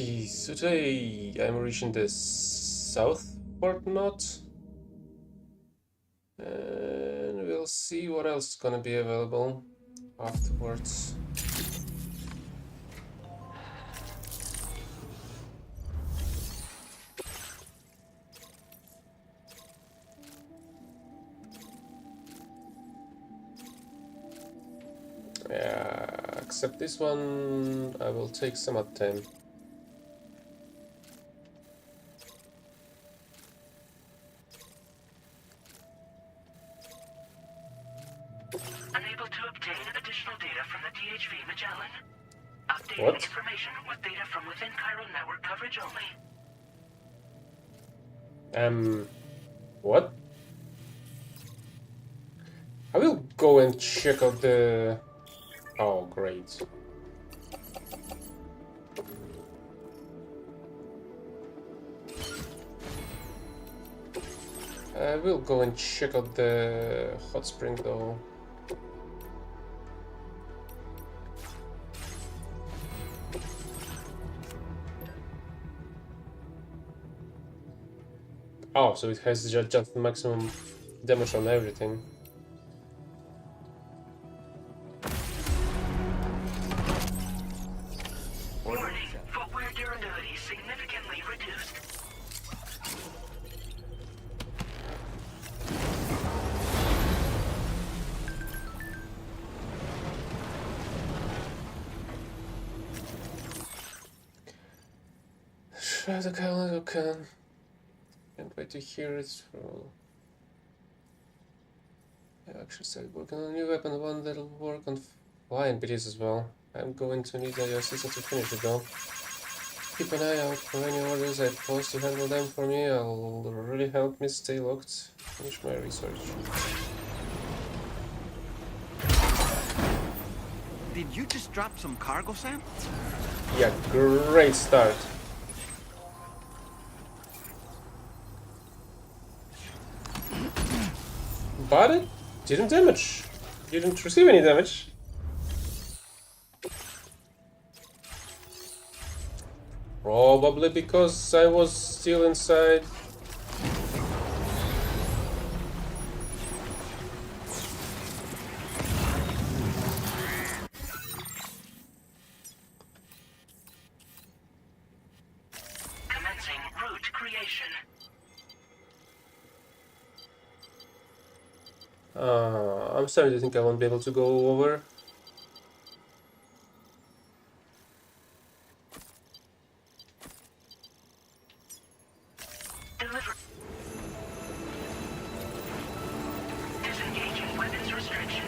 Alrighty, so today I'm reaching the south port knot, and we'll see what else is gonna be available afterwards. Yeah, except this one I will take some at 10. Unable to obtain additional data from the DHV Magellan. Updating What? information with data from within Cairo network coverage only. What? I will go and check out the... Oh, great. I will go and check out the hot spring though. Oh, so it has just maximum damage on everything. Warning, footwear durability significantly reduced. Try the calendar you can. Can't wait to hear it through. I actually started working on a new weapon, one that'll work on flying BTs as well. I'm going to need your assistance to finish it though. Keep an eye out for any orders I post to handle them for me. I'll really help me stay locked. Finish my research. Did you just drop some cargo, Sam? Yeah, great start. But it didn't damage. Didn't receive any damage. Probably because I was still inside. Commencing route creation. I'm starting to think I won't be able to go over. Deliver. Disengaging weapons restrictions.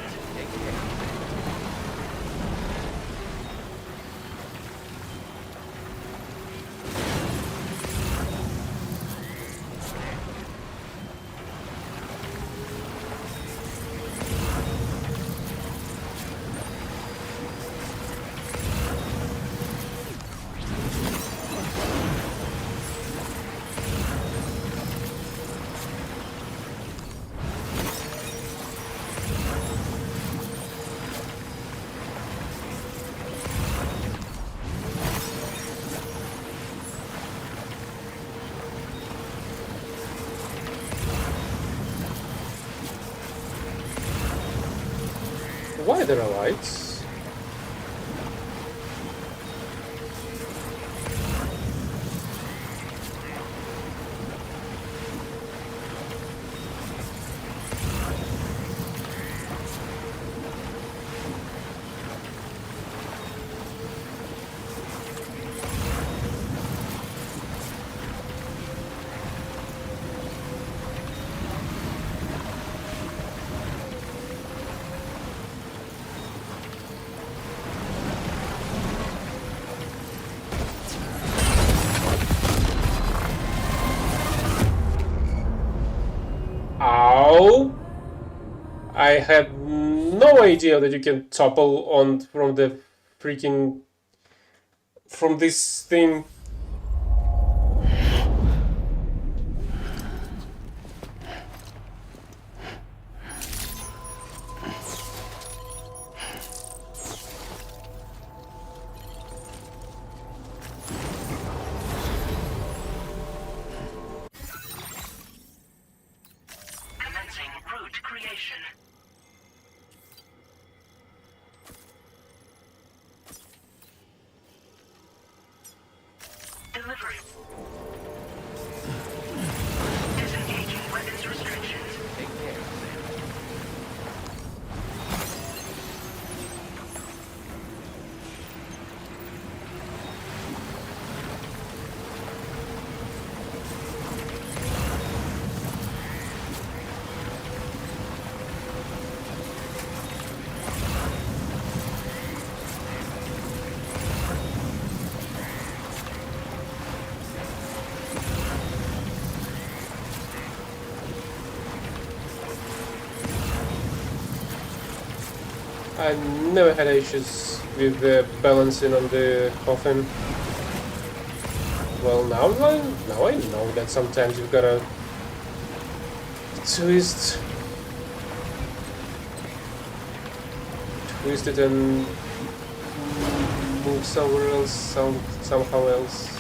Why there are lights? Ow! I had no idea that you can topple on from the freaking... from this thing. delivery. Disengaging weapons restrictions. Take care, Sam. I never had issues with the balancing on the coffin. Well, now I know that sometimes you've gotta twist it and move somewhere else, somehow else.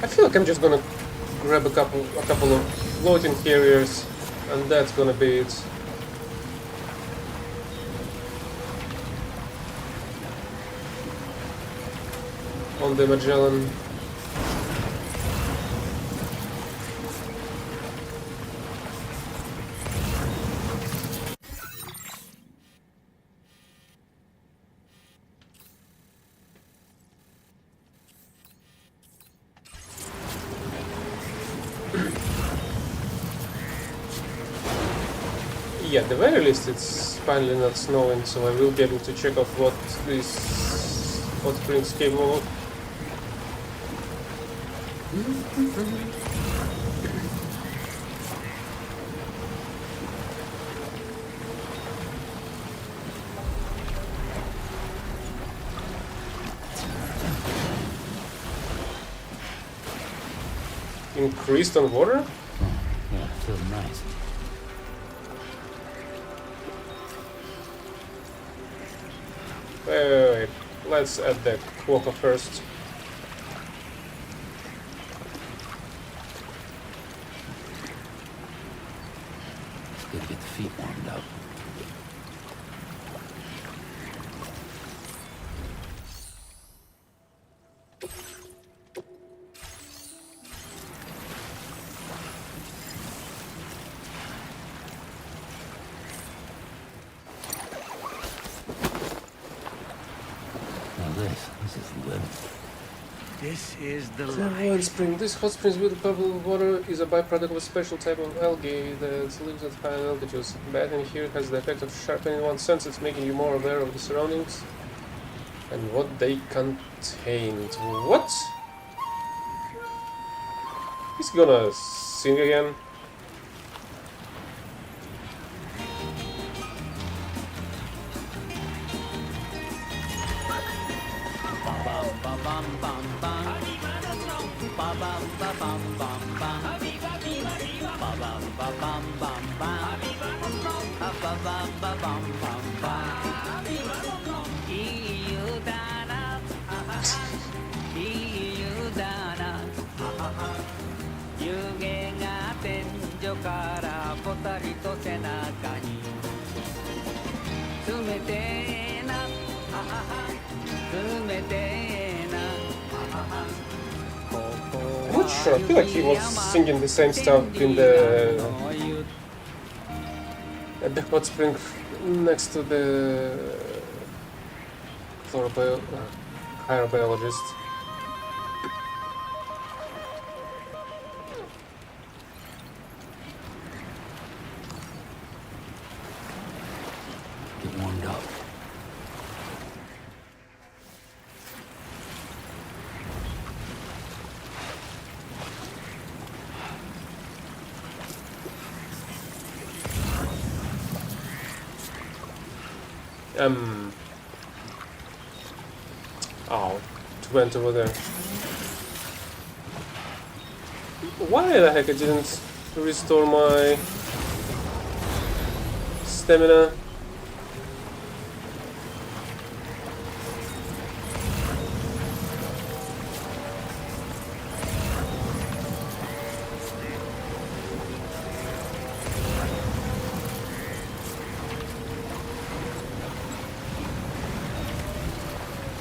I feel like I'm just gonna grab a couple of floating carriers, and that's gonna be it. On the Magellan. Yeah, at the very least it's finally not snowing, so I will be able to check out what this hot springs capable of. Increased on water? Yeah, feels nice. Wait. Let's add the quokka first. Good to get the feet warmed up. Now this is living. This is the The life. hot spring. This hot springs with bubble water is a byproduct of a special type of algae that lives at high altitudes. Bathing here has the effect of sharpening one's senses, making you more aware of the surroundings and what they contained. What? He's gonna sing again? I'm not sure, I feel like he was singing the same stuff in the at the hot spring next to the chorobiologist. Get warmed up. Oh, it went over there. Why the heck I didn't to restore my stamina.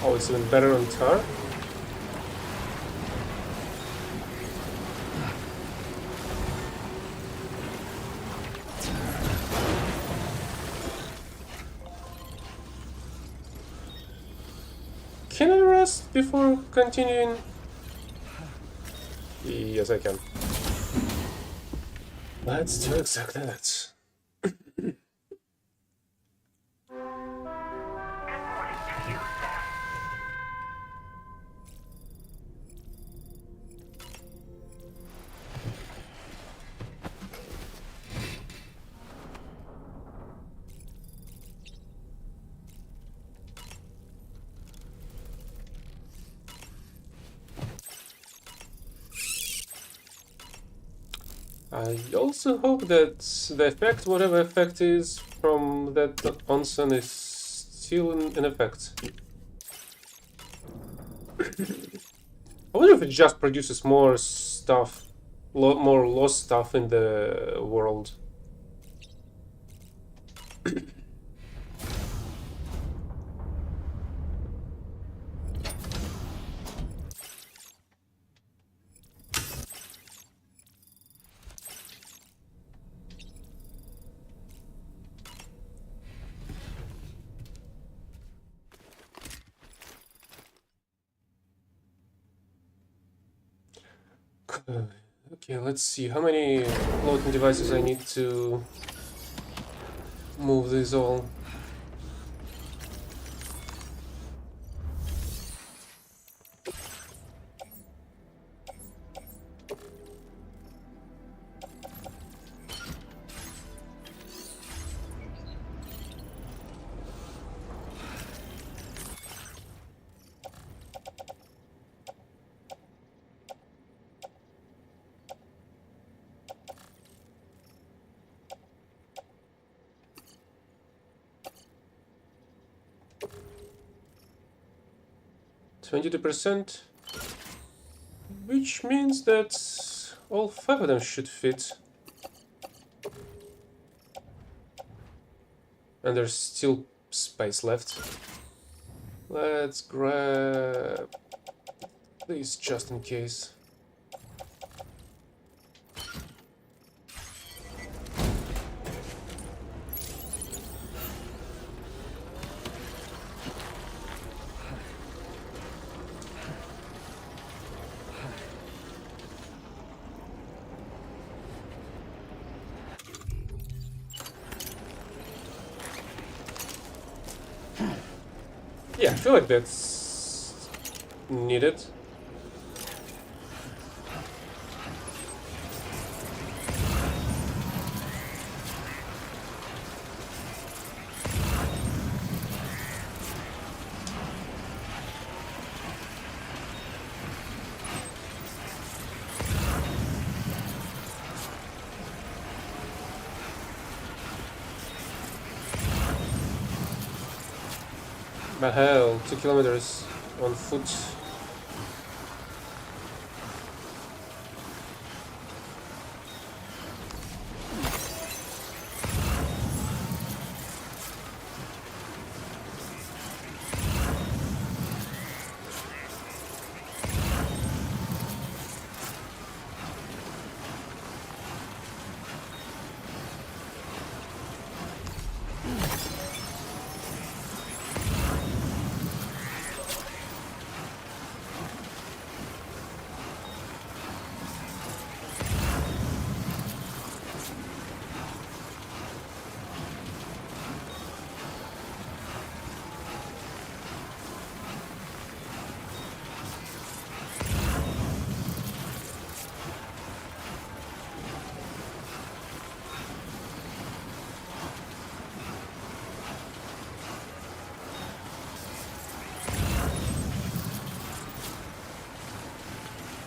Oh, it's even better on tar. Can I rest before continuing? Yes, I can. Let's do exactly that. I also hope that the effect, whatever effect is from that onsen, is still in effect. I wonder if it just produces more stuff, more lost stuff in the world. Okay, let's see how many floating devices I need to move these all. %, which means that all 5 of them should fit. And there's still space left. Let's grab these just in case. Yeah, I feel like that's needed. But hell, 2 kilometers on foot.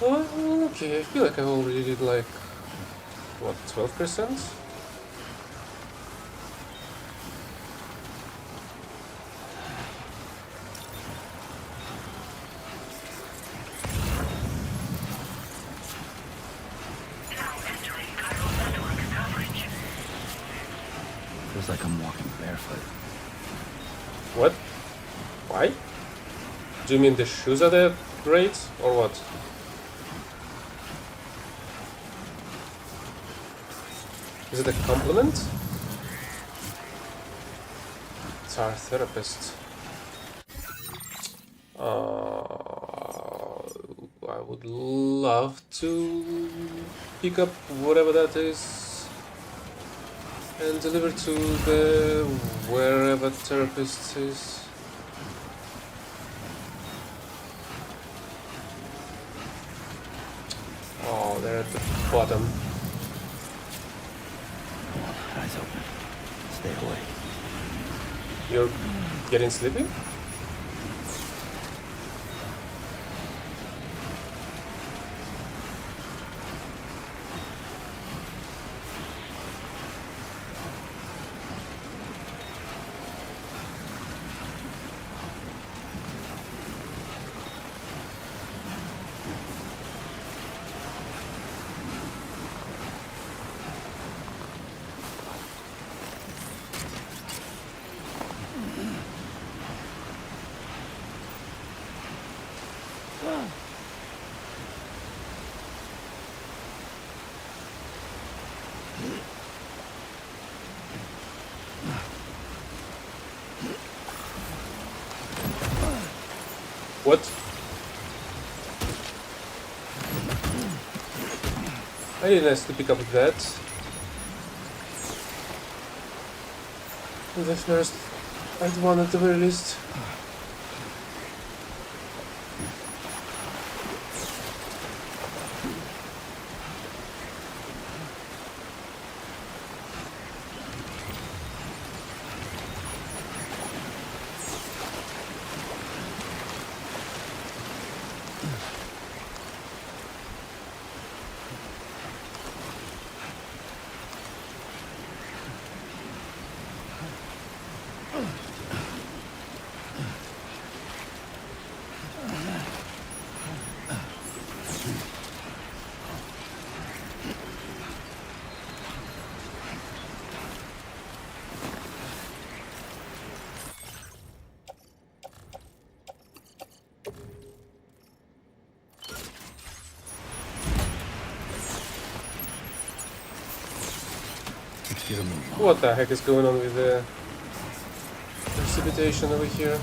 Oh, okay, I feel like I already did like what, 12%? Now entering chiral network coverage. Feels like I'm walking barefoot. What? Why? Do you mean the shoes are that great, or what? Is it a compliment? It's our therapist. I would love to pick up whatever that is and deliver to the wherever therapist is. Oh, they're at the bottom. Come on, eyes open. Stay awake. You're getting sleepy? What? I didn't ask to pick up that. The first I'd want at the very least. Let's get a move on. What the heck is going on with the precipitation over here?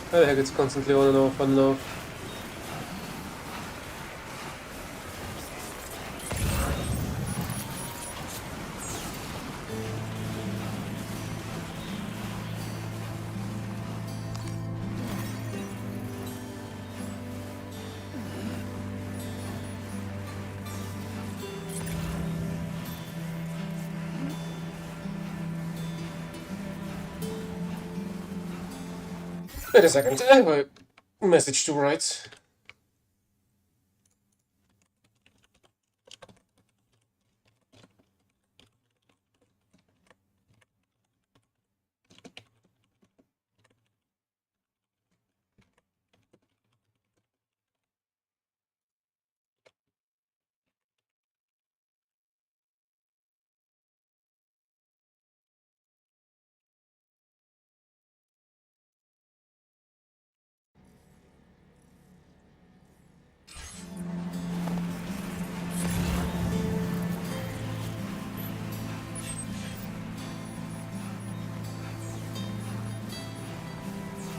Why the heck it's constantly on and off, on and off? Wait a second, I have a message to write.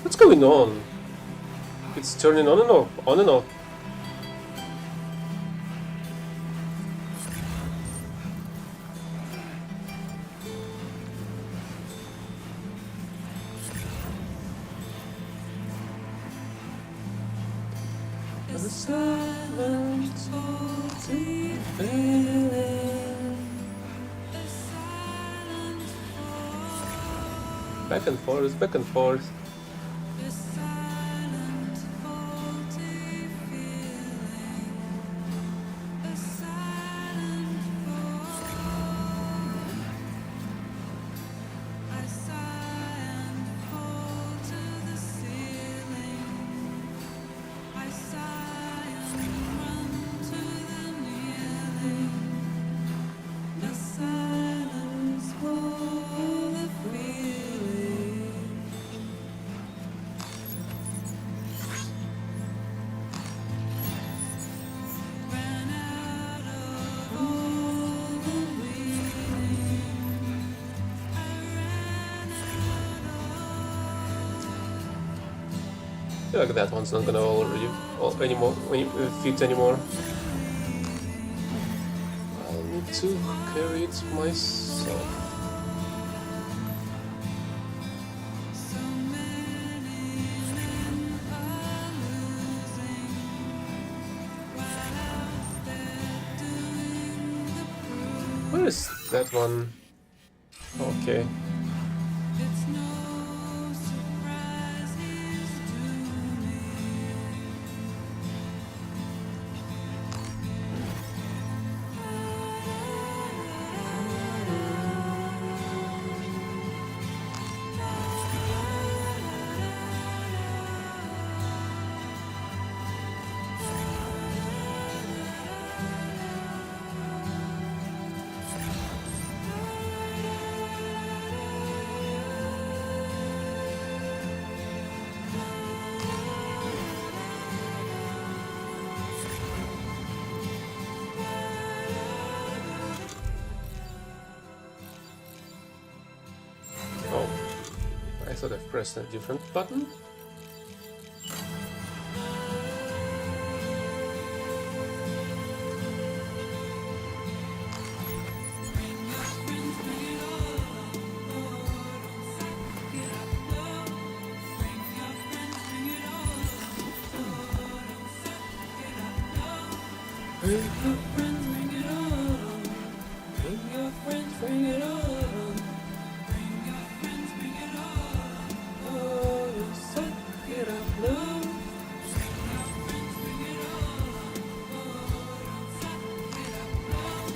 What's going on? It's turning on and off, on and off. The silence back and forth, back and forth. feel like that one's not gonna already anymore fit anymore. I'll need to carry it myself. Where is that one? Okay. Oh, I thought I pressed a different button. Bring your friends, bring it on. Bring your friends, bring it on. Bring your friends, bring it on. Oh, suck it up, love. Bring your friends, bring it on. Oh, suck it up, love.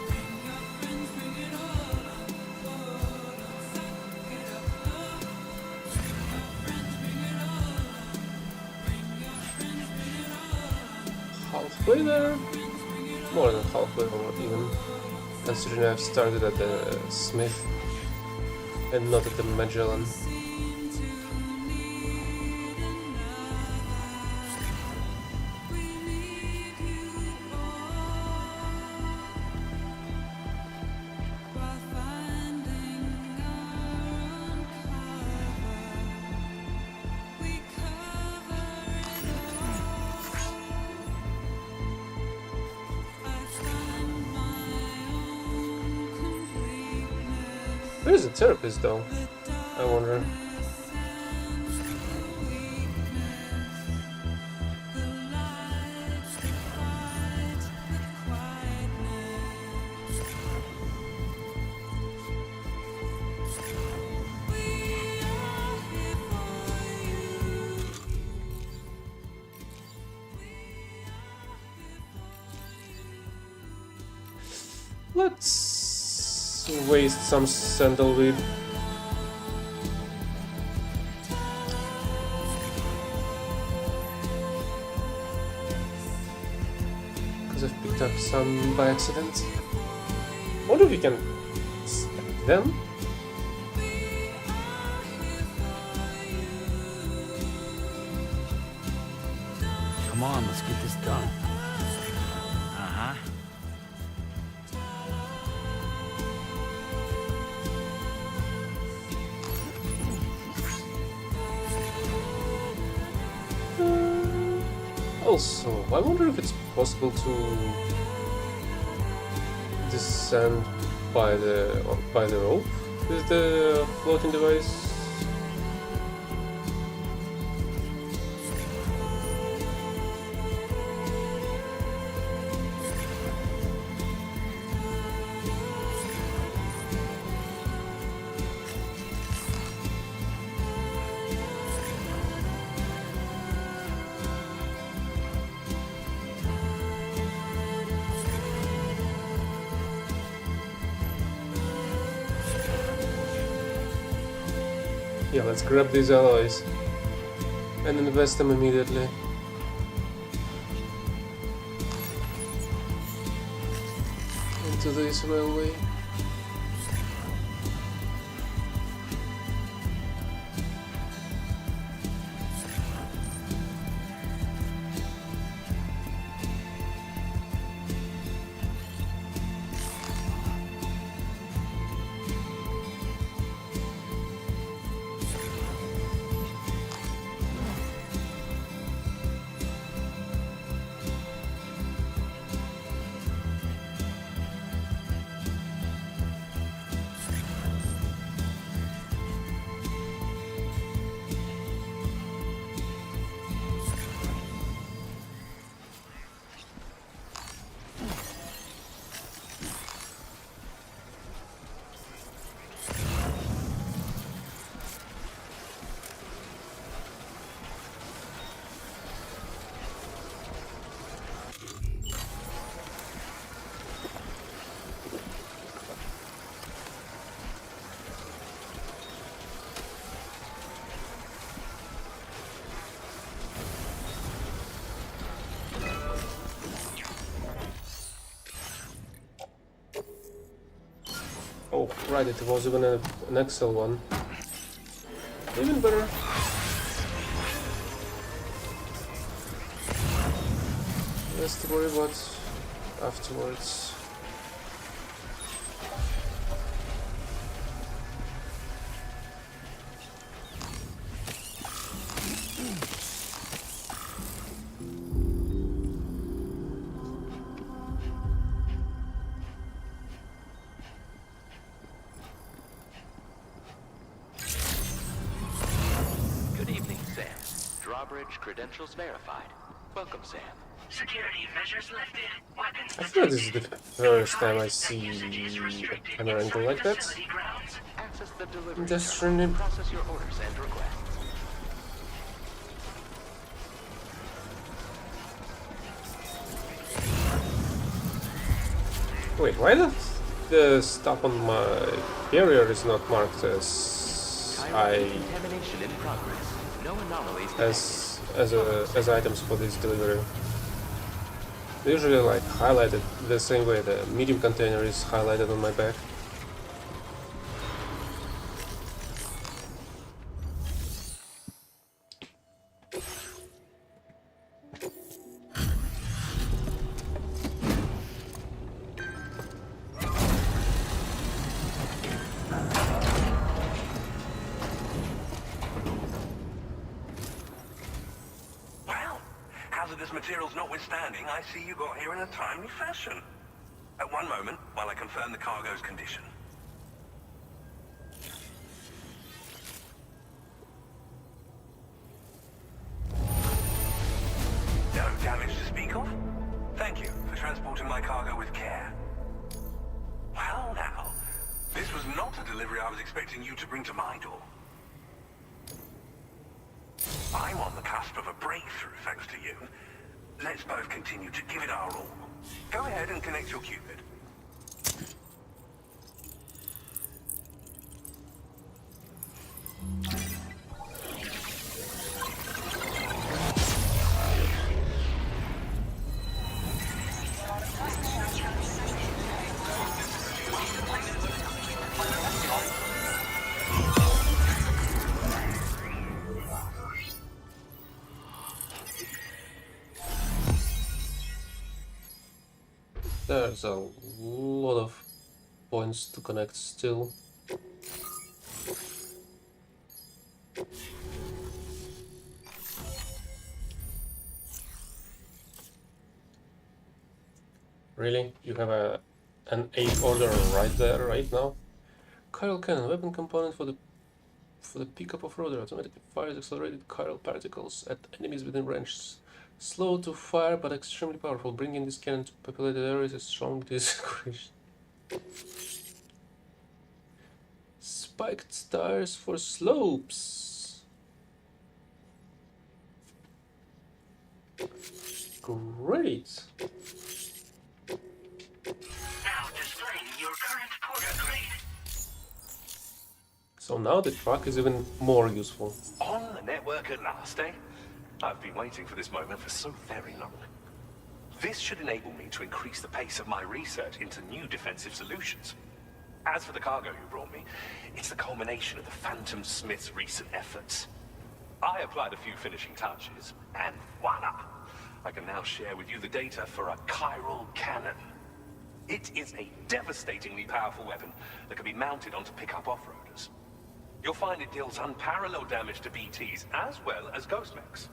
Bring your friends, bring it on. Oh, suck it up, love. Bring your friends, bring it on. Bring your friends, bring it on. Halfway there. More than halfway, or even considering I've started at the Smith and not at the Magellan. Where's the therapist though? I wonder. Let's waste some sandalweed. Because I've picked up some by accident. Wonder if we can stack them? Come on, let's get this done. Uh-huh. Also, I wonder if it's possible to descend by the rope with the floating device. Yeah, let's grab these alloys and invest them immediately. Into this railway. Oh, right, it was even an Excel one. Even better. Less to worry about afterwards. Good evening, Sam. Drawbridge credentials verified. Welcome, Sam. Security measures lifted. Weapons I feel like this is the protected. first time I Advised that see usage is a restricted camera angle like inside that. facility grounds. Access the delivery I'm just terminal Stranding. to process your orders and requests. Wait, why the stuff on my carrier is not marked as Contamination in progress. No anomalies detected. as items for this delivery? They usually like highlighted the same way the medium container is highlighted on my back. Well, hazardous materials notwithstanding, I see you got here in a timely fashion. At one moment, while I confirm the cargo's condition. No damage to speak of? Thank you for transporting my cargo with care. Well now, this was not a delivery I was expecting you to bring to my door. I'm on the cusp of a breakthrough, thanks to you. Let's both continue to give it our all. Go ahead and connect your Cupid. There's a lot of points to connect still. Really? You have an 8 order right there, right now? Chiral cannon, weapon component for the pickup of rotor. Automatically fires accelerated chiral particles at enemies within range. Slow to fire but extremely powerful. Bringing this cannon to populated areas is strong discretion. Spiked tires for slopes. Great. Now displaying your current porter grade. So now the truck is even more useful. On the network at last, eh? I've been waiting for this moment for so very long. This should enable me to increase the pace of my research into new defensive solutions. As for the cargo you brought me, it's the culmination of the Phantom Smith's recent efforts. I applied a few finishing touches, and voila! I can now share with you the data for a chiral cannon. It is a devastatingly powerful weapon that can be mounted onto pickup off-roaders. You'll find it deals unparalleled damage to BTs as well as ghost mechs.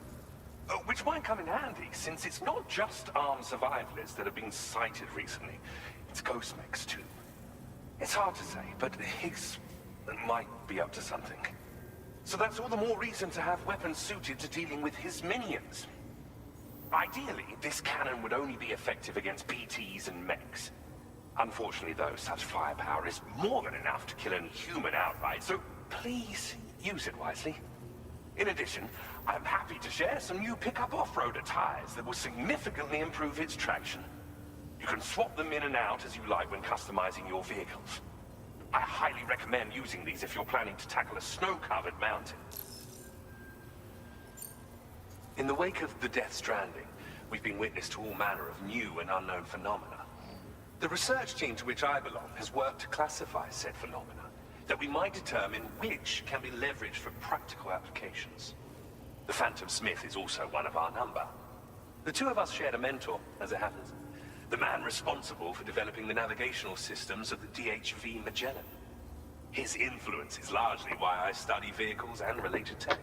Which might come in handy, since it's not just armed survivalists that have been sighted recently. It's ghost mechs too. It's hard to say, but Higgs might be up to something. So that's all the more reason to have weapons suited to dealing with his minions. Ideally, this cannon would only be effective against BTs and mechs. Unfortunately, though, such firepower is more than enough to kill any human outright, so please use it wisely. In addition, I'm happy to share some new pickup off-roader tires that will significantly improve its traction. You can swap them in and out as you like when customizing your vehicles. I highly recommend using these if you're planning to tackle a snow-covered mountain. In the wake of the Death Stranding, we've been witness to all manner of new and unknown phenomena. The research team to which I belong has worked to classify said phenomena, that we might determine which can be leveraged for practical applications. The Phantom Smith is also one of our number. The two of us shared a mentor, as it happens. The man responsible for developing the navigational systems of the DHV Magellan. His influence is largely why I study vehicles and related tech.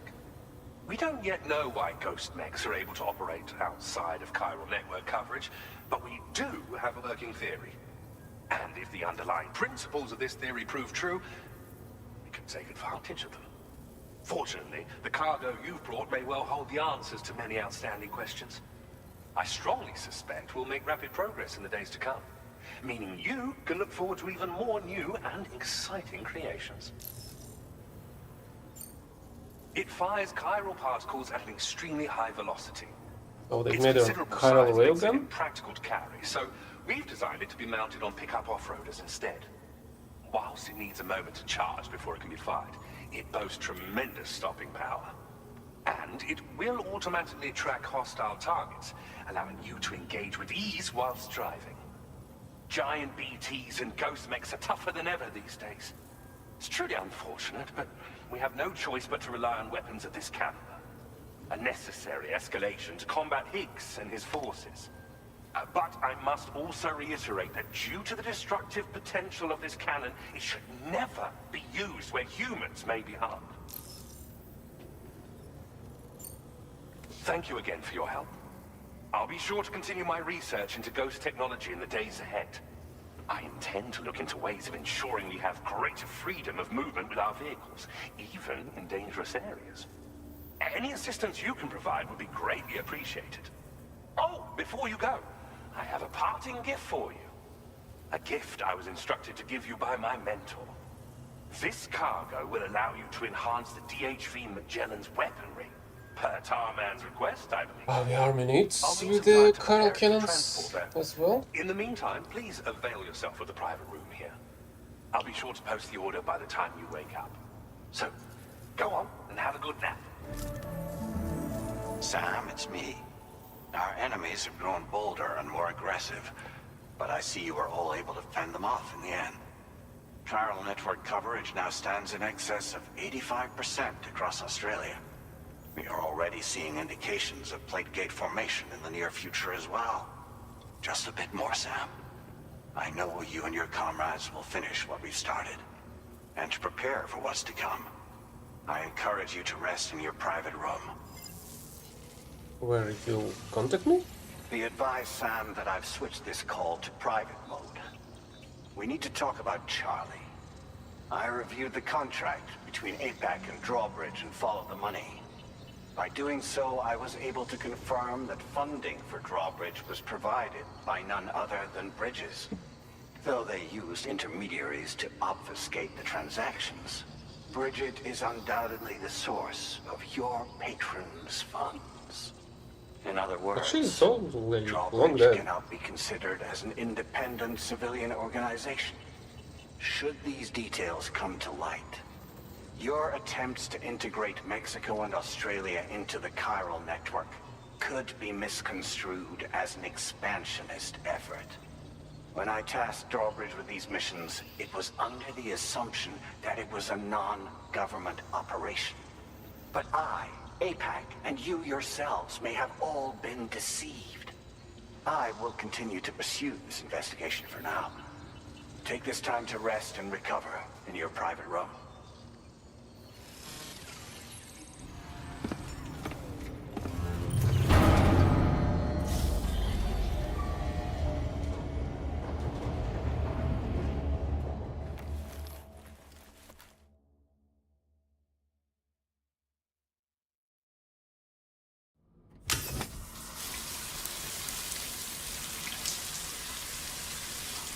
We don't yet know why ghost mechs are able to operate outside of chiral network coverage, but we do have a working theory. And if the underlying principles of this theory prove true, we can take advantage of them. Fortunately, the cargo you've brought may well hold the answers to many outstanding questions. I strongly suspect we'll make rapid progress in the days to come, meaning you can look forward to even more new and exciting creations. It fires chiral particles at an extremely high velocity. Oh, they've Its made a considerable chiral size makes it railgun? impractical to carry, so we've designed it to be mounted on pickup off-roaders instead. Whilst it needs a moment to charge before it can be fired, it boasts tremendous stopping power. And it will automatically track hostile targets, allowing you to engage with ease whilst driving. Giant BTs and ghost mechs are tougher than ever these days. It's truly unfortunate, but we have no choice but to rely on weapons of this caliber. A necessary escalation to combat Higgs and his forces. But I must also reiterate that due to the destructive potential of this cannon, it should never be used where humans may be harmed. Thank you again for your help. I'll be sure to continue my research into ghost technology in the days ahead. I intend to look into ways of ensuring we have greater freedom of movement with our vehicles, even in dangerous areas. Any assistance you can provide would be greatly appreciated. Oh, before you go, I have a parting gift for you. A gift I was instructed to give you by my mentor. This cargo will allow you to enhance the DHV Magellan's weaponry. Per Tarman's request, I believe. Oh, the army needs I'll need with some the time to chiral prepare it for cannons transport then. as well. In the meantime, please avail yourself of the private room here. I'll be sure to post the order by the time you wake up. So, go on and have a good nap. Sam, it's me. Our enemies have grown bolder and more aggressive, but I see you were all able to fend them off in the end. Chiral network coverage now stands in excess of 85% across Australia. We are already seeing indications of plate gate formation in the near future as well. Just a bit more, Sam. I know you and your comrades will finish what we've started, and to prepare for what's to come. I encourage you to rest in your private room. Where you contact me? Be advised, Sam, that I've switched this call to private mode. We need to talk about Charlie. I reviewed the contract between APAC and Drawbridge and followed the money. By doing so, I was able to confirm that funding for Drawbridge was provided by none other than Bridges. Though they used intermediaries to obfuscate the transactions, Bridget is undoubtedly the source of your patron's funds. In other words, Actually, it's all long Drawbridge dead. cannot be considered as an independent civilian organization. Should these details come to light, your attempts to integrate Mexico and Australia into the chiral network could be misconstrued as an expansionist effort. When I tasked Drawbridge with these missions, it was under the assumption that it was a non-government operation. But I, APAC, and you yourselves may have all been deceived. I will continue to pursue this investigation for now. Take this time to rest and recover in your private room.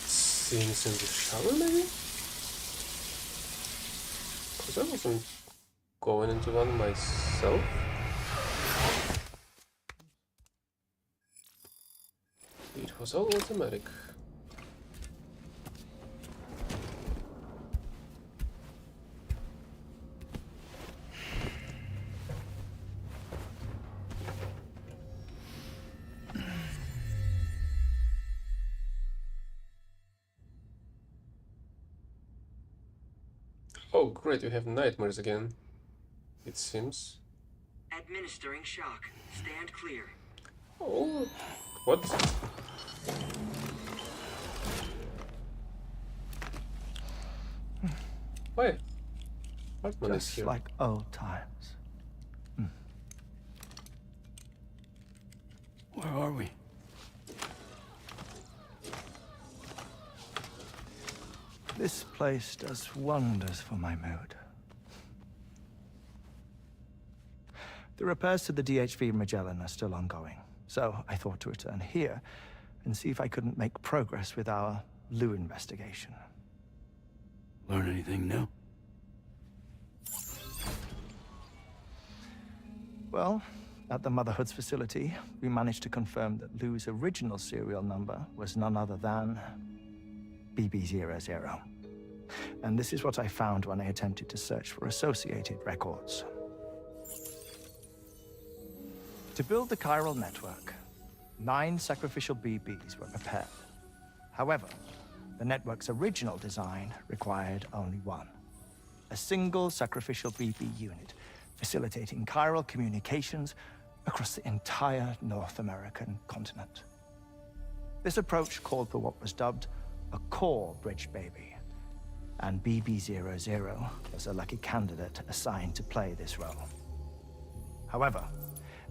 Scenes in the shower, maybe? Because I wasn't going into one myself. It was all automatic. Oh, great, you have nightmares again. It seems. Administering shock. Stand clear. Oh, what? Why? Hartman is Just here. like old times. Where are we? This place does wonders for my mood. The repairs to the DHV Magellan are still ongoing, so I thought to return here and see if I couldn't make progress with our Lou investigation. Learn anything new? Well, at the Motherhood's facility, we managed to confirm that Lou's original serial number was none other than BB00. And this is what I found when I attempted to search for associated records. To build the chiral network, 9 sacrificial BBs were prepared. However, the network's original design required only 1. A single sacrificial BB unit, facilitating chiral communications across the entire North American continent. This approach called for what was dubbed a core bridge baby, and BB00 was a lucky candidate assigned to play this role. However,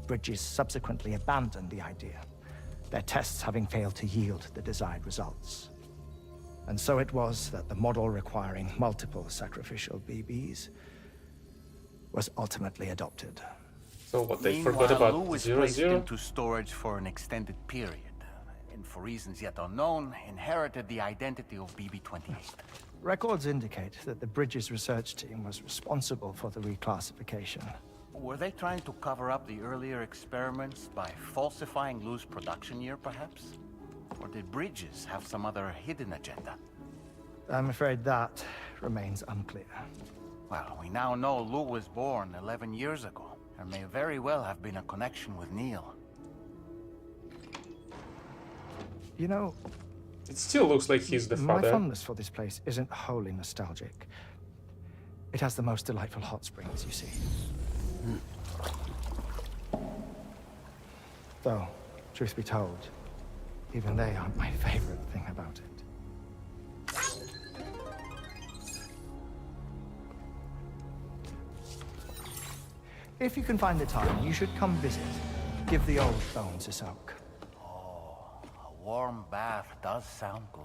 Bridges subsequently abandoned the idea, their tests having failed to yield the desired results. And so it was that the model requiring multiple sacrificial BBs was ultimately adopted. So what, they Meanwhile, forgot about Lou was 00? placed into storage for an extended period, and for reasons yet unknown, inherited the identity of BB-28. Records indicate that the Bridges research team was responsible for the reclassification. Were they trying to cover up the earlier experiments by falsifying Lou's production year, perhaps? Or did Bridges have some other hidden agenda? I'm afraid that remains unclear. Well, we now know Lou was born 11 years ago. There may very well have been a connection with Neil. You know, It still looks like he's the my father. fondness for this place isn't wholly nostalgic. It has the most delightful hot springs, you see. Though, truth be told, even they aren't my favorite thing about it. If you can find the time, you should come visit. Give the old bones a soak. A warm bath does sound good.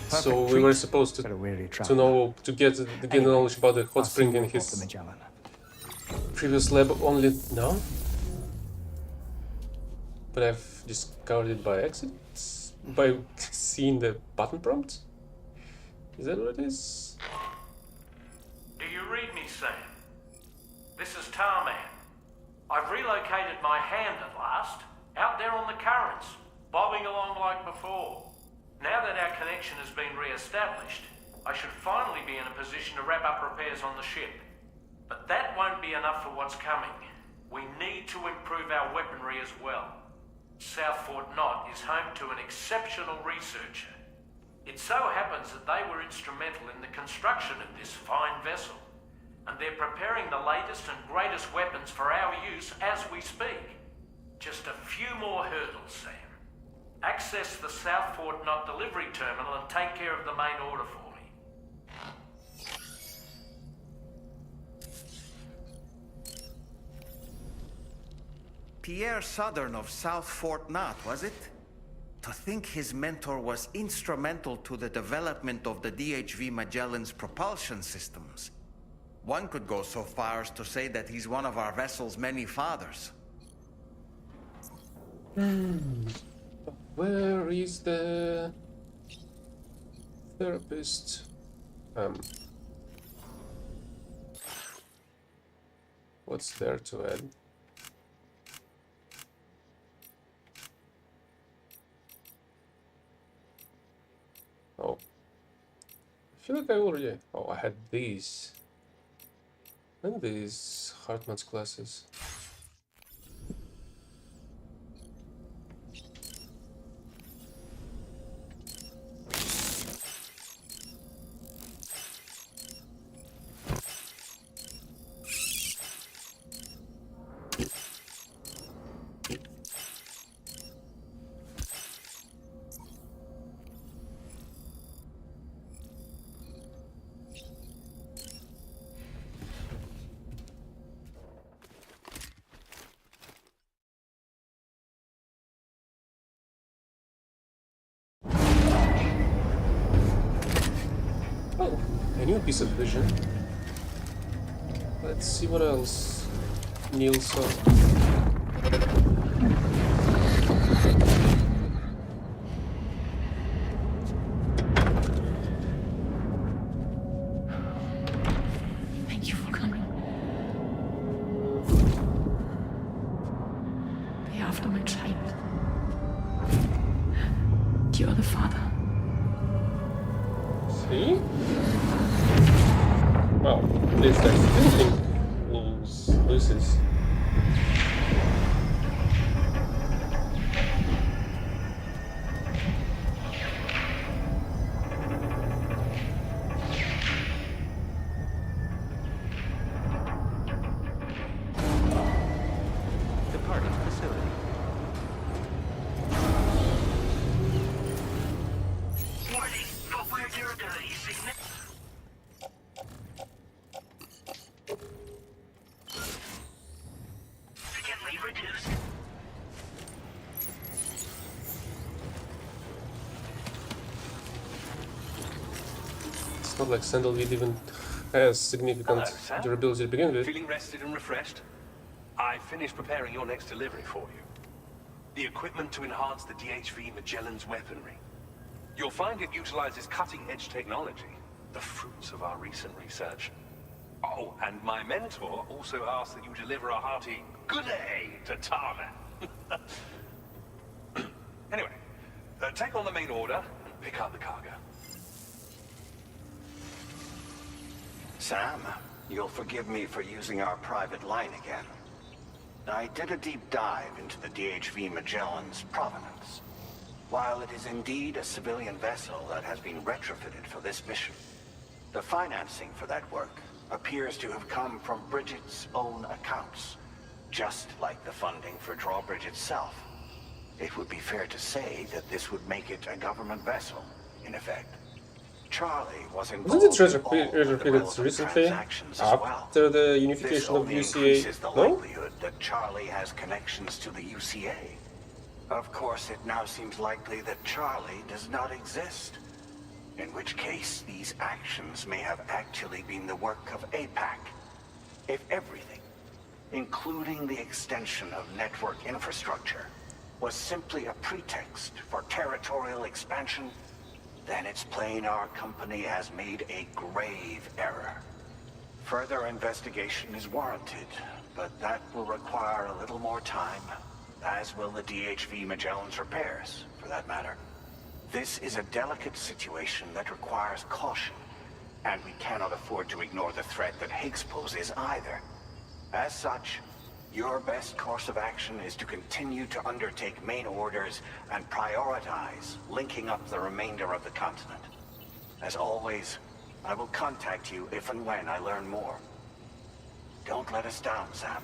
So we were supposed But a weary to traveler. know, to get knowledge about the hot I'll spring see in you aboard the his Magellan. previous lab only now. But I've discovered it by accident? By seeing the button prompt? Is that what it is? Do you read me, Sam? This is Tarman. I've relocated my hand at last, out there on the currents, bobbing along like before. Now that our connection has been re-established, I should finally be in a position to wrap up repairs on the ship. But that won't be enough for what's coming. We need to improve our weaponry as well. South Fort Knott is home to an exceptional researcher. It so happens that they were instrumental in the construction of this fine vessel, and they're preparing the latest and greatest weapons for our use as we speak. Just a few more hurdles, Sam. Access the South Fort Knott delivery terminal and take care of the main order for me. Pierre Southern of South Fort Knott, was it? To think his mentor was instrumental to the development of the DHV Magellan's propulsion systems. One could go so far as to say that he's one of our vessel's many fathers. Where is the therapist? What's there to add? Oh, I feel like I already. Oh, I had these. And these Hartman's classes. a new piece of vision. Let's see what else Neil saw. Thank you for coming. They are after my child. You are the father. See? Well, at least I still think loses. Departing facility. Warning, footwear durability significant. Significantly reduced. It's not like Sandalweed even has significant Hello, Sam. durability to begin with. Feeling rested and refreshed? I finished preparing your next delivery for you. The equipment to enhance the DHV Magellan's weaponry. You'll find it utilizes cutting-edge technology, the fruits of our recent research. Oh, and my mentor also asked that you deliver a hearty good day to Tarman. Anyway, take on the main order and pick up the cargo. Sam, you'll forgive me for using our private line again. I did a deep dive into the DHV Magellan's provenance. While it is indeed a civilian vessel that has been retrofitted for this mission, the financing for that work appears to have come from Bridget's own accounts, just like the funding for Drawbridge itself. It would be fair to say that this would make it a government vessel, in effect. Charlie was involved Wasn't it in all of the retrofitted relevant recently transactions as well. after the This unification of only UCA? increases the No? likelihood that Charlie has connections to the UCA. Of course, it now seems likely that Charlie does not exist. In which case, these actions may have actually been the work of APAC. If everything, including the extension of network infrastructure, was simply a pretext for territorial expansion, then it's plain our company has made a grave error. Further investigation is warranted, but that will require a little more time, as will the DHV Magellan's repairs, for that matter. This is a delicate situation that requires caution, and we cannot afford to ignore the threat that Higgs poses either. As such, your best course of action is to continue to undertake main orders and prioritize linking up the remainder of the continent. As always, I will contact you if and when I learn more. Don't let us down, Sam.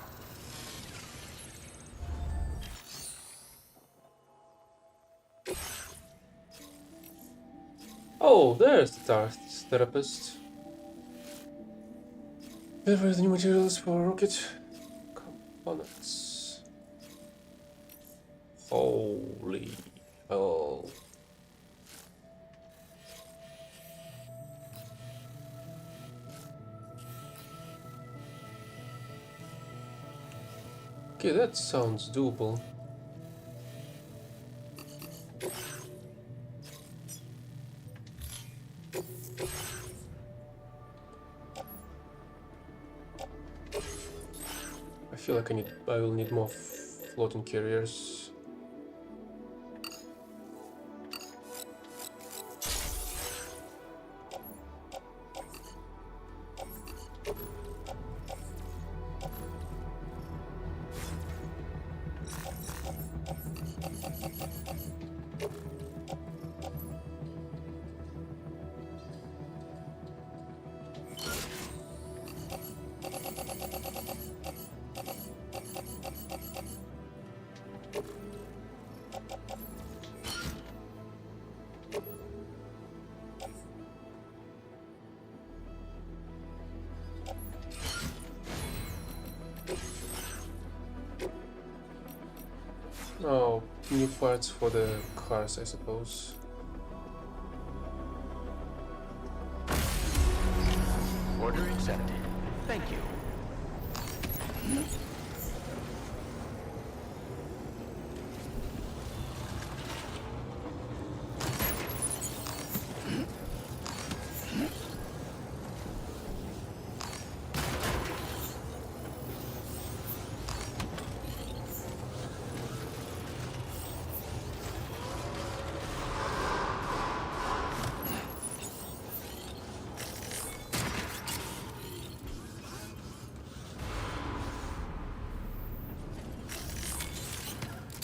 Oh, there's the therapist. Deliver the new materials for rocket components. Holy hell. Okay, that sounds doable. I feel like I will need more floating carriers. Oh, new parts for the cars, I suppose. Order accepted. Thank you.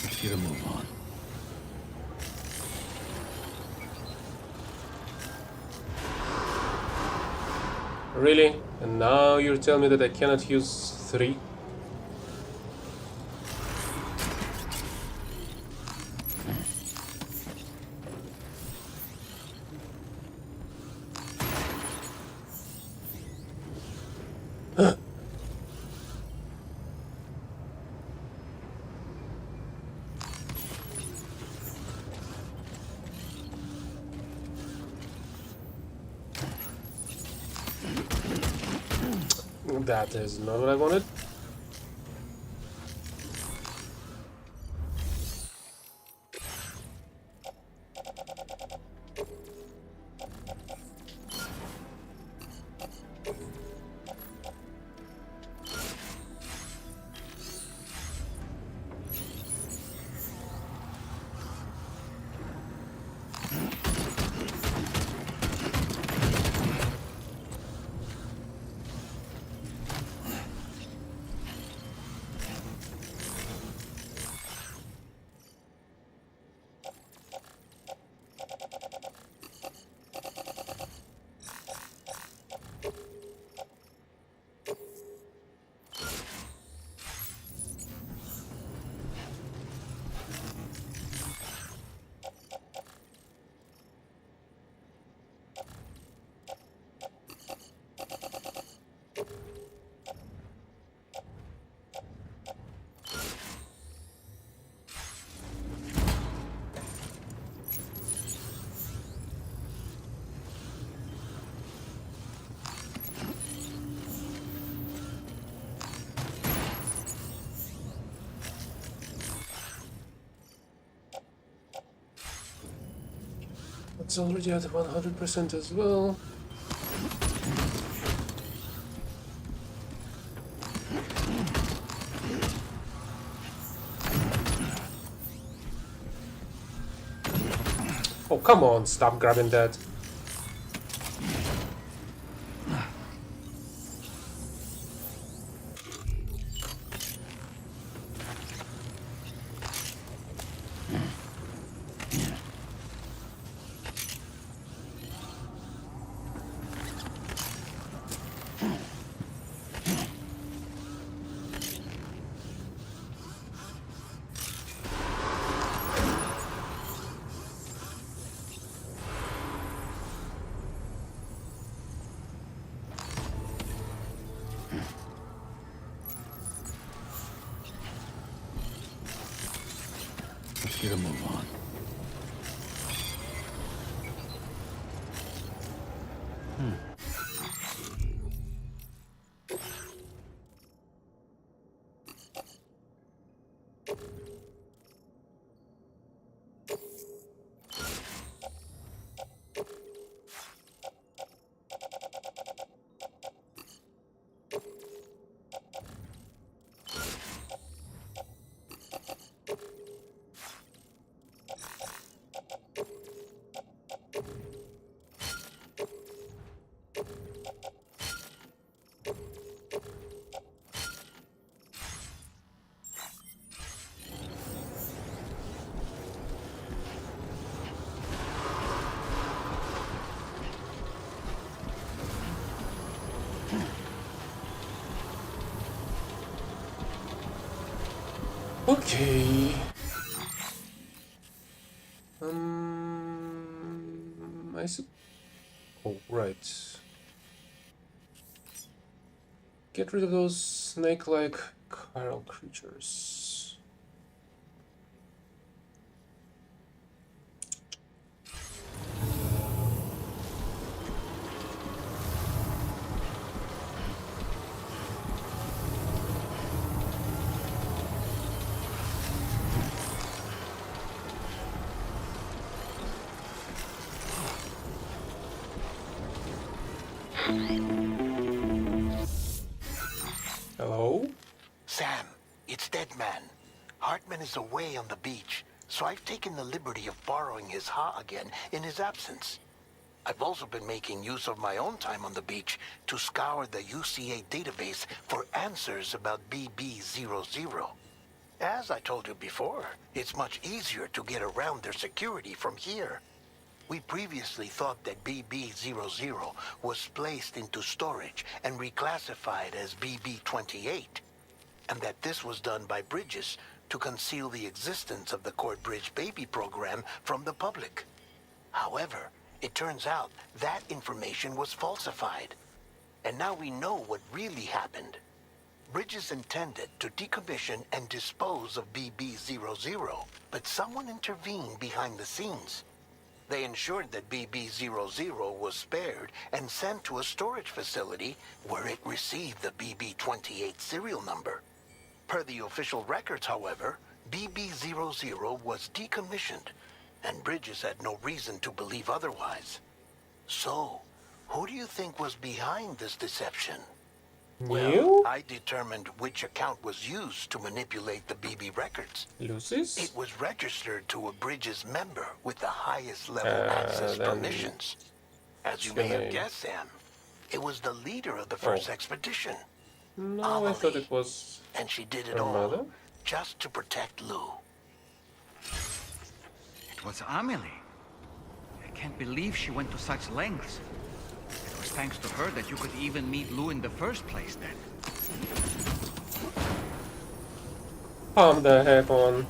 Let's get a move on. Really? And now you're telling me that I cannot use 3? That is not what I wanted. It's already at 100% as well. Oh, come on, stop grabbing that. Let's get a move on. Okay. I see. Oh, right. Get rid of those snake-like chiral creatures. Hello? Sam, it's Deadman. Hartman is away on the beach, so I've taken the liberty of borrowing his Ha again in his absence. I've also been making use of my own time on the beach to scour the UCA database for answers about BB00. As I told you before, it's much easier to get around their security from here. We previously thought that BB00 was placed into storage and reclassified as BB28, and that this was done by Bridges to conceal the existence of the Court Bridge baby program from the public. However, it turns out that information was falsified, and now we know what really happened. Bridges intended to decommission and dispose of BB00, but someone intervened behind the scenes. They ensured that BB00 was spared and sent to a storage facility where it received the BB28 serial number. Per the official records, however, BB00 was decommissioned, and Bridges had no reason to believe otherwise. So, who do you think was behind this deception? Well, I determined which account was used to manipulate the BB records. Lucy's? It was registered to a Bridges member with the highest level access permissions. As you may have guessed, Sam, it was the leader of the first expedition. No, Amelie. I thought it was And she did it her all mother. just to protect Lou. It was Amelie. I can't believe she went to such lengths. It was thanks to her that you could even meet Lou in the first place then. Calm the heck on.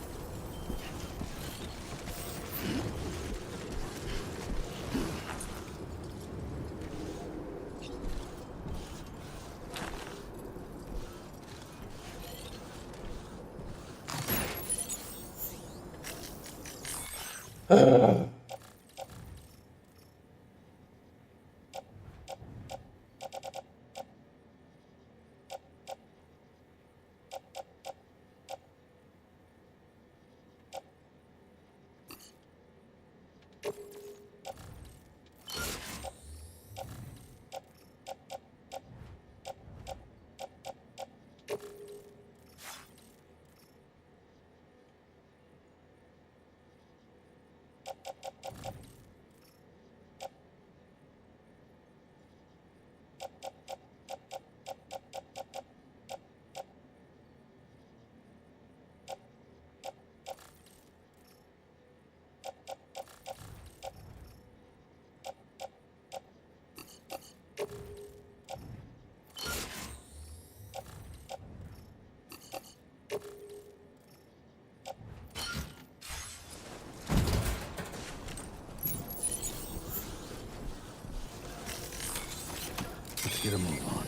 Let's get a move on.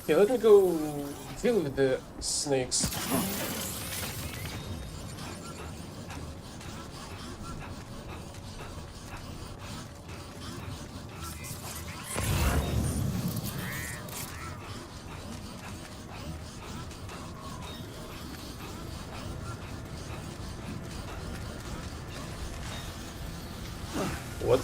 Yeah, let me go deal with the snakes. What?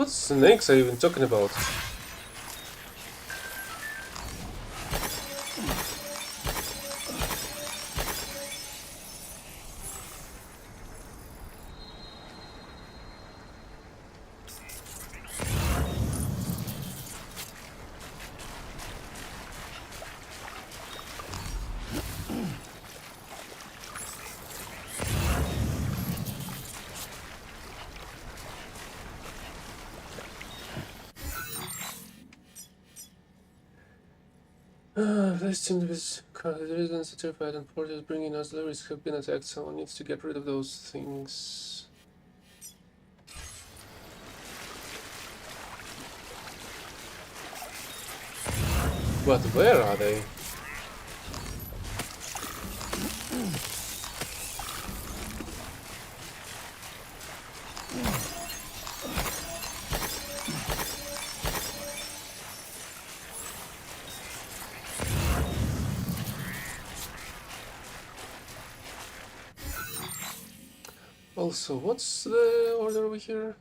What snakes are you even talking about? This seems to be the residents are terrified and porters bringing us deliveries have been attacked. Someone needs to get rid of those things. But where are they? Also, what's the order over here?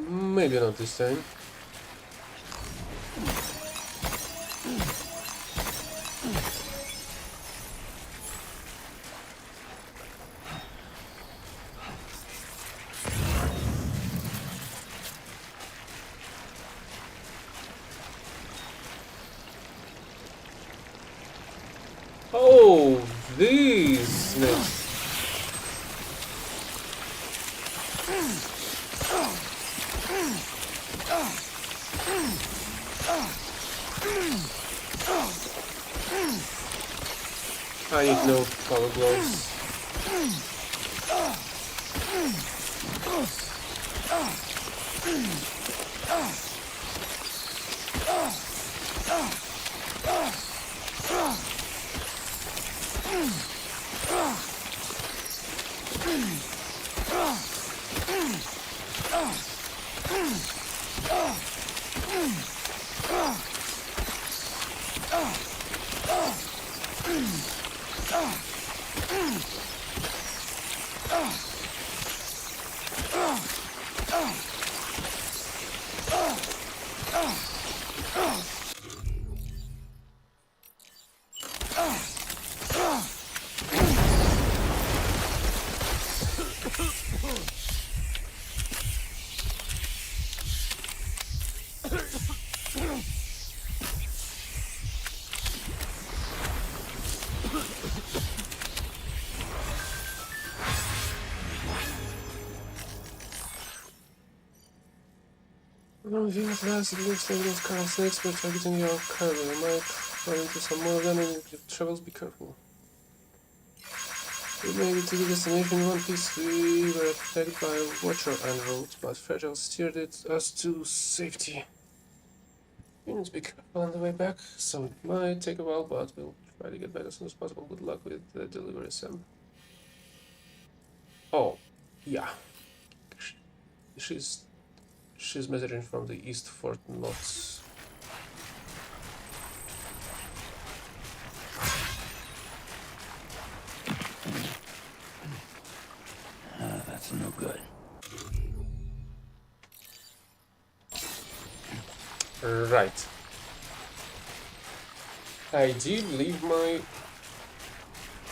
Maybe not this time. Oh, these snakes. I need no power gloves. Well, if you have last, it looks like those kind of snakes were targeting your cargo. You might run into some more of them, and if you travels, be careful. We made it to the destination in one piece. We were attacked by a watcher en route, but Fragile steered us to safety. We need to be careful on the way back, so it might take a while, but we'll try to get back as soon as possible. Good luck with the delivery, Sam. Oh, yeah. She's messaging from the East Fort, not... That's no good. Right. I did leave my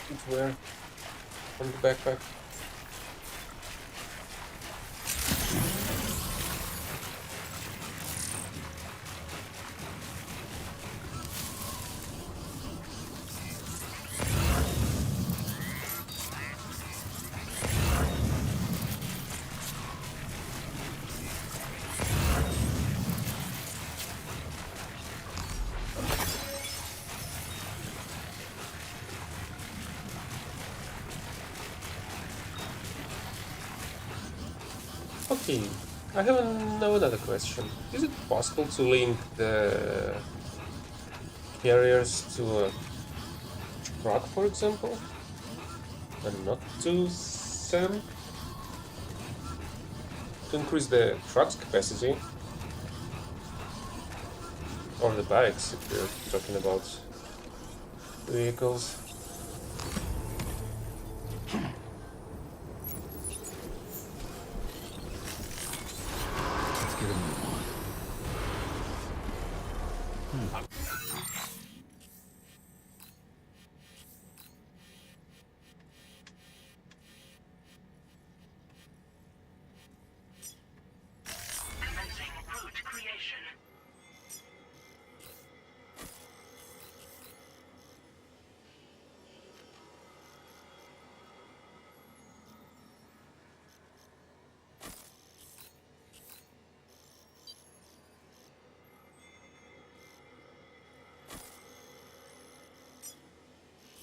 footwear on the backpack. Okay, I have another question. Is it possible to link the carriers to a truck, for example, and not to Sam? To increase the truck's capacity, or the bikes, if you're talking about vehicles. Let's get a move on. Commencing route creation.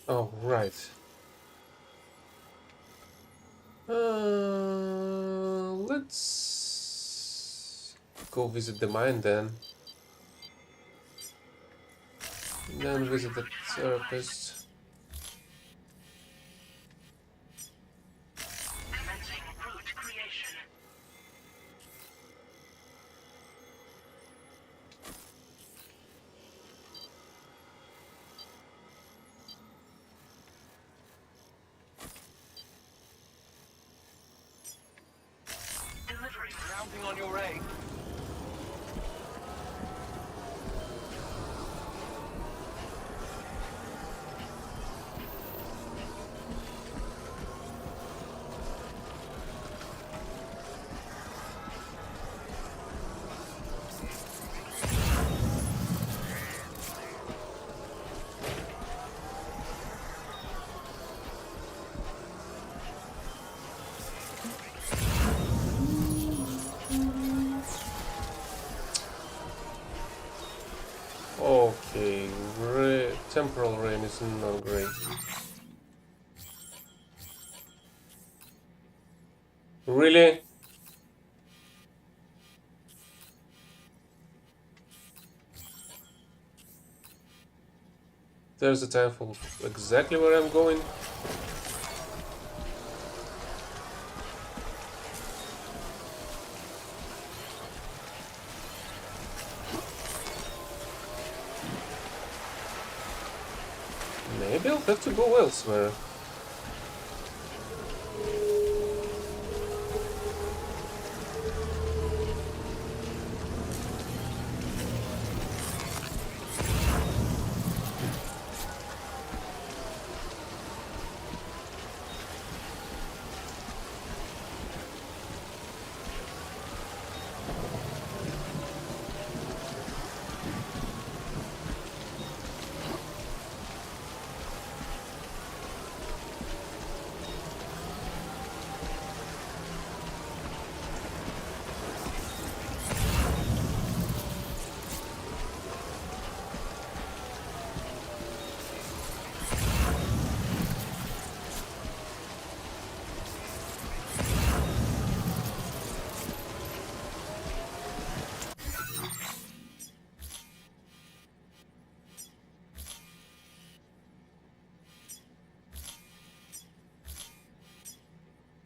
Oh, right. Let's go visit the mine then. Then visit the therapist. Commencing route creation. Delivering. Counting on your aid. Okay, temporal rain is not great. Really? There's a time for exactly where I'm going. Maybe I'll have to go elsewhere.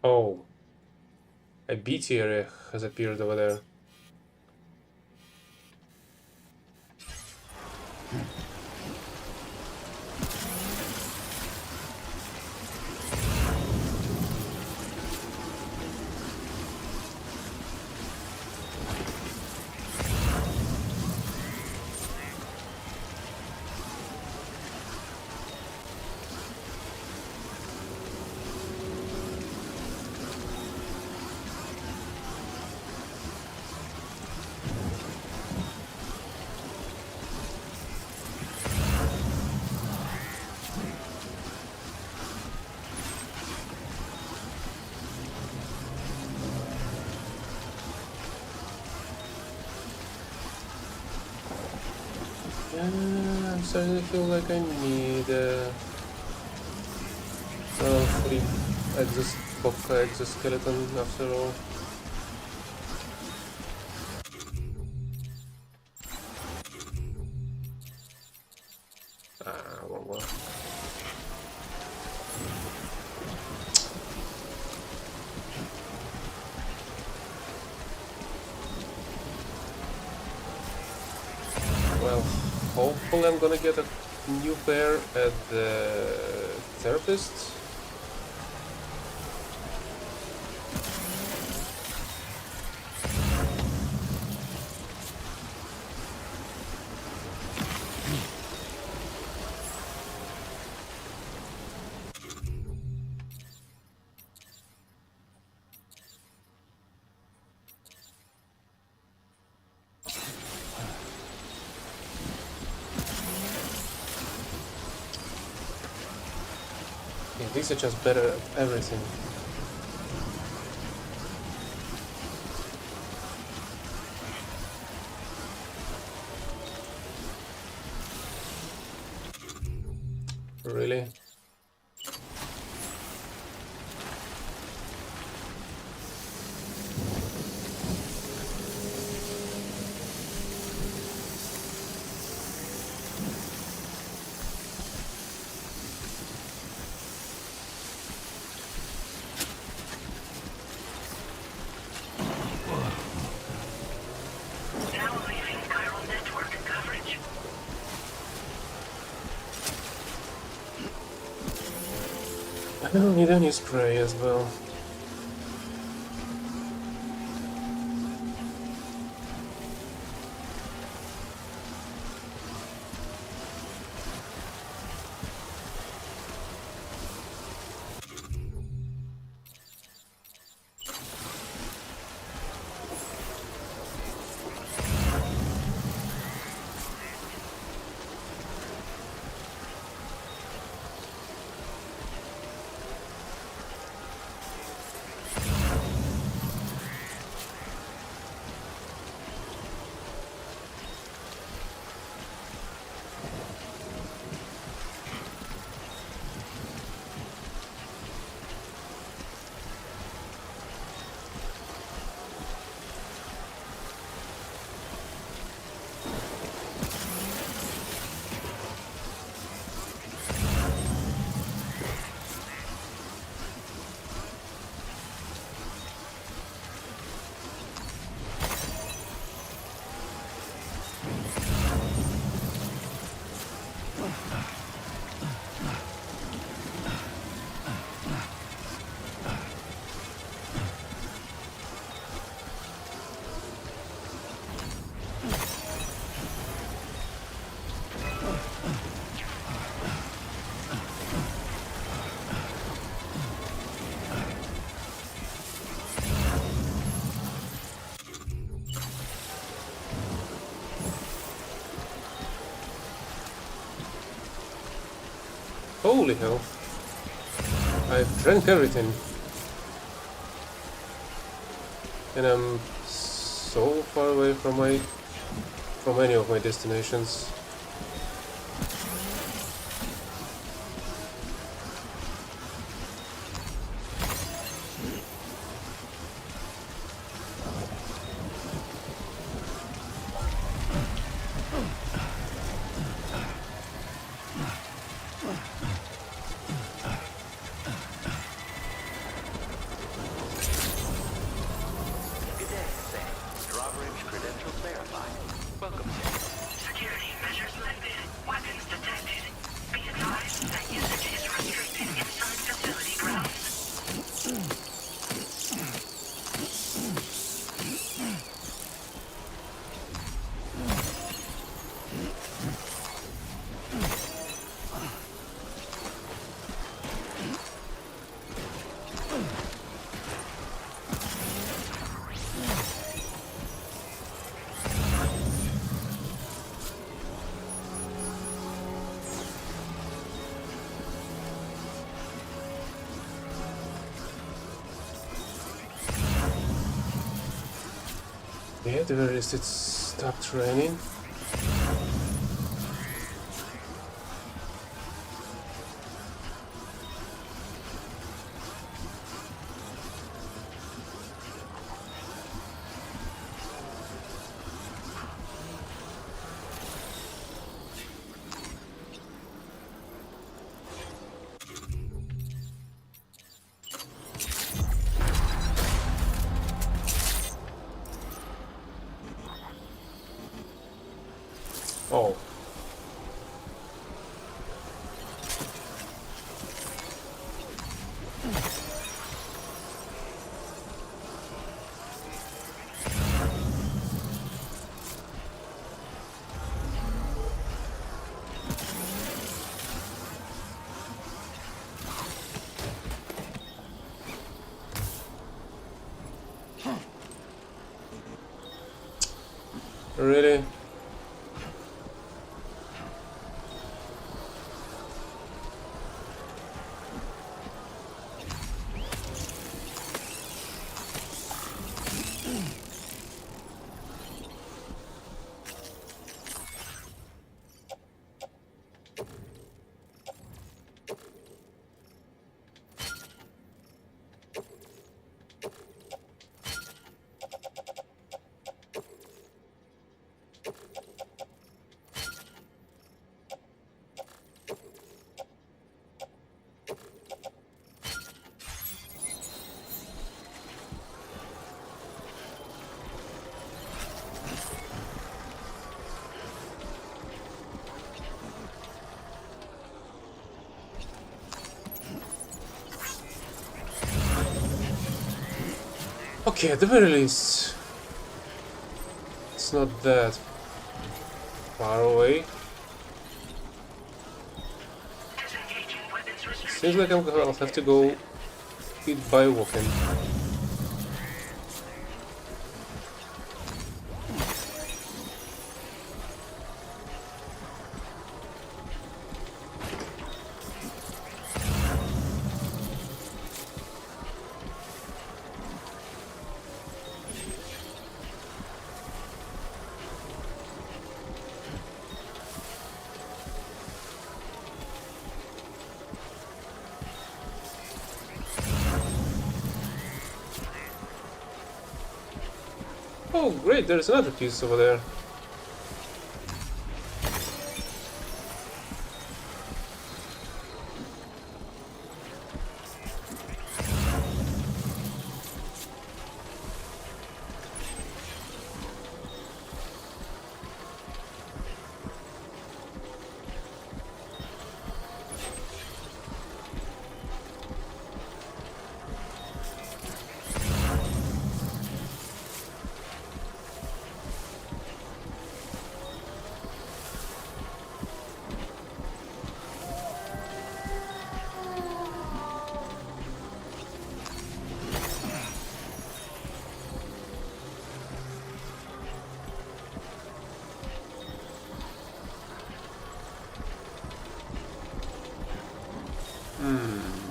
Oh, a BT area has appeared over there. I'm starting to feel like I need free exoskeleton after all. Well. Well, hopefully I'm gonna get a new pair at the therapist. Yeah, these are just better at everything. Really? Now leaving chiral network coverage. I don't need any spray as well. Holy hell. I've drank everything. And I'm so far away from any of my destinations. Good day, Sam. Drawbridge credentials verified. Welcome, Sam. Security measures lifted. Weapons detected. Be advised that usage is restricted inside facility grounds. Yeah, at the very least it stopped raining. Oh. Really? Okay, at the very least, it's not that far away. Disengaging weapons restriction. Seems like I'll have to go eat by walking. Oh, great, there's another piece over there.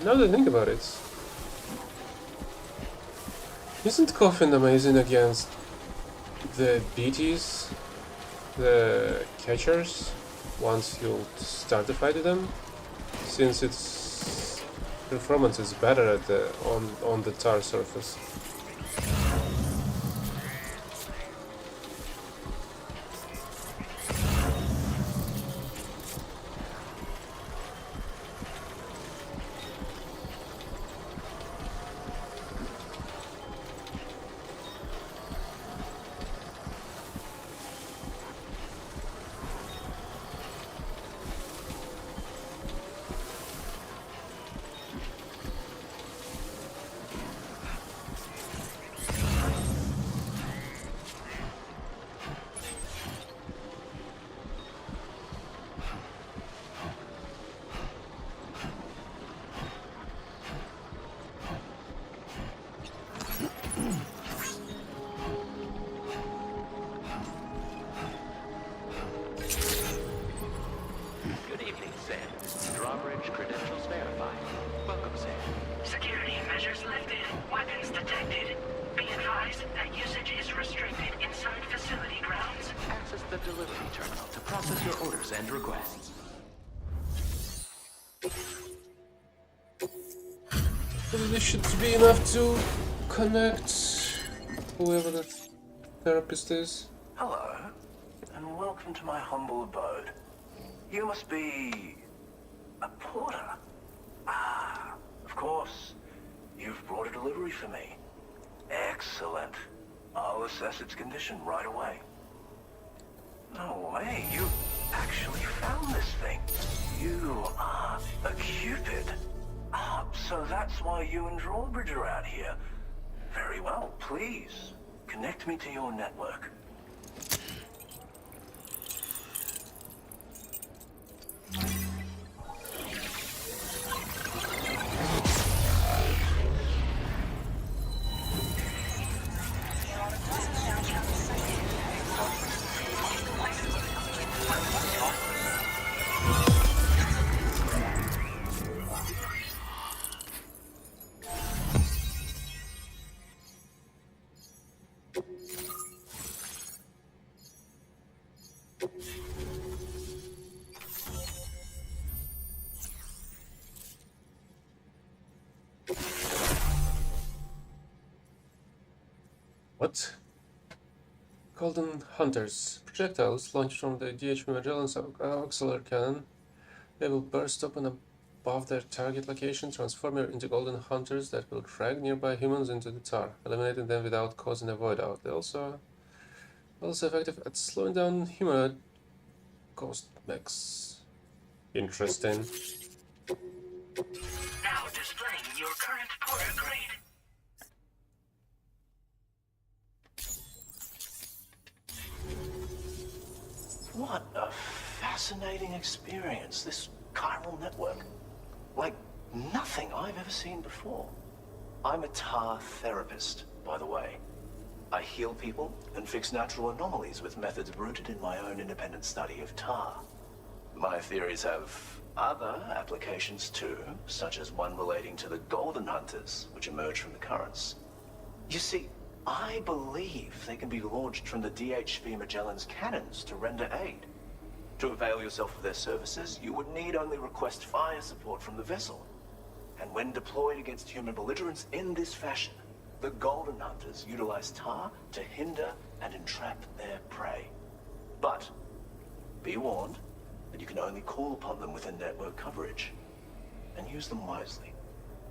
Now that I think about it, isn't Coffin amazing against the BTs, the catchers, once you start the fight with them? Since its performance is better at the on the tar surface. Good evening, Sam. Drawbridge credentials verified. Welcome, Sam. Security measures lifted. Weapons detected. Be advised that usage is restricted inside facility grounds. Access the delivery terminal to process your orders and requests. Well, this should be enough to connect whoever that therapist is. Hello, and welcome to my humble abode. You must be a porter. Ah, of course. You've brought a delivery for me. Excellent. I'll assess its condition right away. No way, you actually found this thing. You are a Cupid. Ah, so that's why you and Drawbridge are out here. Very well, please. Connect me to your network. What? Golden Hunters. Projectiles launched from the DHV Magellan's auxiliary cannon. They will burst open above their target location, transforming into Golden Hunters that will drag nearby humans into the tar, eliminating them without causing a void out. They also effective at slowing down humanoid ghost mechs. Interesting. Now displaying your current porter grade. What a fascinating experience, this chiral network. Like nothing I've ever seen before. I'm a tar therapist, by the way. I heal people and fix natural anomalies with methods rooted in my own independent study of tar. My theories have other applications too, such as one relating to the Golden Hunters, which emerge from the currents. You see, I believe they can be launched from the DHV Magellan's cannons to render aid. To avail yourself of their services, you would need only request fire support from the vessel. And when deployed against human belligerents in this fashion, the Golden Hunters utilize tar to hinder and entrap their prey. But be warned that you can only call upon them within network coverage. And use them wisely,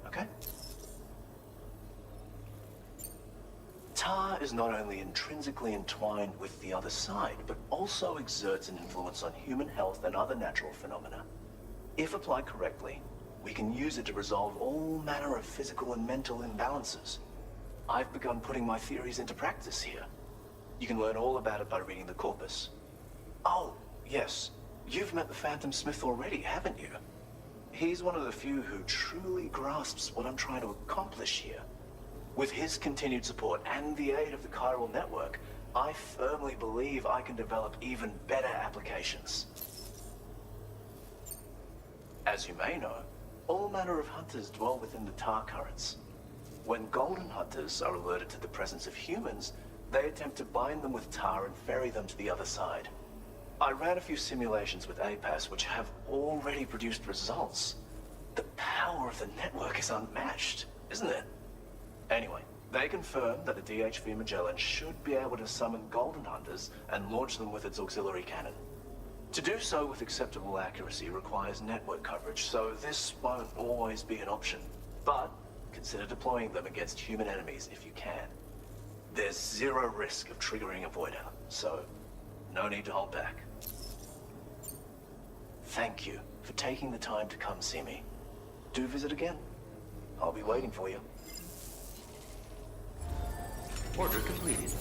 okay? Tar is not only intrinsically entwined with the other side, but also exerts an influence on human health and other natural phenomena. If applied correctly, we can use it to resolve all manner of physical and mental imbalances. I've begun putting my theories into practice here. You can learn all about it by reading the corpus. Oh, yes. You've met the Phantom Smith already, haven't you? He's one of the few who truly grasps what I'm trying to accomplish here. With his continued support and the aid of the chiral network, I firmly believe I can develop even better applications. As you may know, all manner of hunters dwell within the tar currents. When Golden Hunters are alerted to the presence of humans, they attempt to bind them with tar and ferry them to the other side. I ran a few simulations with APAS which have already produced results. The power of the network is unmatched, isn't it? Anyway, they confirm that the DHV Magellan should be able to summon Golden Hunters and launch them with its auxiliary cannon. To do so with acceptable accuracy requires network coverage, so this won't always be an option. But consider deploying them against human enemies if you can. There's zero risk of triggering a void out, so no need to hold back. Thank you for taking the time to come see me. Do visit again. I'll be waiting for you. Order completed.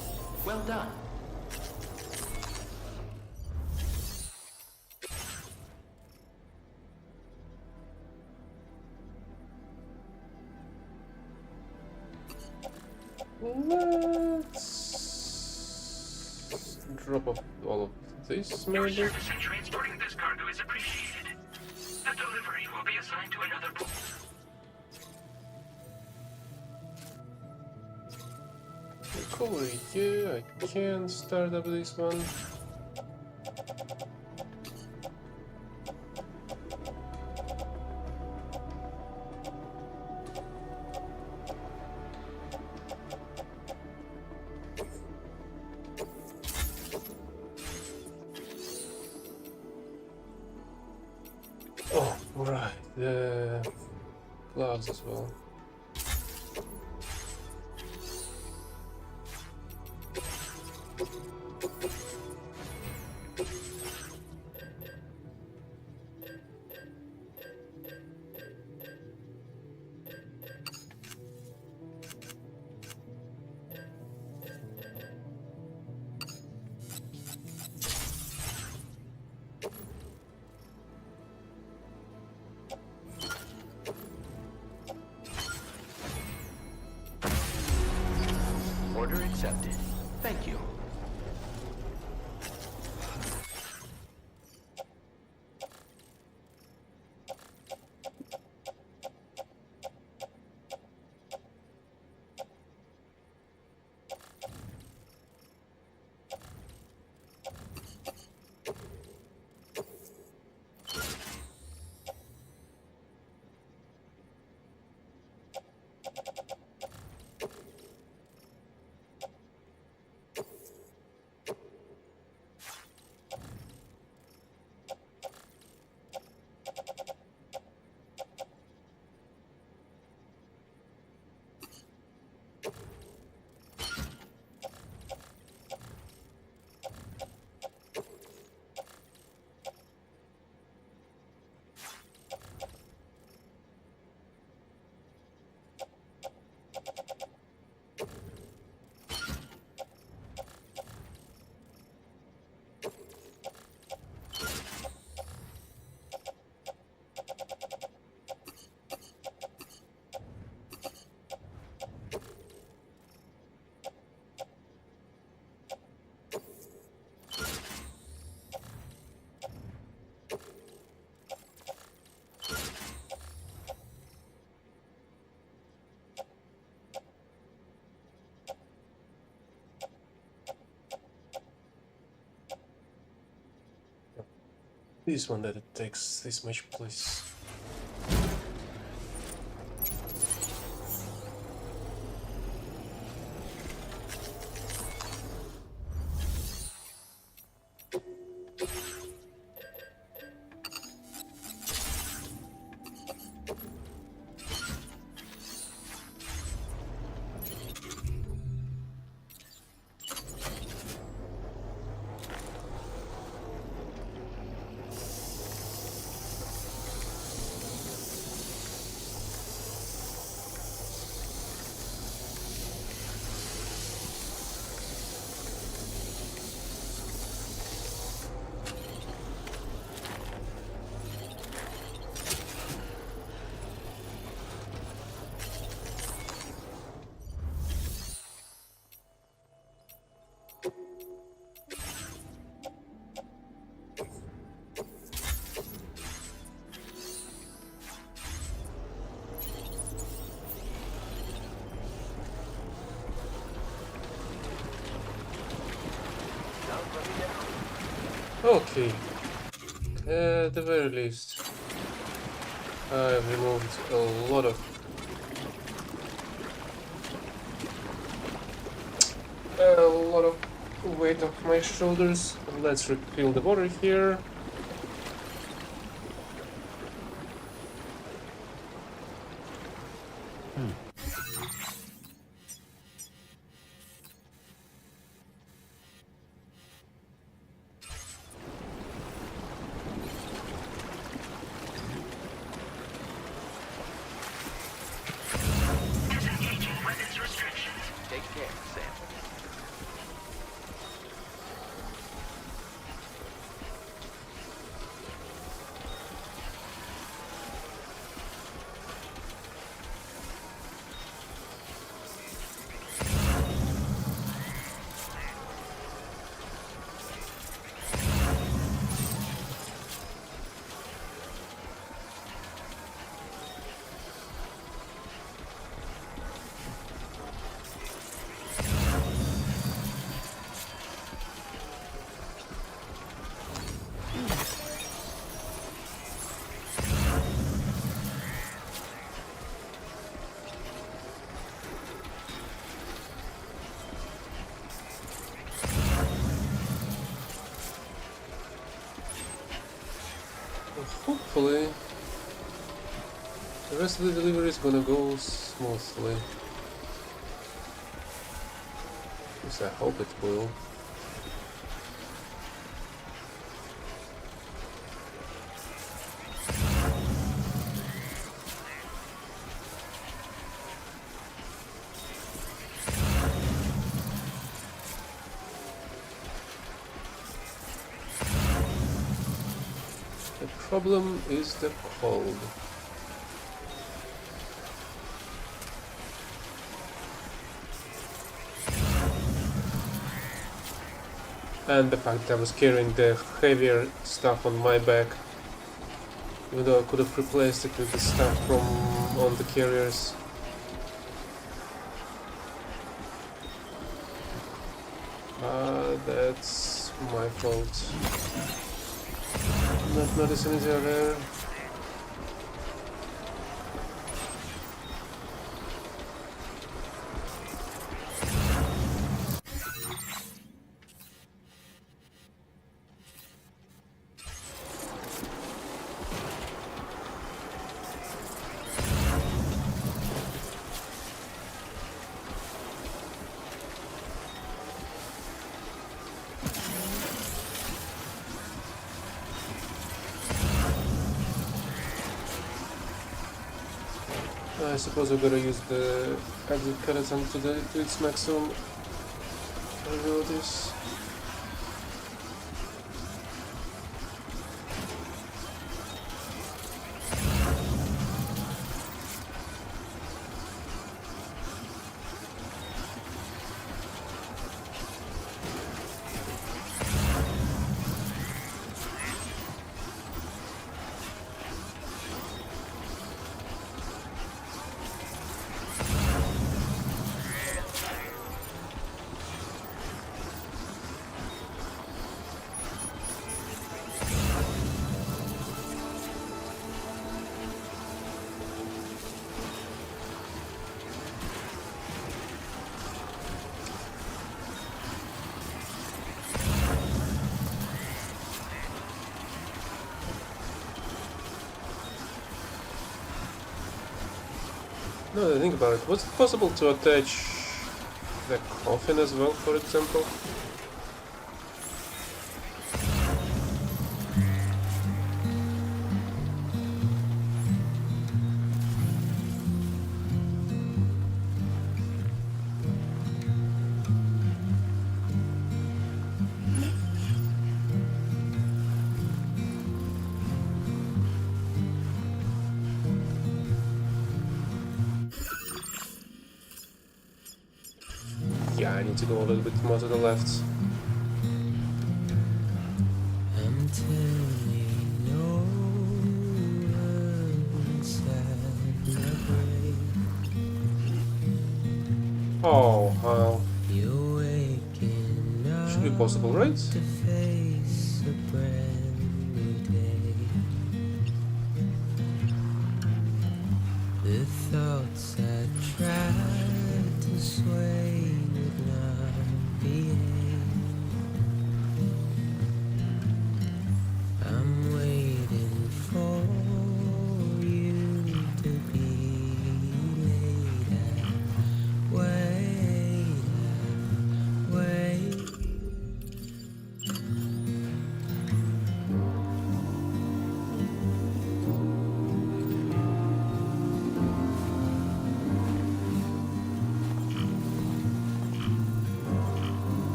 Well done. Let's drop off all of this, Your maybe? service in transporting this cargo is appreciated. A delivery will be assigned to another port. Cover you. I can start up this one. Oh, right. The gloves as well. Order accepted. Thank you. This one that it takes this much place. Okay. At the very least, I've removed a lot of weight off my shoulders. Let's refill the water here. Disengaging weapons restrictions. Take care, Sam. Hopefully, the rest of the delivery is gonna go smoothly. At least I hope it will. The problem is the cold. And the fact that I was carrying the heavier stuff on my back, even though I could have replaced it with the stuff from on the carriers. That's my fault. Not noticing it there. I suppose we're gonna use the exoskeleton to its maximum abilities. Now that I think about it, was it possible to attach the coffin as well, for example? Yeah, I need to go a little bit more to the left. I'm telling no one inside my brain. Oh, wow. You're waking up Should be possible, right? to face a brand new day. The thoughts I tried to sway would not behave. I'm waiting for you to be laid out. Wait, wait.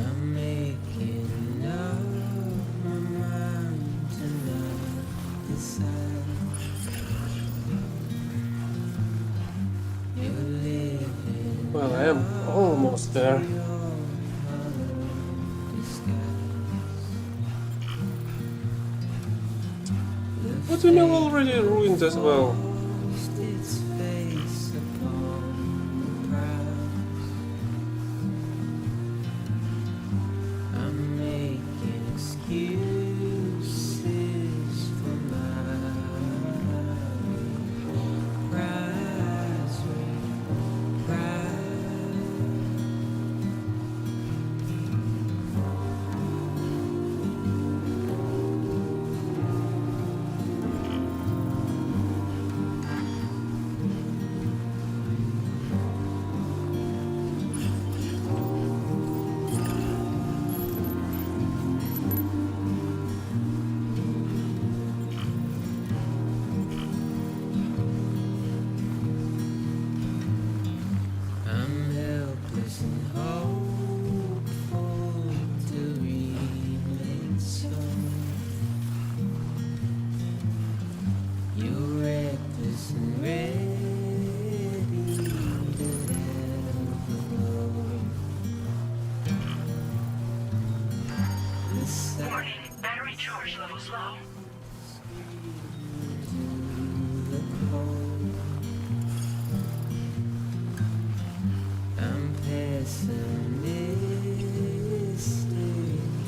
I'm making up my mind to not decide. You're living Well, I am almost there. But the mill already ruined as well. its face upon the prow. I'm making excuses for my rise, rise. I'm helpless and hopeful to remain so. You're reckless and ready to never know. Warning, battery charge levels low. I'm pessimistic,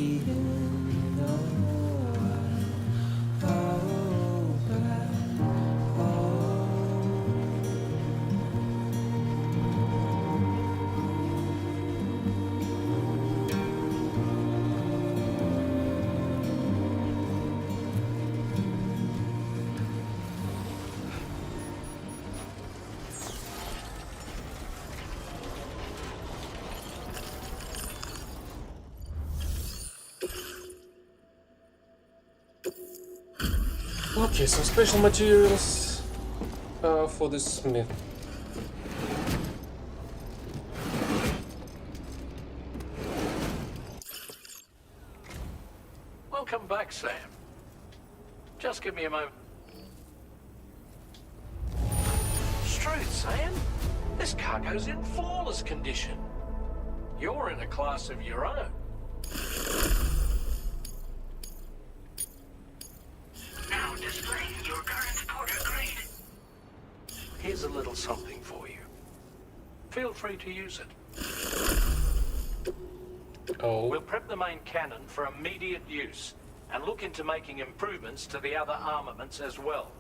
even though I hope Okay, some special materials for this smith. Welcome back, Sam. Just give me a moment. Struth, Sam. This cargo's in flawless condition. You're in a class of your own. Now displaying your current porter grade. Here's a little something for you. Feel free to use it. Oh. We'll prep the main cannon for immediate use and look into making improvements to the other armaments as well.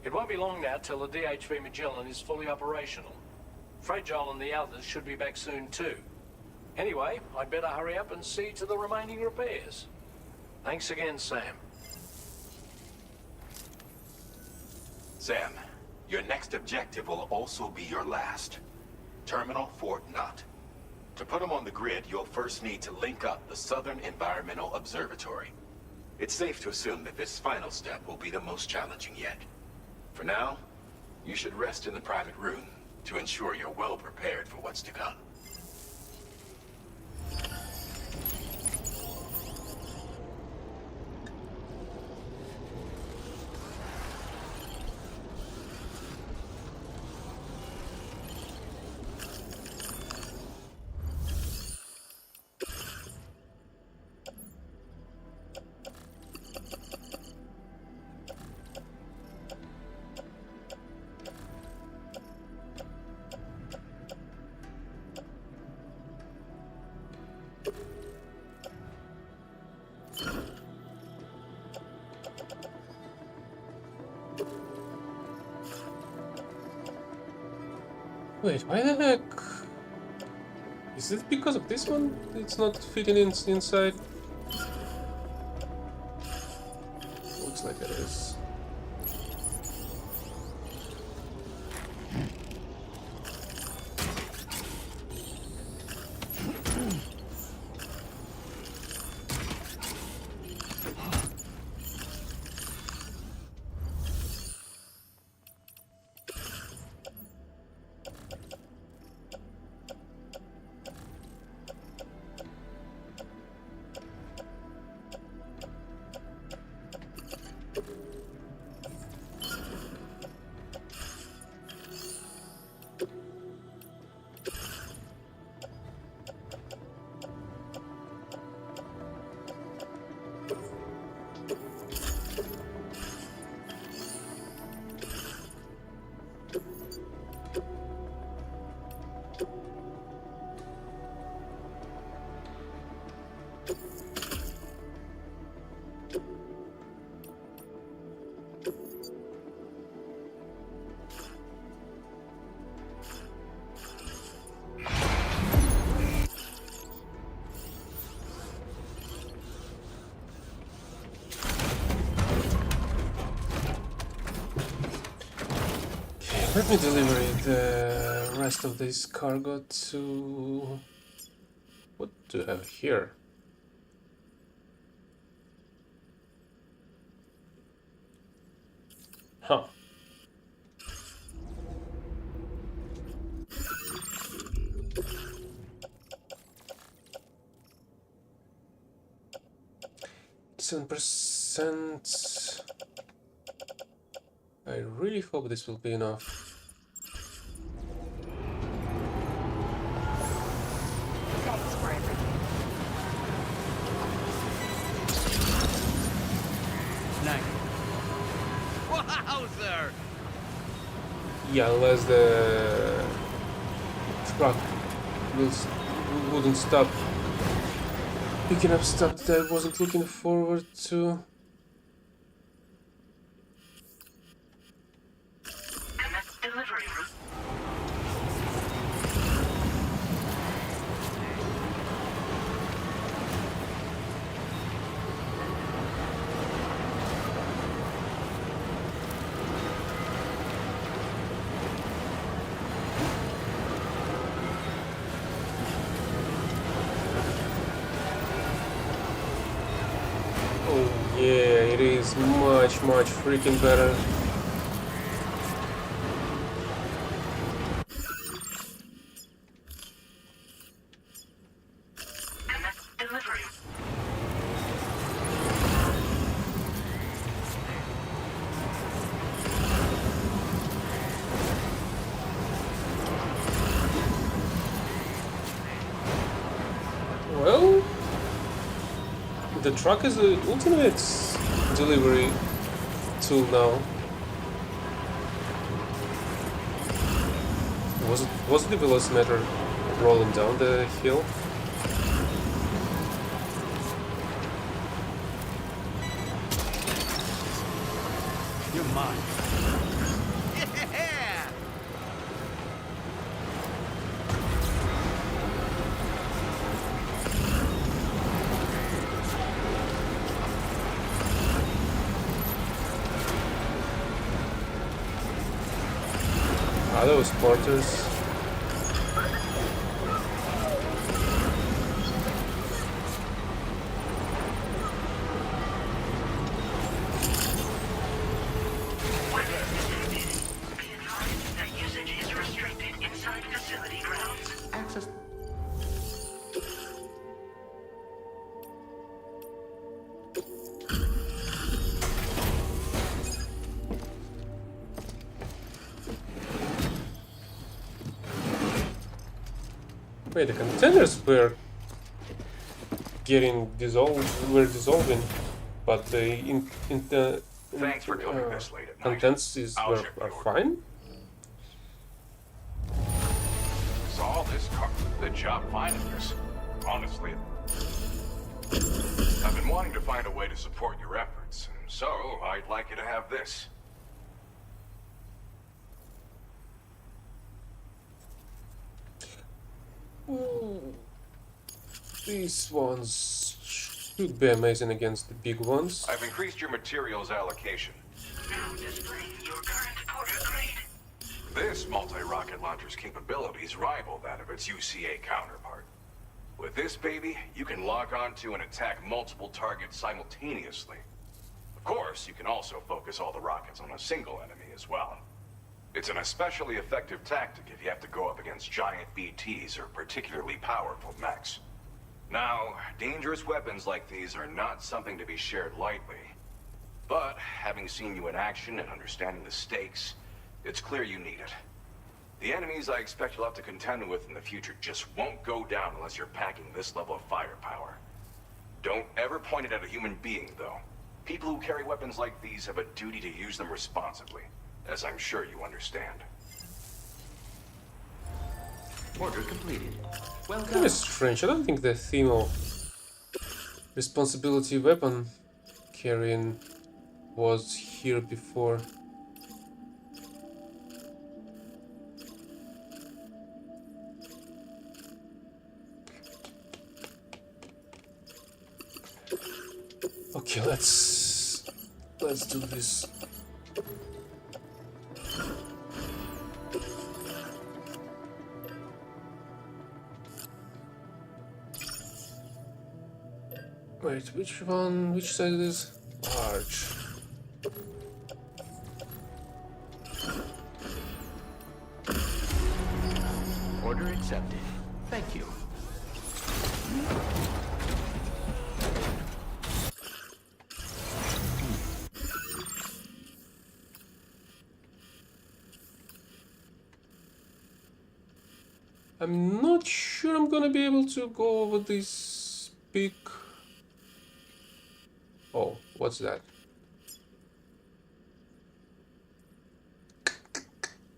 It won't be long now till the DHV Magellan is fully operational. Fragile and the others should be back soon too. Anyway, I'd better hurry up and see to the remaining repairs. Thanks again, Sam. Sam, your next objective will also be your last. Terminal Fort Knott. To put them on the grid, you'll first need to link up the Southern Environmental Observatory. It's safe to assume that this final step will be the most challenging yet. For now, you should rest in the private room to ensure you're well prepared for what's to come. Wait, why the heck? Is it because of this one? It's not fitting inside? Looks like it is. Let me deliver the rest of this cargo to... What do I have here? Huh. %. I really hope this will be enough. Thanks for everything. Snag. Wowzer! Yeah, unless the truck wouldn't stop picking up stuff that I wasn't looking forward to. Delivery route. Oh yeah, it is much freaking better. Delivery. Well, the truck is the ultimate delivery tool now. Was the velocimeter rolling down the hill? You're mine. Are those porters? Usage is restricted inside facility grounds. Access. Wait, the containers were getting dissolving, but the Thanks for doing this late at night. contents I'll check the are order. fine. Saw this car. Good job finding this. Honestly, I've been wanting to find a way to support your efforts, so I'd like you to have this. These ones should be amazing against the big ones. I've increased your materials allocation. Now displaying your current porter grade. This multi-rocket launcher's capabilities rival that of its UCA counterpart. With this baby, you can log on to and attack multiple targets simultaneously. Of course, you can also focus all the rockets on a single enemy as well. It's an especially effective tactic if you have to go up against giant BTs or particularly powerful mechs. Now, dangerous weapons like these are not something to be shared lightly. But, having seen you in action and understanding the stakes, it's clear you need it. The enemies I expect you'll have to contend with in the future just won't go down unless you're packing this level of firepower. Don't ever point it at a human being, though. People who carry weapons like these have a duty to use them responsibly, as I'm sure you understand. Order completed. Well Kind done. of strange. I don't think the theme of responsibility weapon carrying was here before. Okay, let's do this. Wait, which one? Which side is large? Order accepted. Thank you. I'm not sure I'm gonna be able to go over this big... Oh, what's that?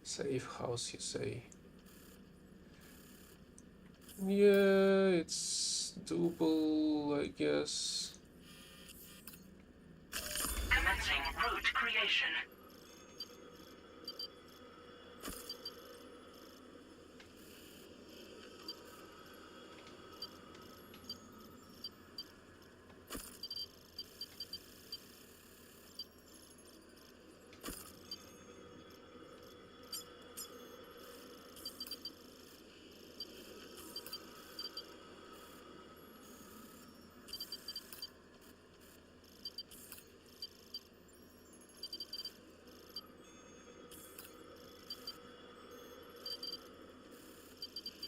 Safe house, you say? Yeah, it's doable, I guess. Commencing route creation.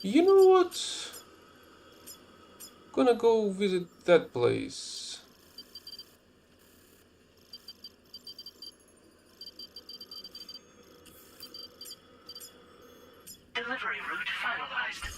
You know what? Gonna go visit that place. Delivery route finalized.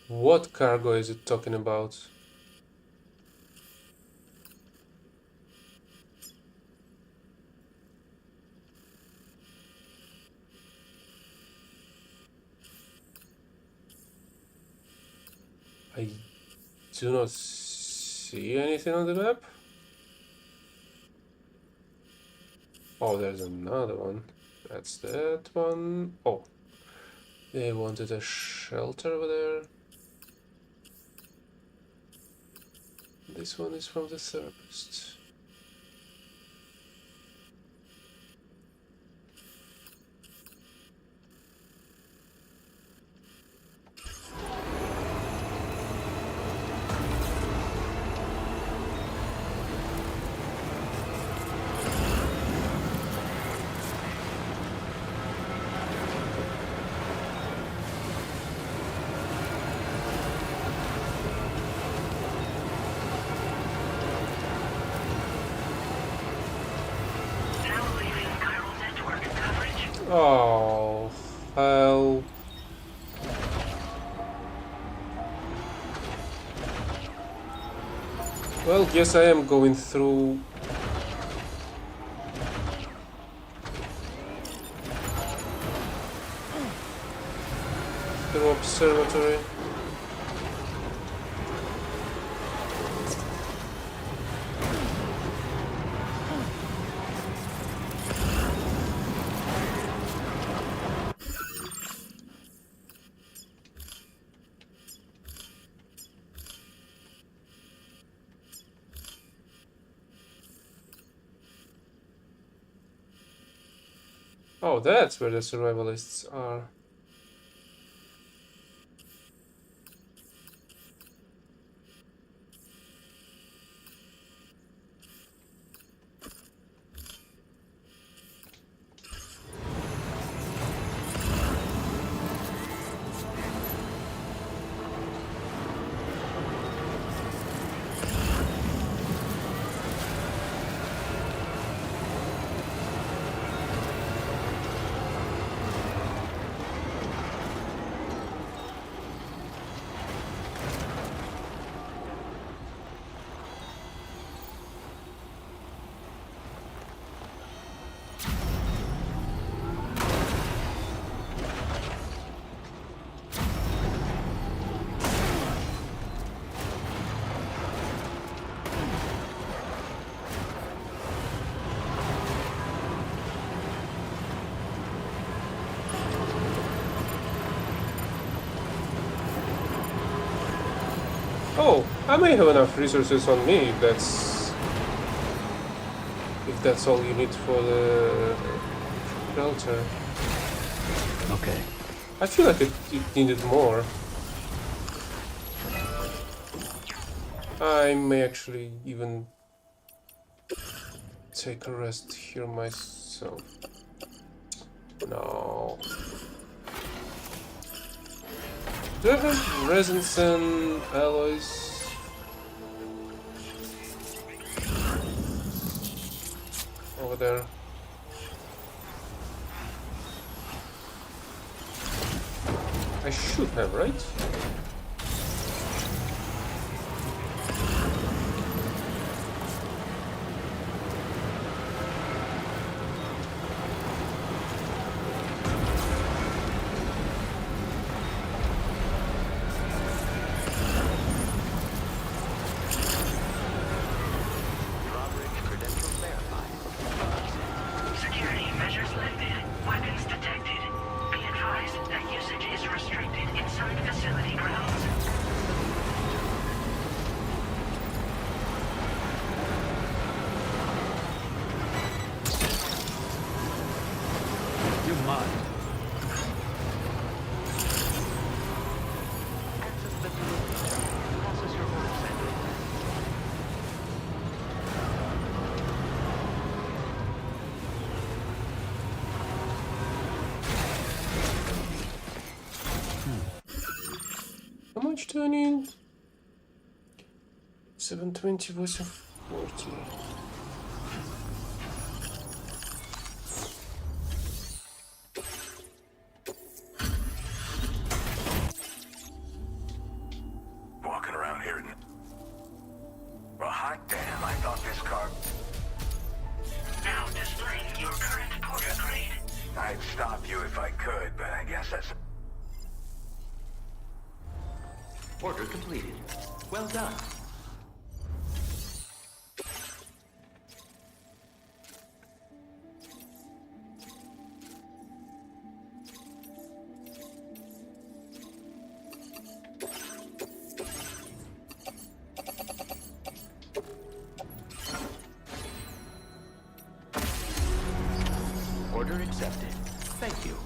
What cargo is it talking about? I do not see anything on the map. Oh, there's another one. That's that one. Oh, they wanted a shelter over there. This one is from the therapist. Now leaving chiral network coverage. Oh, hell. Well, guess I am going through observatory. Oh, that's where the survivalists are. Oh, I may have enough resources on me if that's all you need for the shelter. Okay. I feel like it needed more. I may actually even take a rest here myself. No. Do I have resins and alloys? Over there. I should have, right? Security measures lifted. Weapons detected. Be advised that usage is restricted inside facility grounds. You mind? Access the delivery terminal. Process your orders and How much do I need? 720 versus 40. Order completed. Well done. Order accepted. Thank you.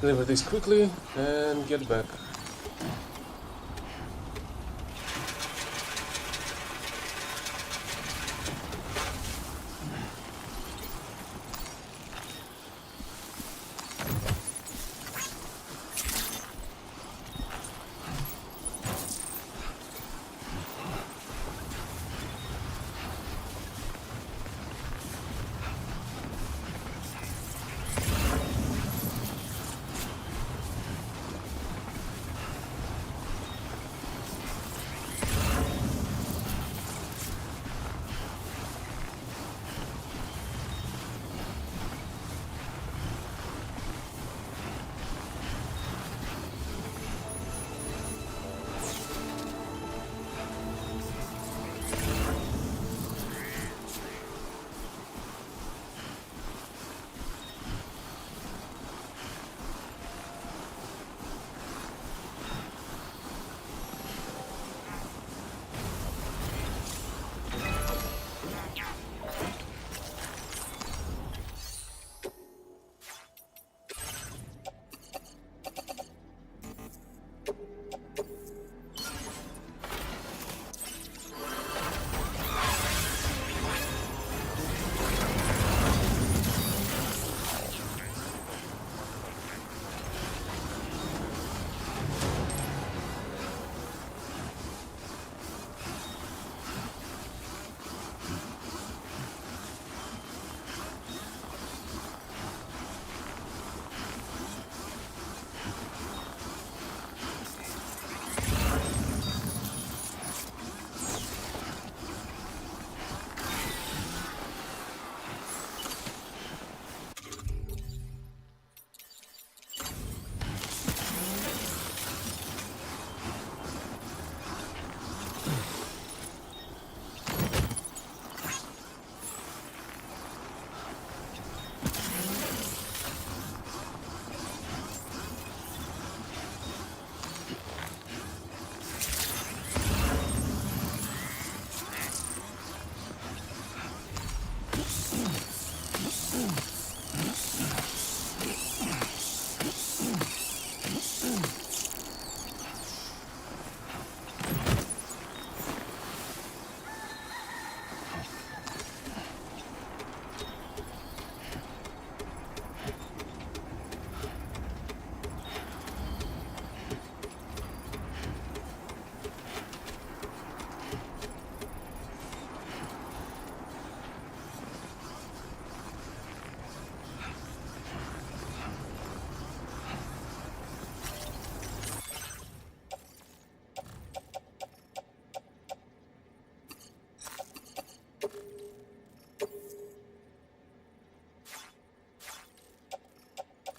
Deliver this quickly and get back.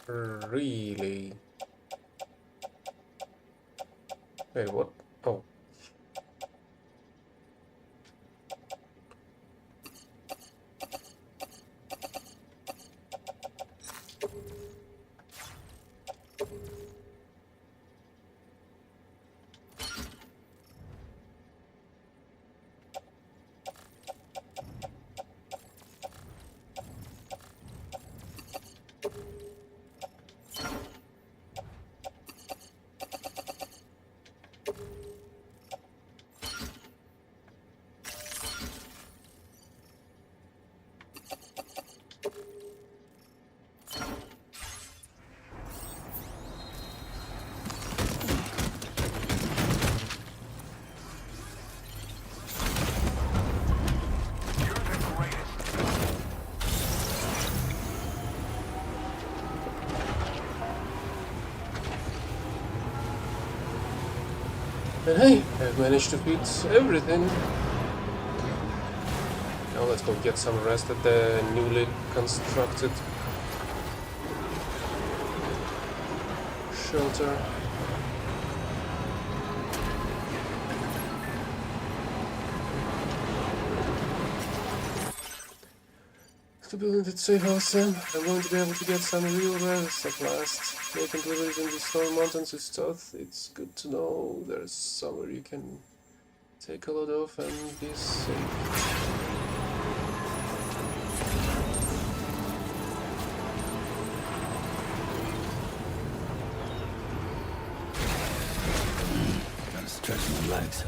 Really? Wait, what? Oh. And hey, I've managed to beat everything. Now let's go get some rest at the newly constructed shelter. To build in the tree house, Sam, I'm going to be able to get some real rest at last. Making deliveries in the Storm Mountains is tough. It's good to know there's somewhere you can take a load off and be safe. Gotta stretch my legs.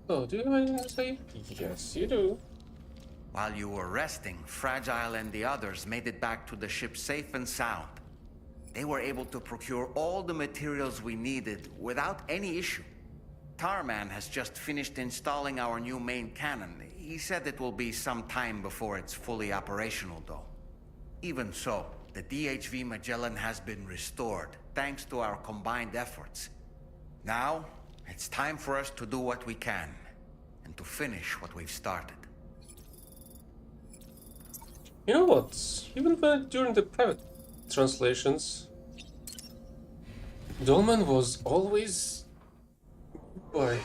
Oh, do you have anything to say? Yes, you do. While you were resting, Fragile and the others made it back to the ship safe and sound. They were able to procure all the materials we needed without any issue. Tarman has just finished installing our new main cannon. He said it will be some time before it's fully operational, though. Even so, the DHV Magellan has been restored, thanks to our combined efforts. Now, it's time for us to do what we can, and to finish what we've started. You know what? Even during the private translations, Dolman was always... Boy.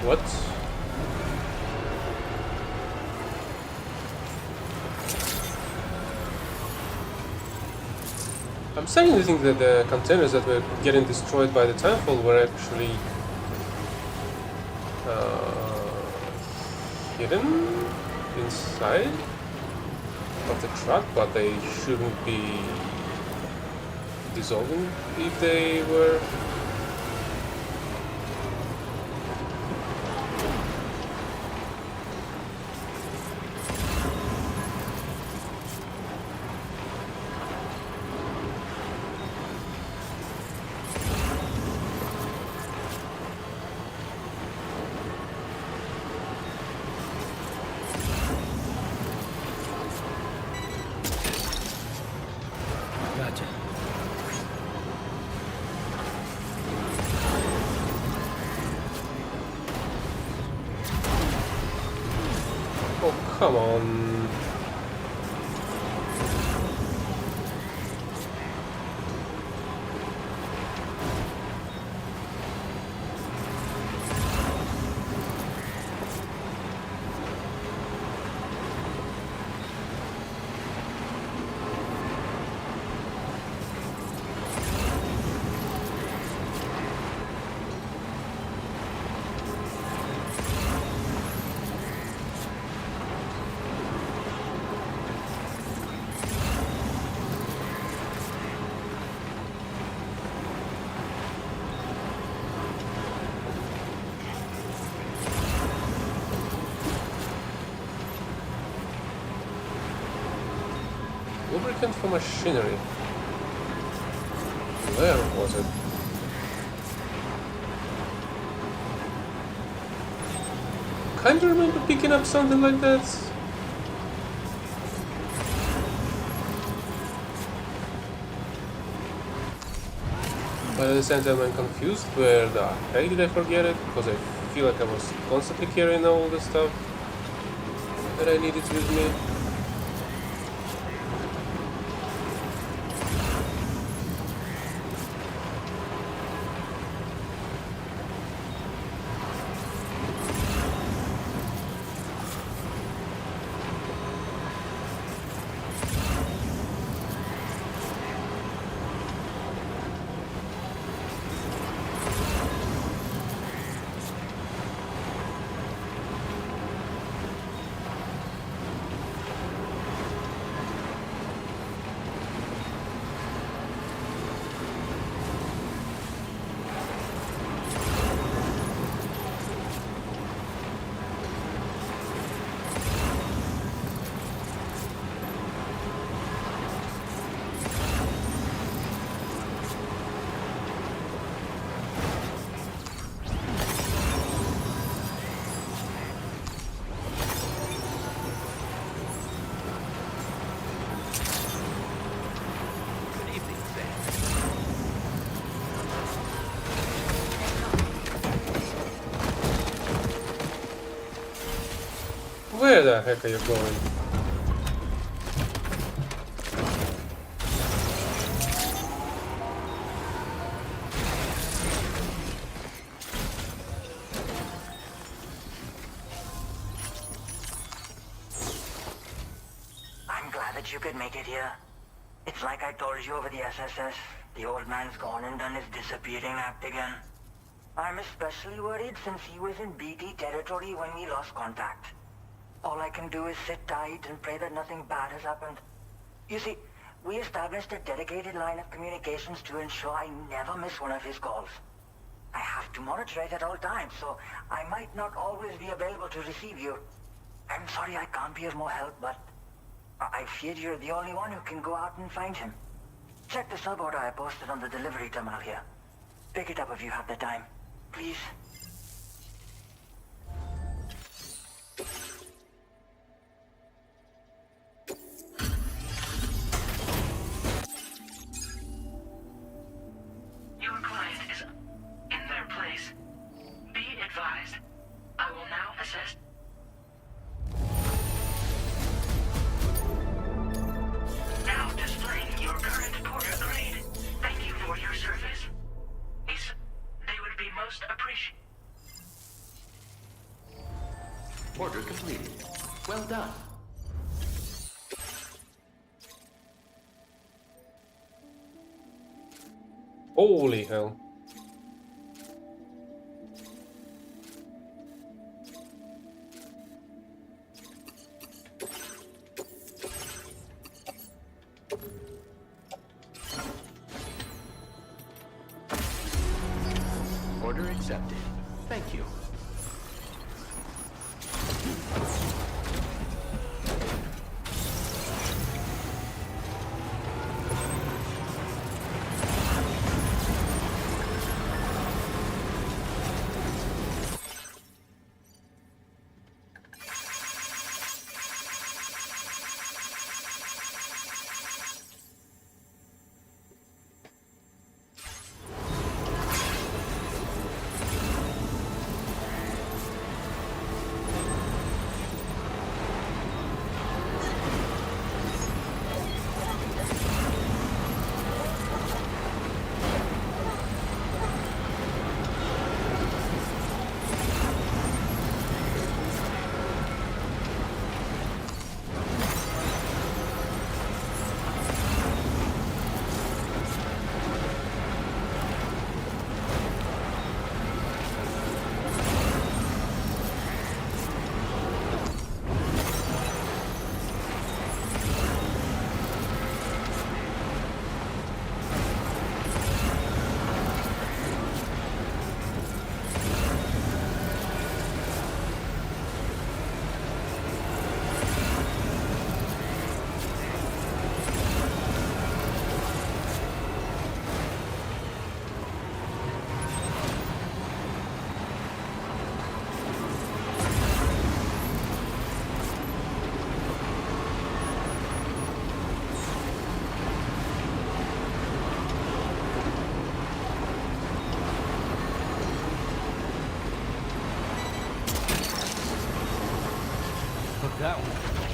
What? I'm starting to think that the containers that were getting destroyed by the Timefall were actually hidden inside of the truck, but they shouldn't be dissolving if they were. Gotcha. Oh, come on. Lubricant for machinery. Where was it? Can't you remember picking up something like that? But at the same time I'm confused where the heck did I forget it? Because I feel like I was constantly carrying all the stuff that I needed with me. Where the heck are you going? I'm glad that you could make it here. It's like I told you over the SSS. The old man's gone and done his disappearing act again. I'm especially worried since he was in BT territory when we lost contact. All I can do is sit tight and pray that nothing bad has happened. You see, we established a dedicated line of communications to ensure I never miss one of his calls. I have to monitor it at all times, so I might not always be available to receive you. I'm sorry I can't be of more help, but I fear you're the only one who can go out and find him. Check the sub-order I posted on the delivery terminal here. Pick it up if you have the time, please. Your client is in their place. Be advised. I will now assess. Now displaying your current porter grade. Thank you for your service. They would be most appreciated. Holy hell. Order accepted. Thank you. That one.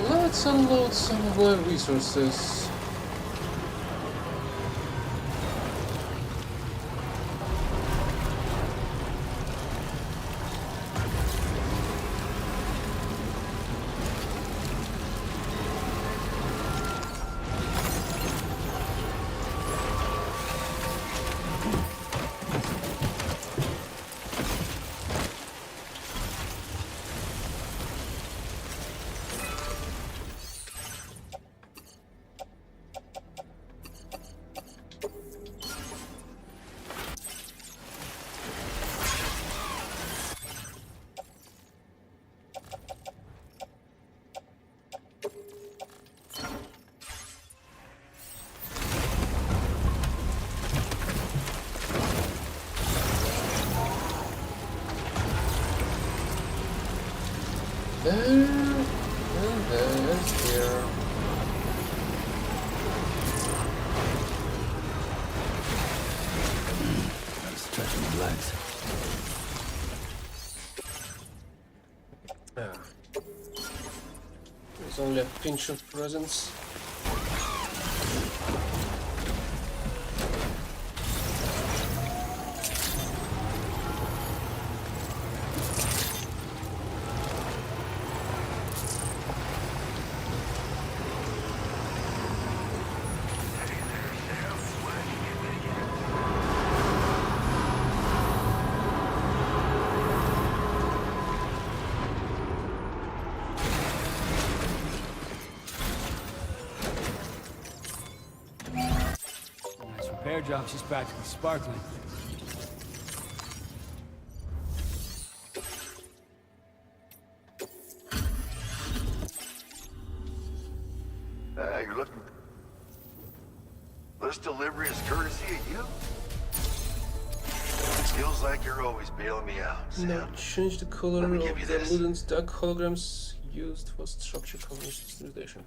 Let's unload some of my resources. There, and there's here. Gotta stretch my legs. Ah. There's only a pinch of presents. airdrop, she's practically sparkling. You're looking... This delivery is courtesy of you? Feels like you're always bailing me out, Sam. Now change the color Let me of give you the this. wooden stack holograms used for structure combination standardization.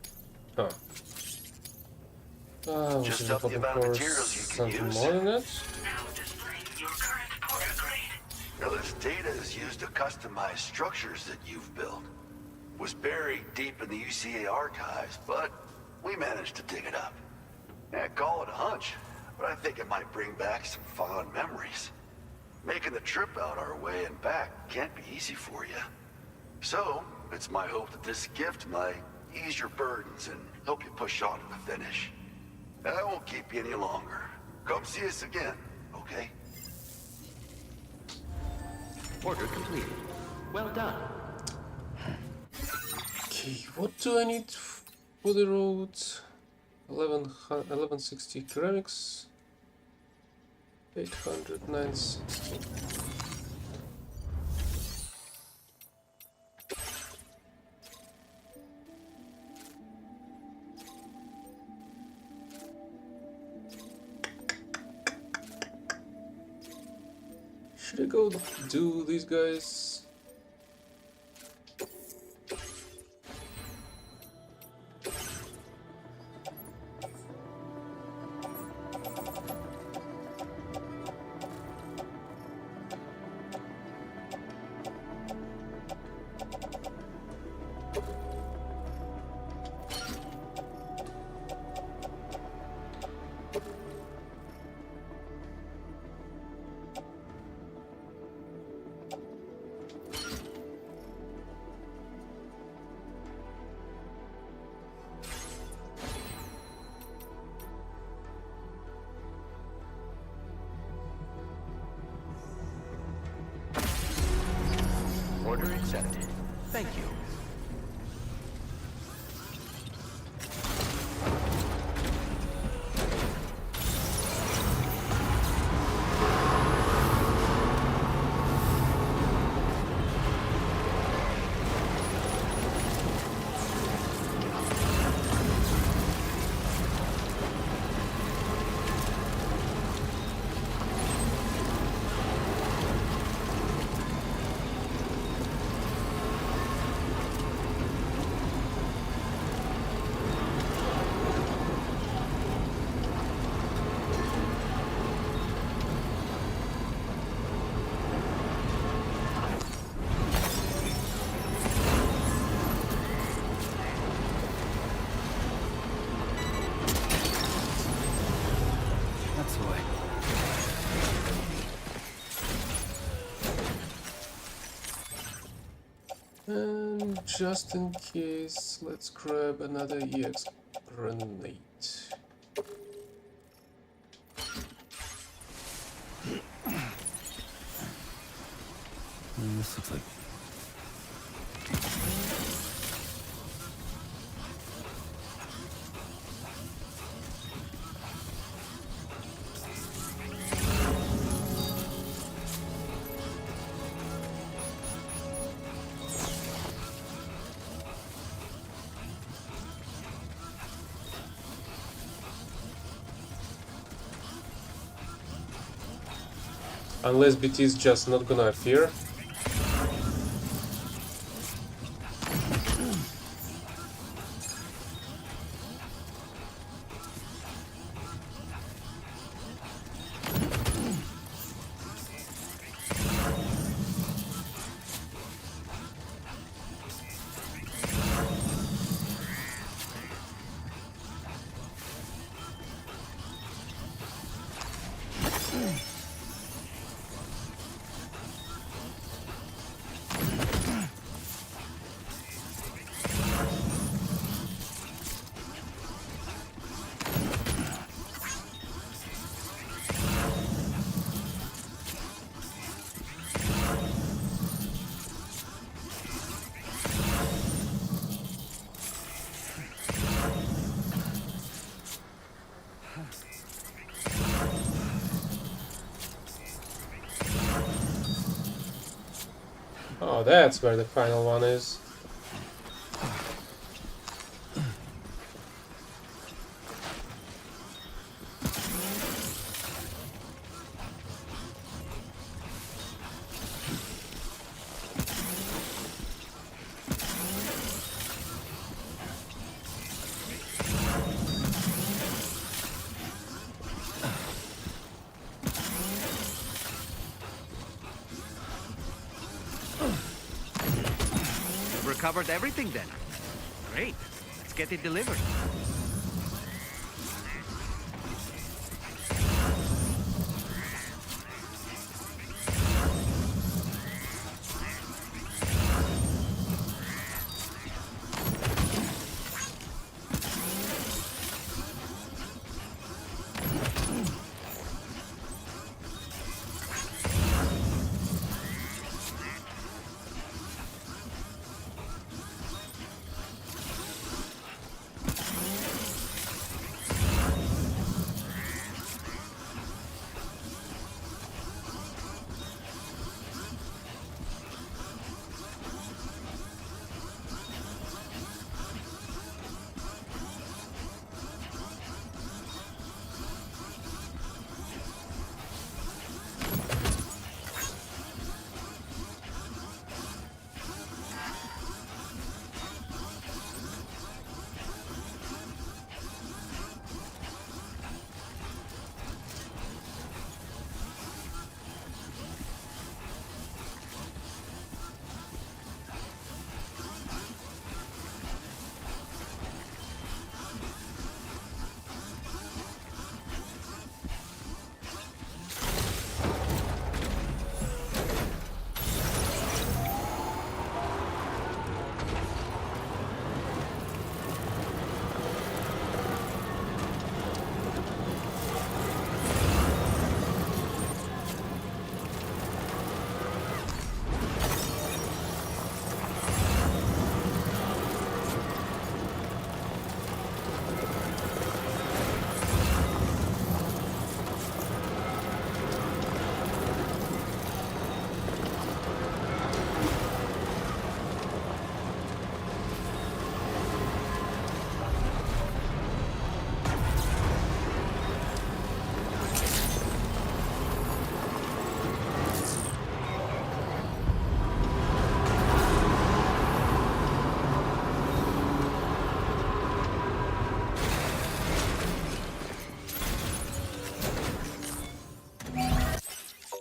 Huh. Was Just it up the hoping amount of for materials you can something use. more than that? Now, this data is used to customize structures that you've built. Was buried deep in the UCA archives, but we managed to dig it up. Yeah, call it a hunch, but I think it might bring back some fond memories. Making the trip out our way and back can't be easy for you. So, it's my hope that this gift might ease your burdens and help you push on to the finish. I won't keep you any longer. Come see us again, okay? Order completed. Well done. Okay, what do I need for the road? 1160 ceramics. 800, 960. Should I go do these guys? Order accepted. Thank you. That's the way. And just in case, let's grab another EX grenade. This looks like... Unless BT is just not gonna appear. Oh, that's where the final one is. You've recovered everything then. Great. Let's get it delivered.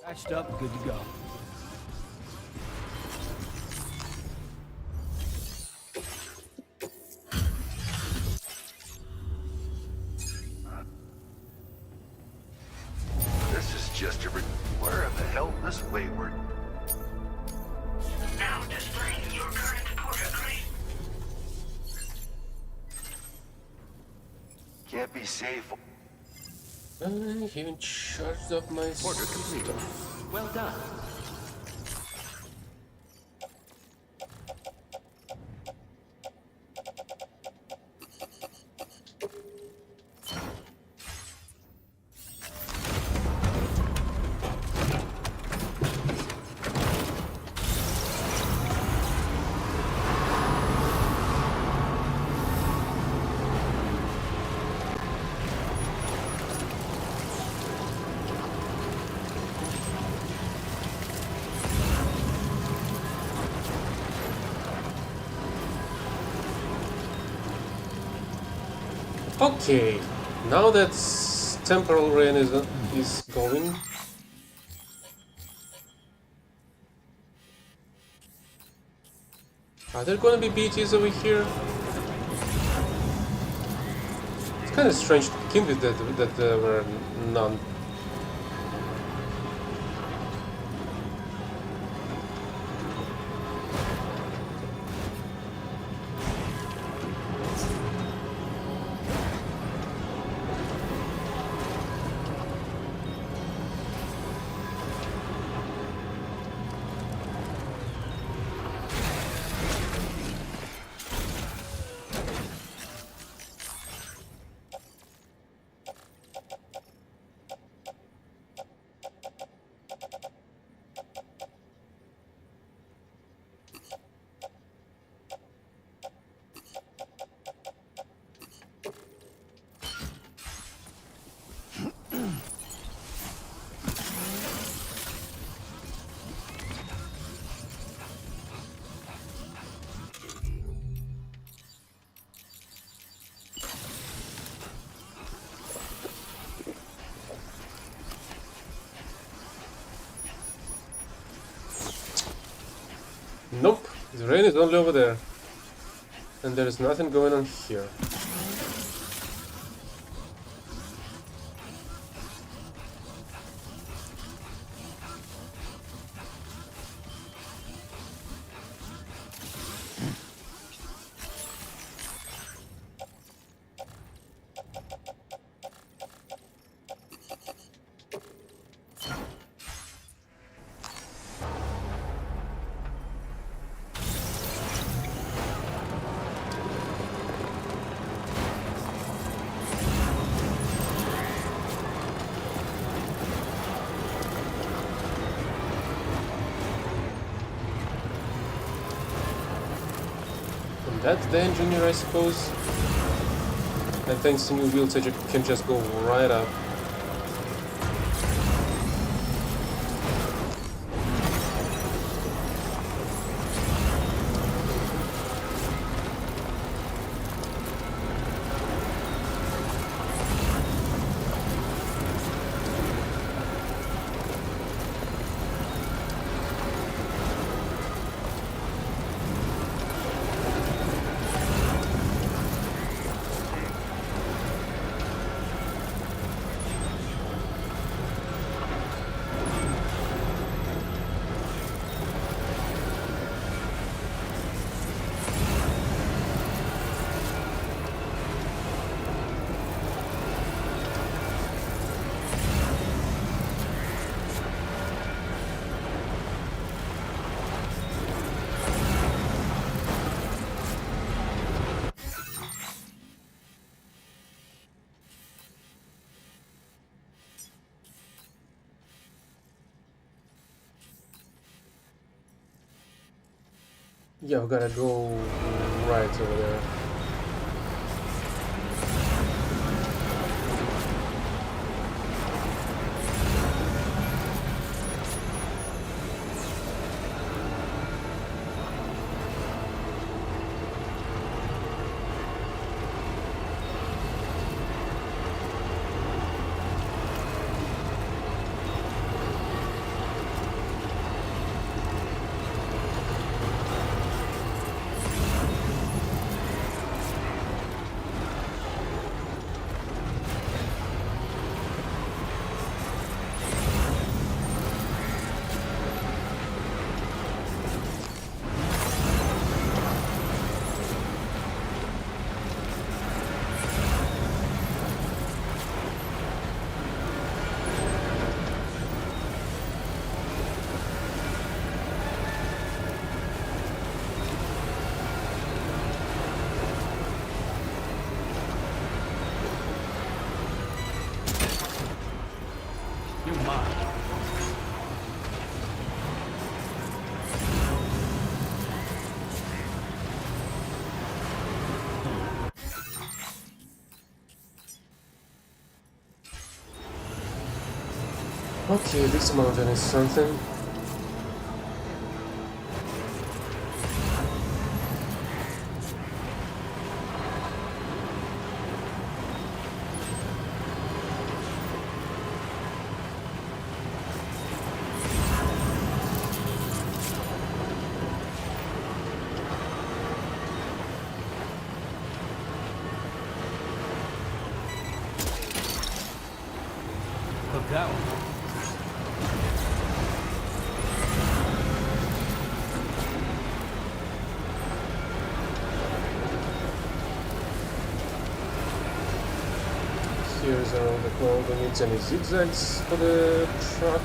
Patched up, good to go. This is just a where the hell this wayward? Now displaying your current port agree. Can't be safe. I'm in charge of my Order complete. stuff. Well done. Okay, now that temporal rain is going. Are there gonna be BTs over here? It's kind of strange to begin with that there were none. Nope, the rain is only over there. And there is nothing going on here. That's the engineer, I suppose. And thanks to new wheels, I can just go right up. Yeah, we gotta go right over there. Okay, this mountain is something. Hook that one. Here's around the corner. Don't need any zigzags for the truck.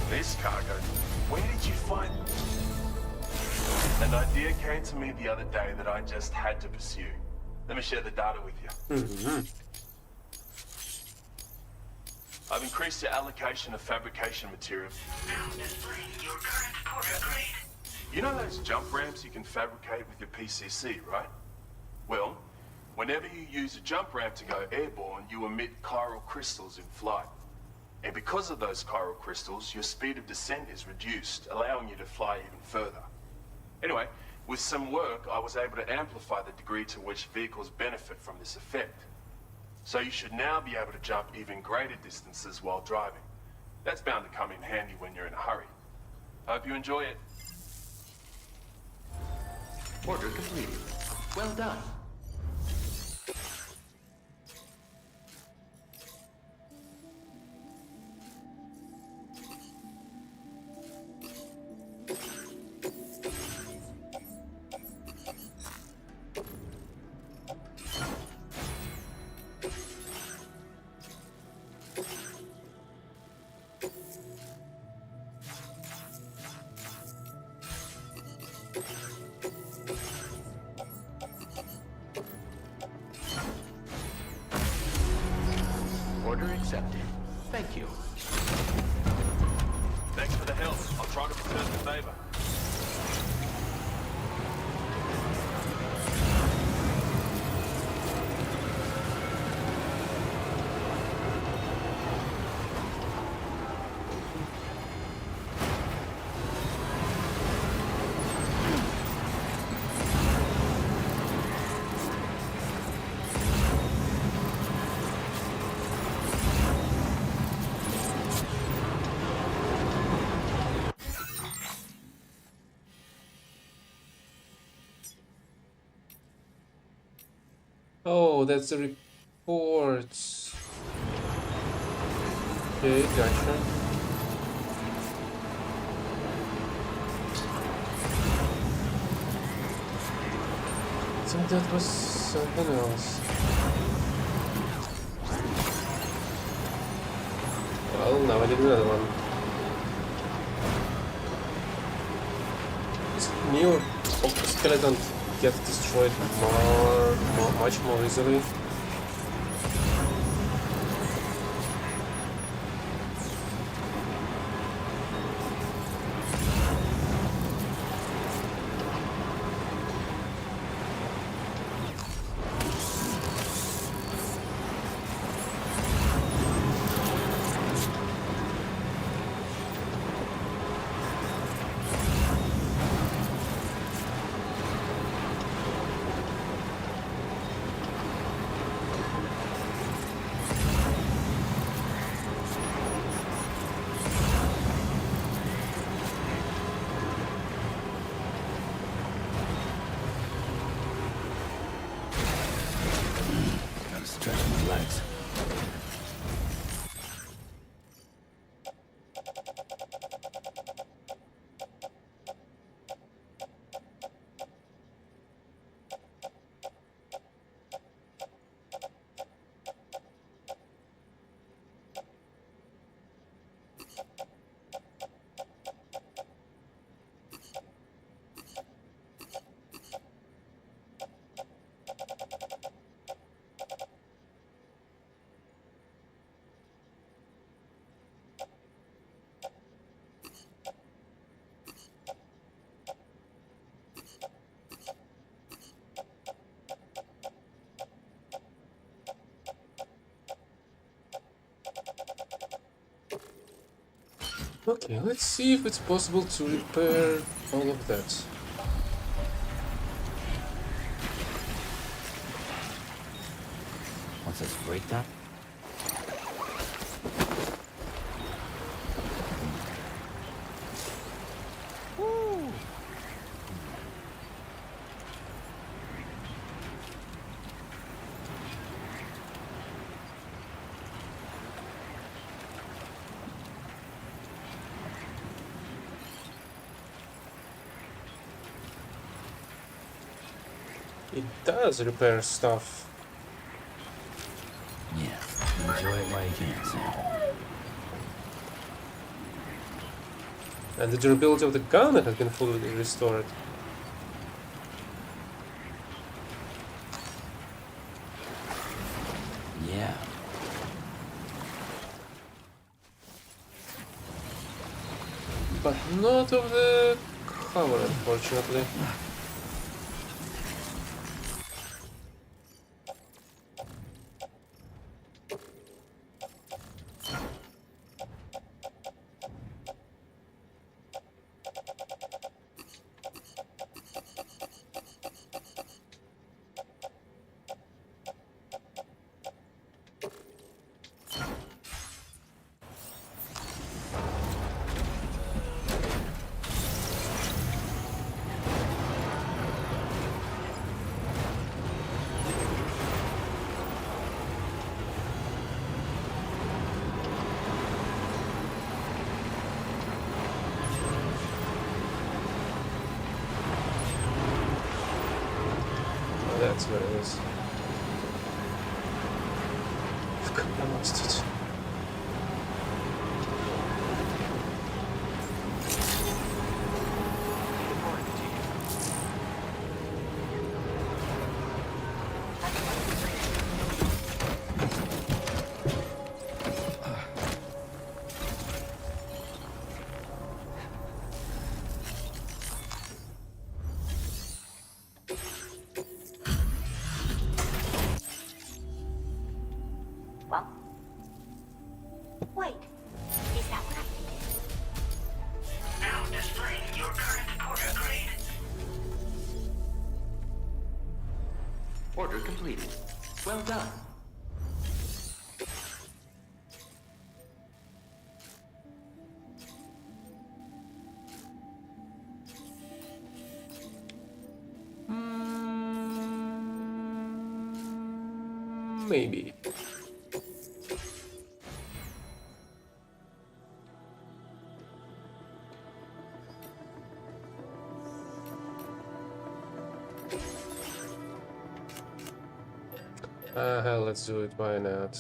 This cargo? Where did you find... An idea came to me the other day that I just had to pursue. Let me share the data with you. I've increased your allocation of fabrication material. Now displaying your current porter grade. You know those jump ramps you can fabricate with your PCC, right? Well, whenever you use a jump ramp to go airborne, you emit chiral crystals in flight. And because of those chiral crystals, your speed of descent is reduced, allowing you to fly even further. Anyway, with some work, I was able to amplify the degree to which vehicles benefit from this effect. So you should now be able to jump even greater distances while driving. That's bound to come in handy when you're in a hurry. Hope you enjoy it. Order completed. Well done. Order accepted. Thank you. Thanks for the help. I'll try to return the favor. Oh, that's the reports. Okay, gotcha. I think that was something else. Well, now I need another one. This new skeleton gets destroyed much more easily. Stretch my legs. Okay, let's see if it's possible to repair all of that. What's this, breakdown? It does repair stuff. Yeah, enjoy it while you can, Sam. And the durability of the gun has been fully restored. Yeah. But not of the cover, unfortunately. That's where it is. I've completely lost it. Well, wait. Is that what I did? Now displaying your current order grade. Order completed. Well done. Maybe. Hell, let's do it, why not?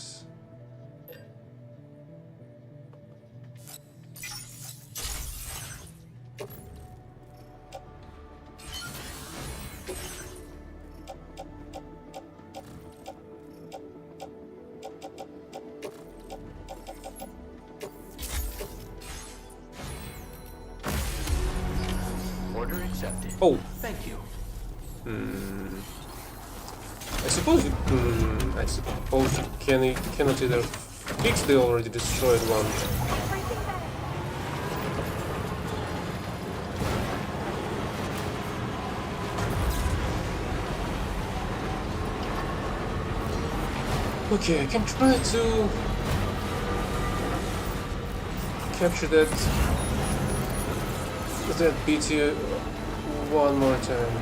Order accepted. Oh! Thank you. I suppose you, I suppose you cannot either fix the already destroyed one. Okay, I can try to capture that BT one more time.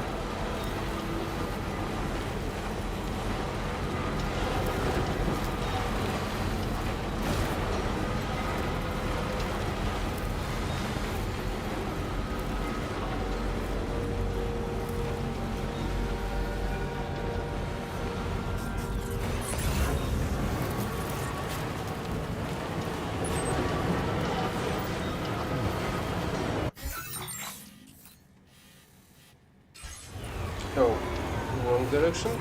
Oh, wrong direction.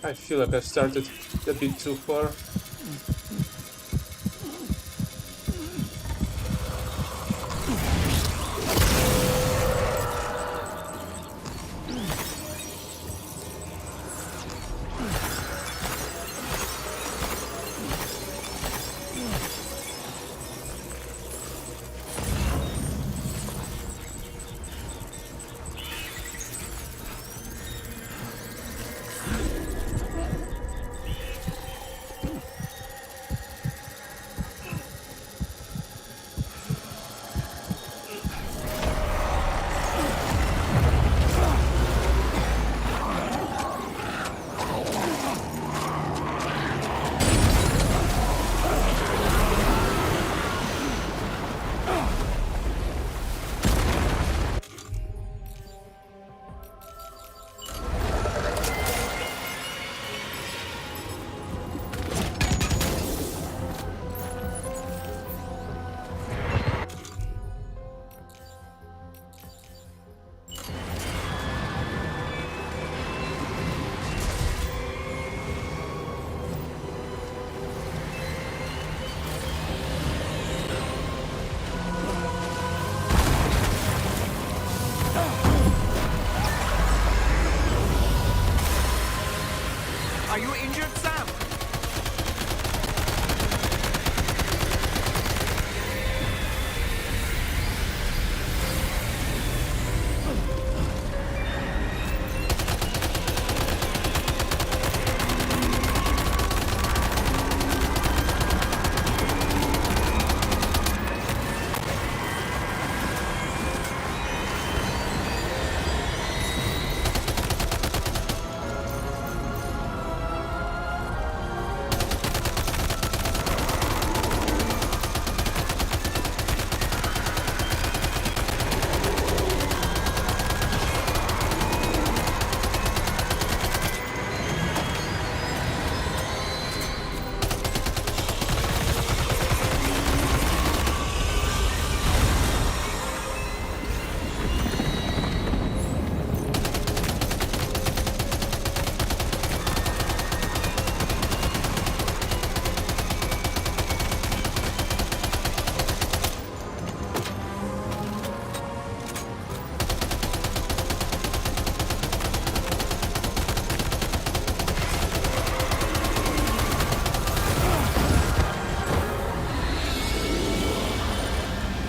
I feel like I've started a bit too far. Are you injured, Sam?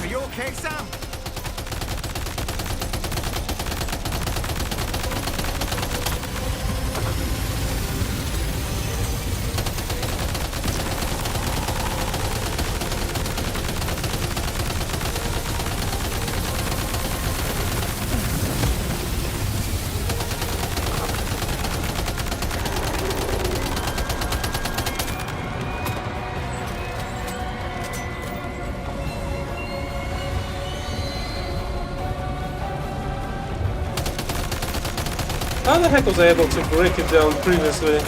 Are you okay, Sam? How the heck was I able to break it down previously?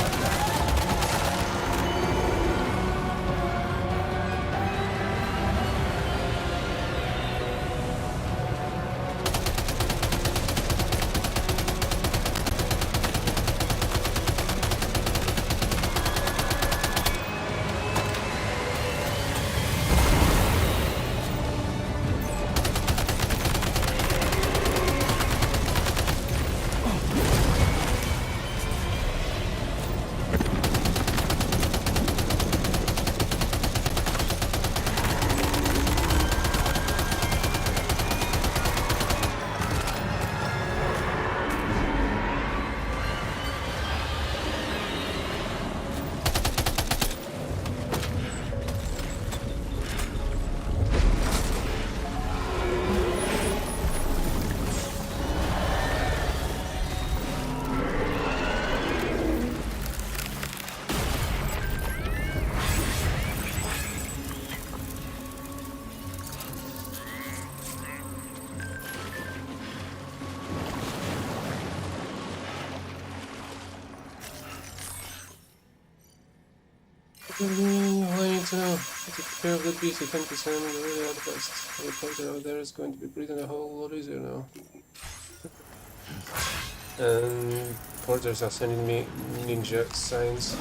I need to know. To take care of that beast, I think the Sam is really at the best. The reporter out there is going to be breathing a whole lot easier now. And porters are sending me ninja signs.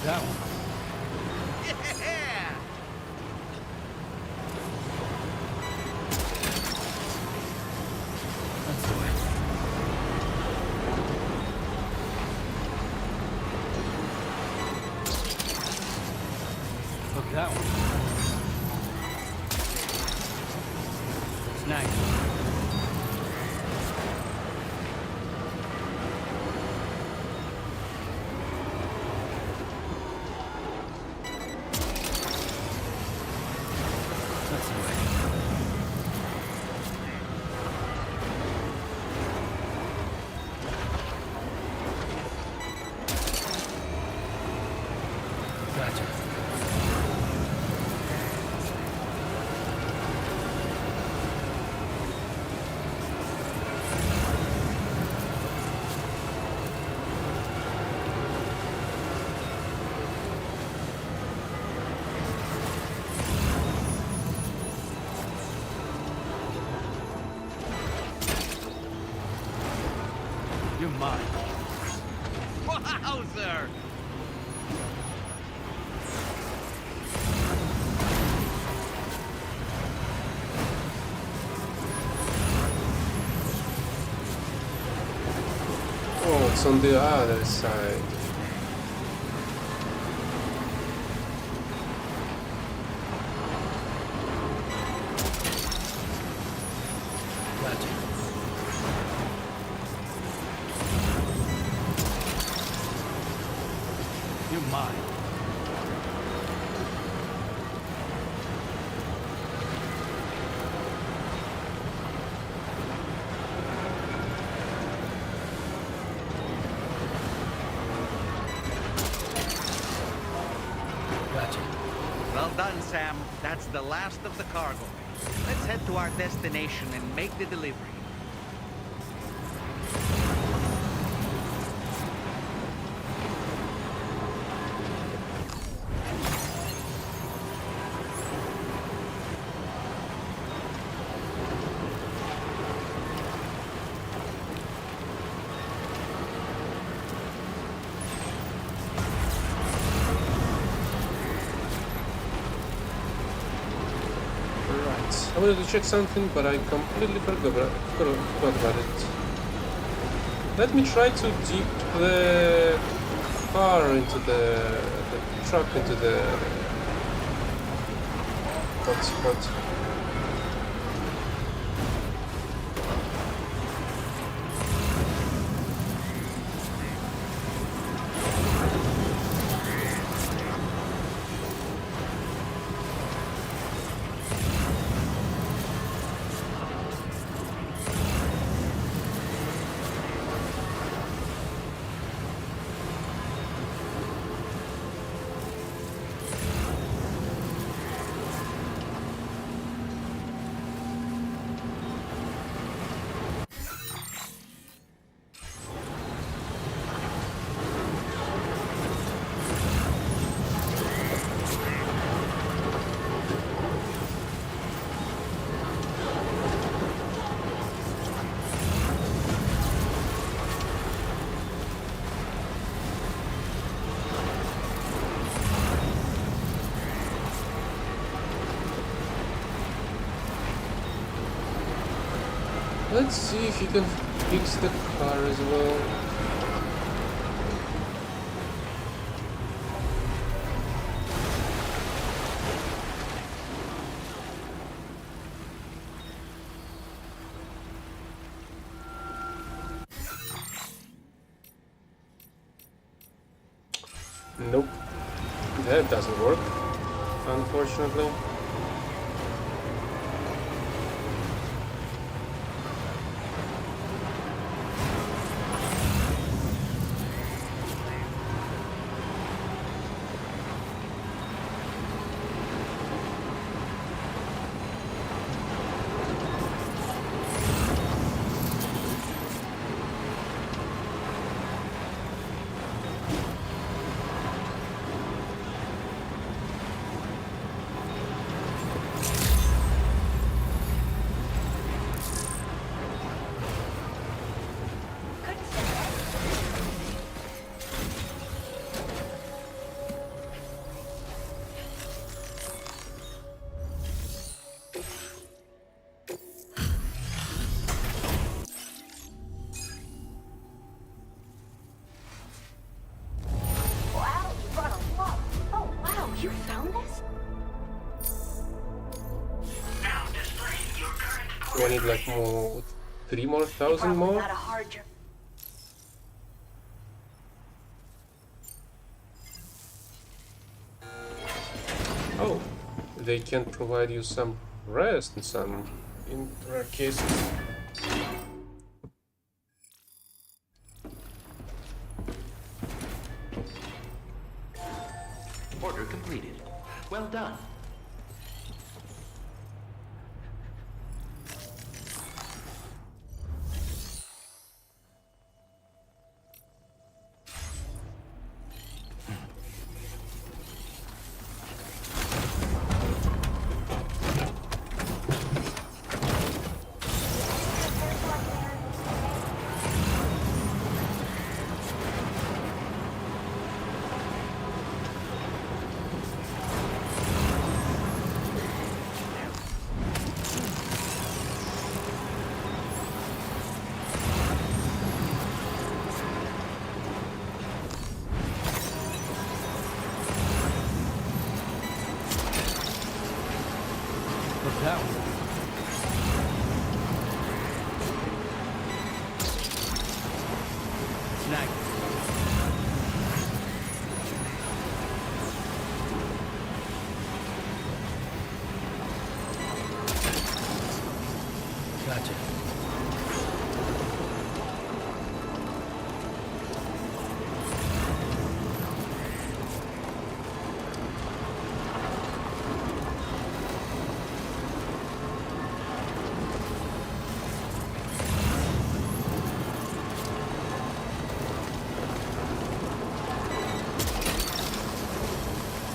That one. Yeah! That's the way. Look at that one. Snag. That's the way. Gotcha. You're mine. Wowzer! Oh, it's on the other side. Gotcha. You're mine. Gotcha. Well done, Sam. That's the last of the cargo. Let's head to our destination and make the delivery. Right. I wanted to check something, but I completely forgot about it. Let me try to dip the car into the truck into the hot spot. let's see if you can fix the car as well. Nope, that doesn't work, unfortunately. Wow, you brought a lot. Oh, wow, you found this? Do I need like more, 3,000 more? Not a hard job. Oh, they can provide you some rest in some rare cases. Order completed. Well done. Look that way. Snag it. Gotcha.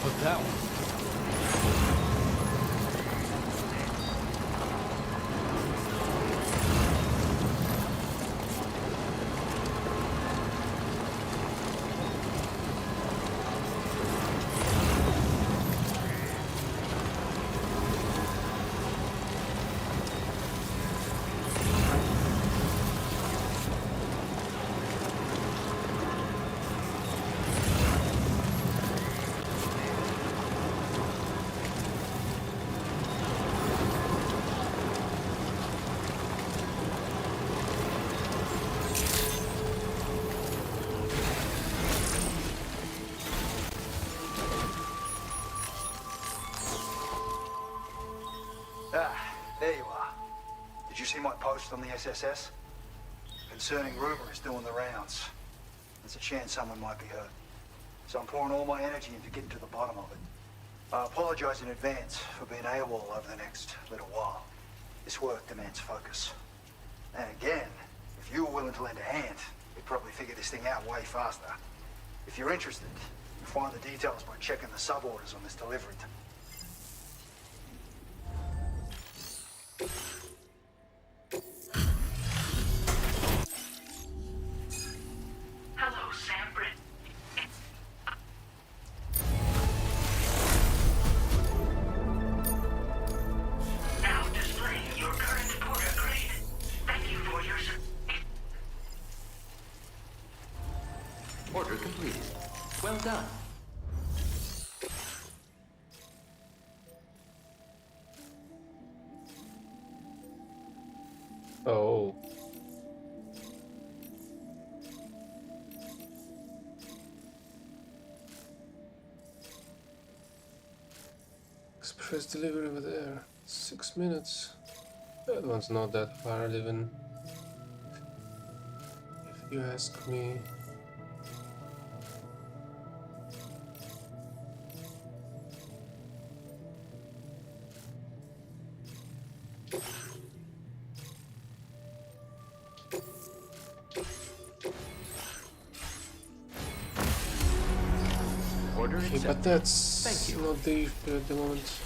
Look that one. There you are. Did you see my post on the SSS? Concerning rumor is doing the rounds. There's a chance someone might be hurt. So I'm pouring all my energy into getting to the bottom of it. I apologize in advance for being AWOL over the next little while. This work demands focus. And again, if you were willing to lend a hand, we'd probably figure this thing out way faster. If you're interested, you'll find the details by checking the sub-orders on this delivery. Hello, Sam Britt. Now displaying your current porter grade. Thank you Order completed. Well done. Oh. Express delivery over there. 6 minutes. That one's not that far, even if you ask me. Order Okay, accepted. but that's Thank you. not the issue at the moment.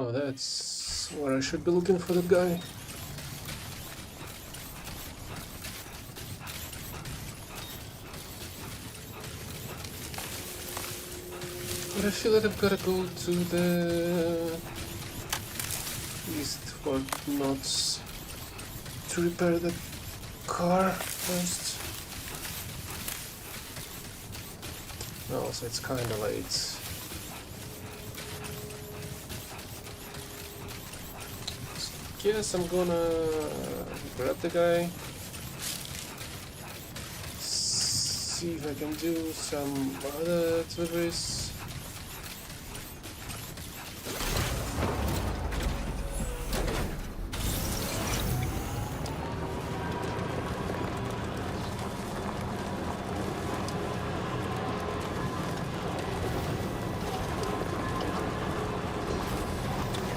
Oh, that's where I should be looking for the guy. But I feel that I've gotta go to the east coordinates to repair the car first. Also, it's kinda late. Guess I'm gonna grab the guy, see if I can do some other deliveries.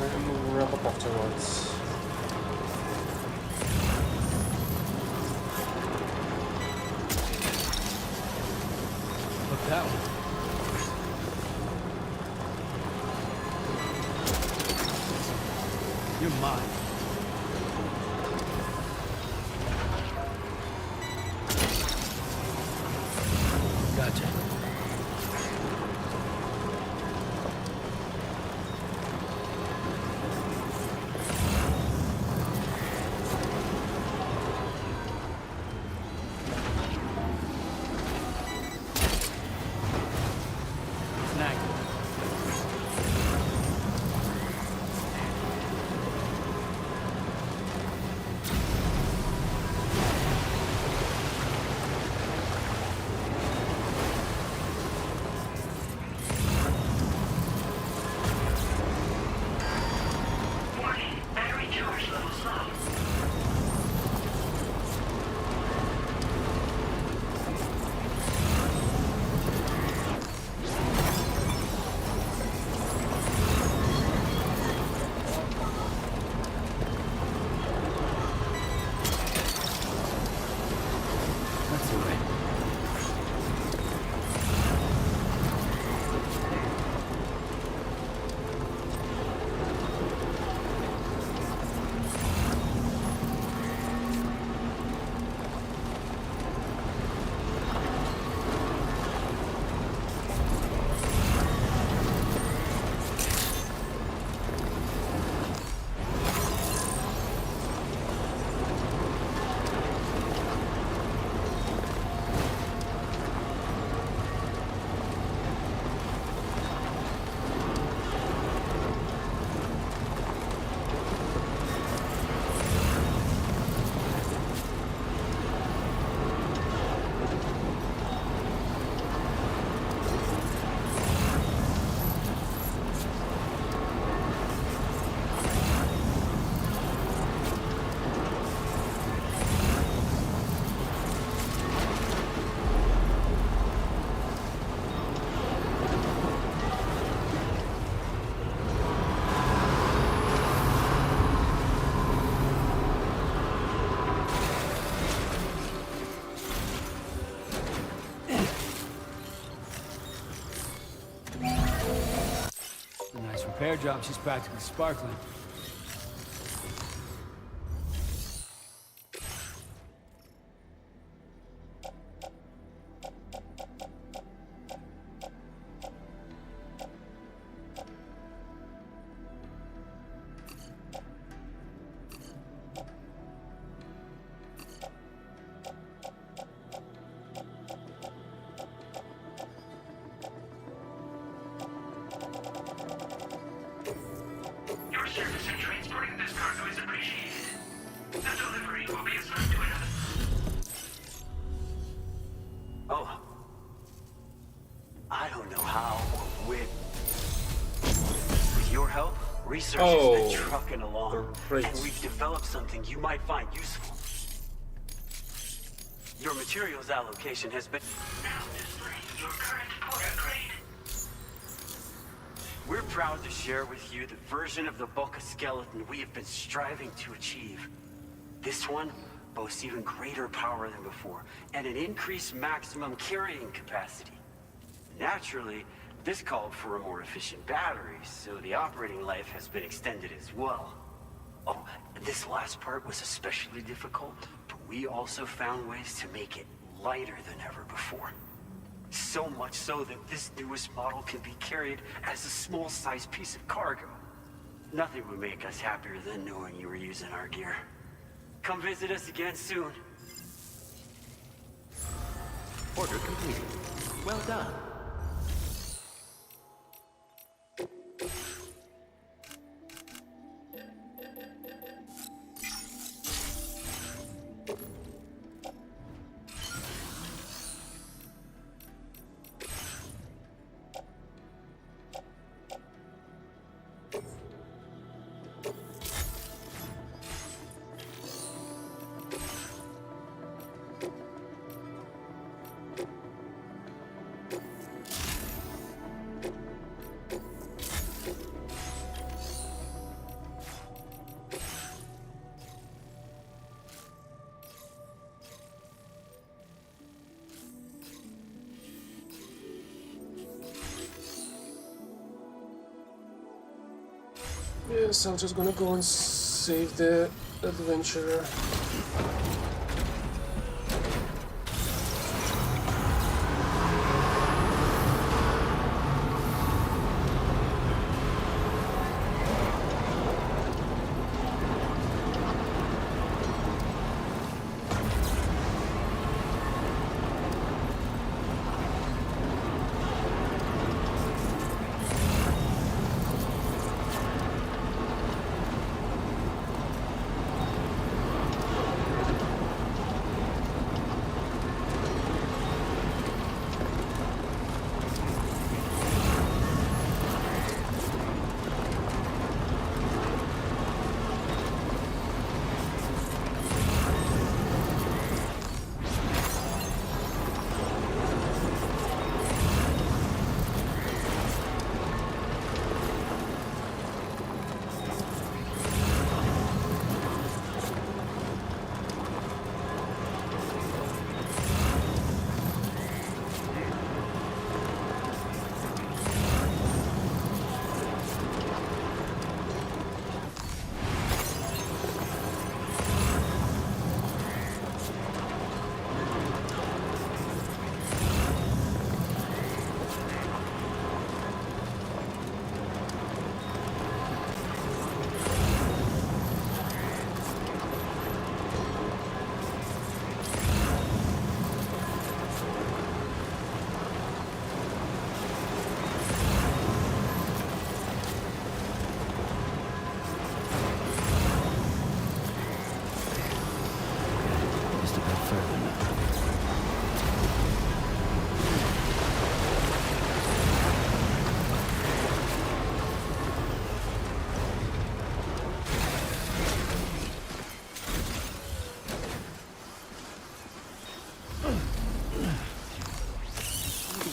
And we'll wrap up afterwards. Look that one. You're mine. Gotcha. Snag. Warning, battery charge levels low. That's the way. A nice repair job. She's practically sparkling. Your service in transporting this cargo is appreciated. The delivery will be assigned to another. Oh. I don't know how or when. With your help, research has been trucking along, great. and we've developed something you might find useful. Your materials allocation has been... Now displaying your current porter grade. We're proud to share with you the version of the bulk skeleton we have been striving to achieve. This one boasts even greater power than before, and an increased maximum carrying capacity. Naturally, This called for a more efficient battery, so the operating life has been extended as well. Oh, this last part was especially difficult, but we also found ways to make it lighter than ever before. So much so that this newest model can be carried as a small-sized piece of cargo. Nothing would make us happier than knowing you were using our gear. Come visit us again soon. Order completed. Well done. Yes, I'm just gonna go and save the adventurer.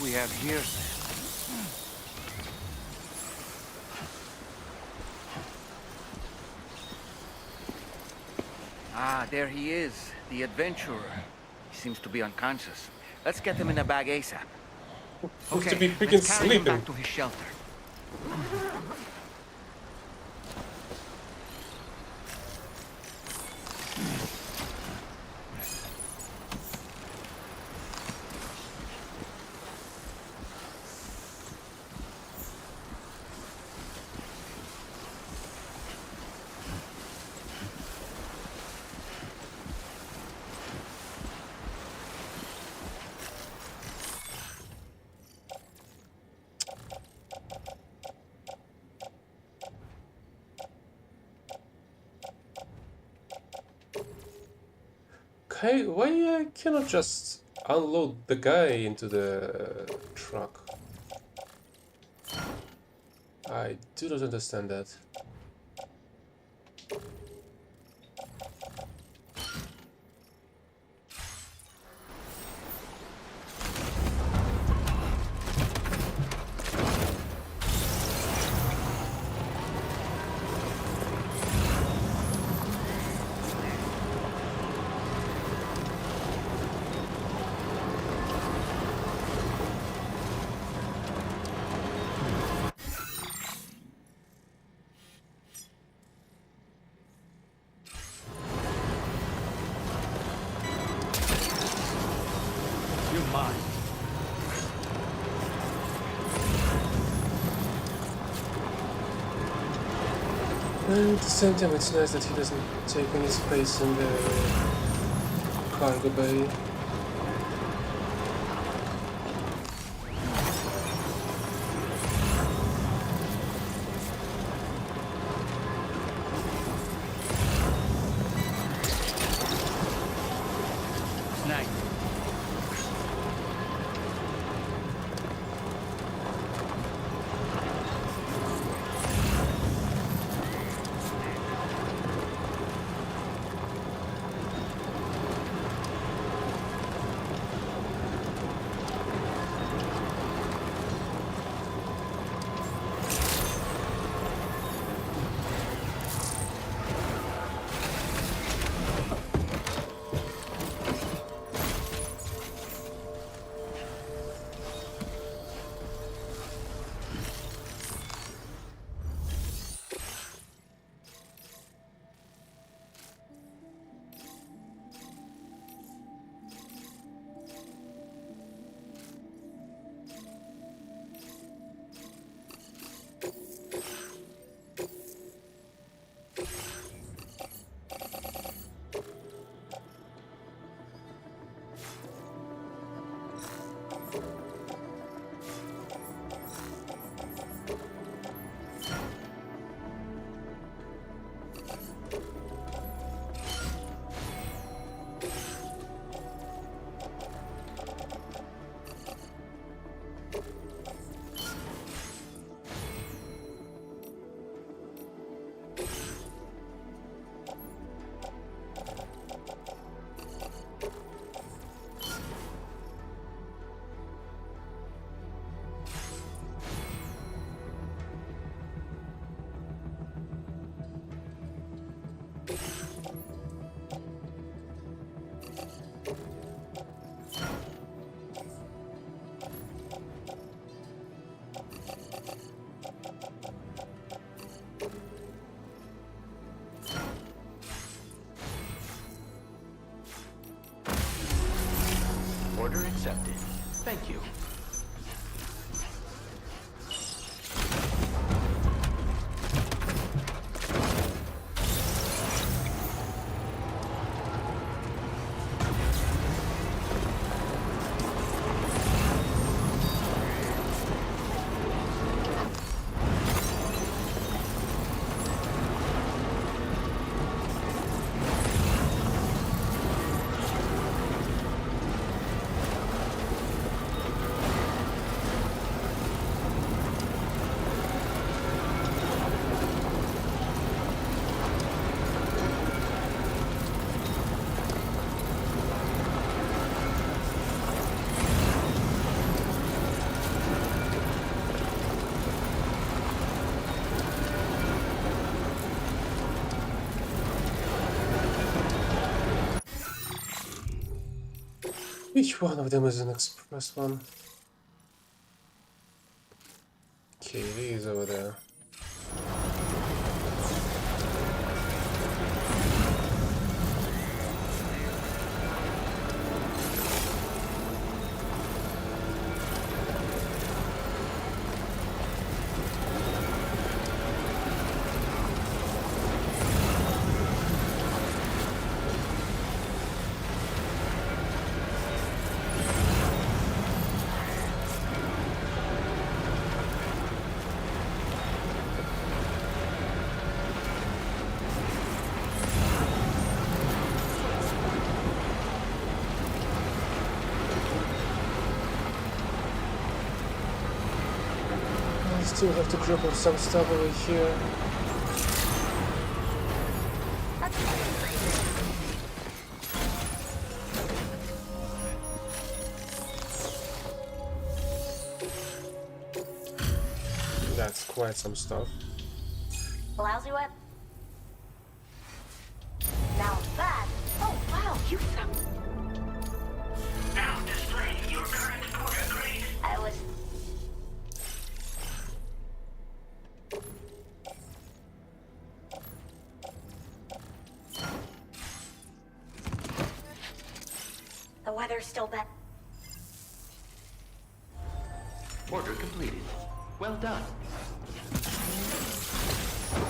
We have here. Ah, there he is, the adventurer. He seems to be unconscious. Let's get him in a bag ASAP. To be freaking let's carry him sleeping. back to his shelter. Okay, why I cannot just unload the guy into the truck? I do not understand that. And at the same time, it's nice that he doesn't take any space in the cargo bay. Snag. Order accepted. Thank you. Which one of them is an express one? Okay, he's over there. Still have to drop off some stuff over here. That's quite some stuff. Lousy web. Now that. Oh wow, you found. Now display your current order grade. I was. The weather's still bad. Order completed. Well done.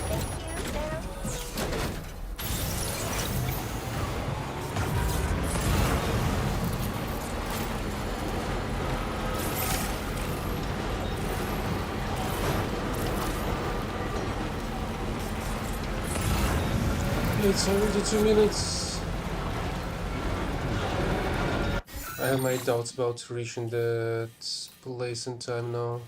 Thank you, Sarah. It's already 2 minutes. I have my doubts about reaching that place in time now.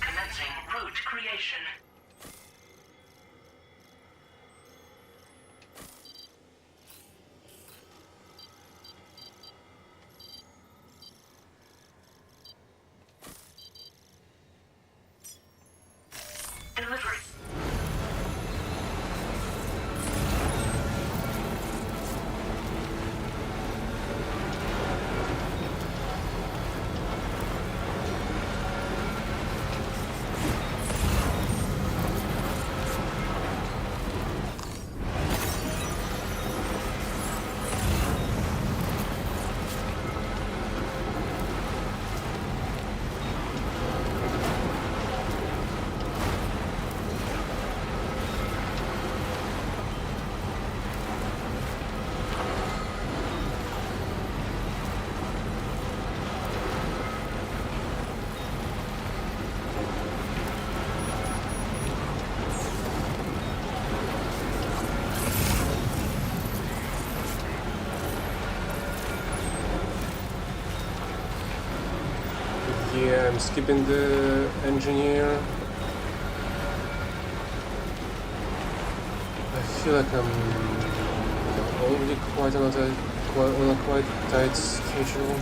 Commencing route creation. Delivery. Yeah, I'm skipping the engineer. I feel like I'm already on a quite tight schedule.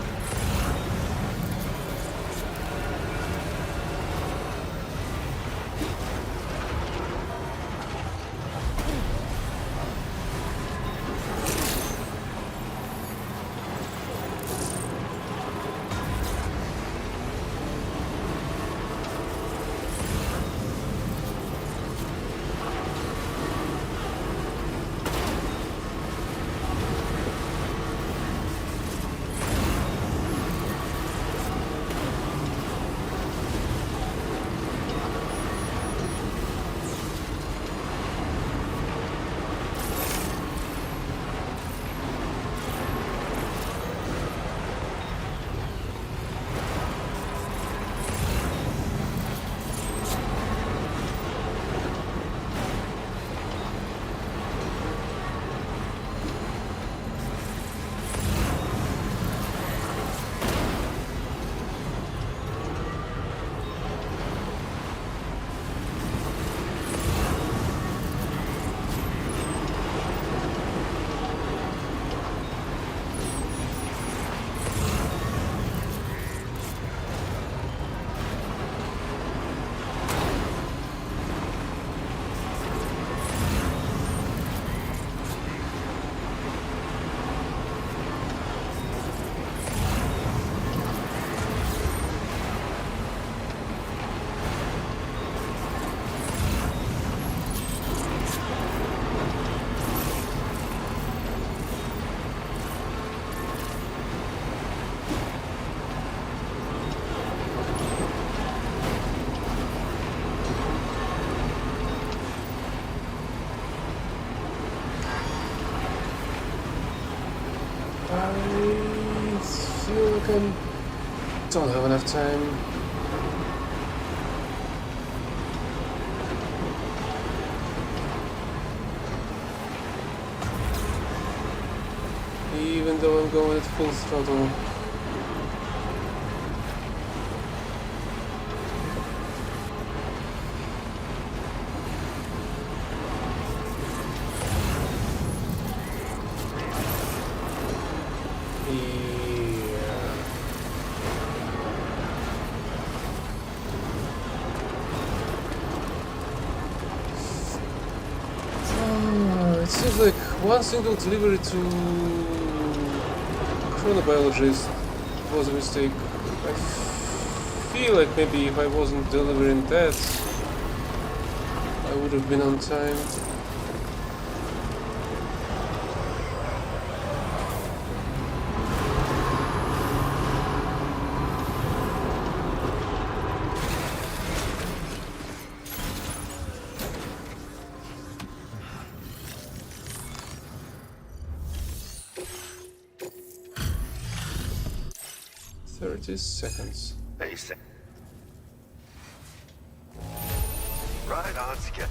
I feel like I don't have enough time. Even though I'm going at full throttle. It seems like one single delivery to chronobiologist was a mistake. I feel like maybe if I wasn't delivering that, I would have been on time. 30 seconds. Hey, Sam. Right on schedule.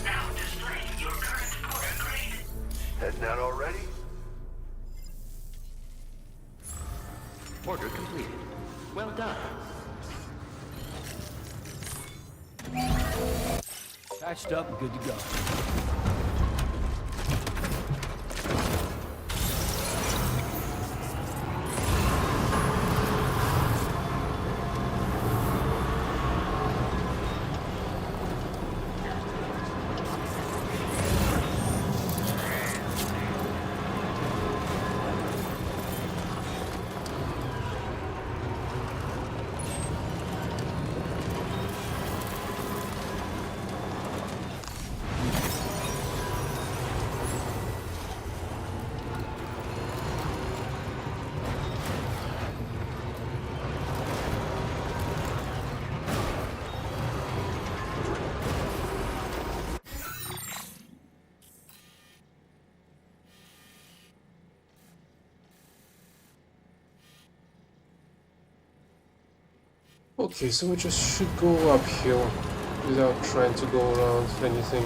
Now displaying your current porter grade. Heading out already? Order completed. Well done. Patched up and good to go. Okay, so we just should go uphill without trying to go around anything.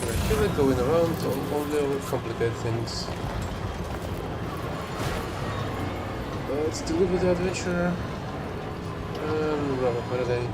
I feel like going around only overcomplicate things. Let's deliver the adventure and run a holiday.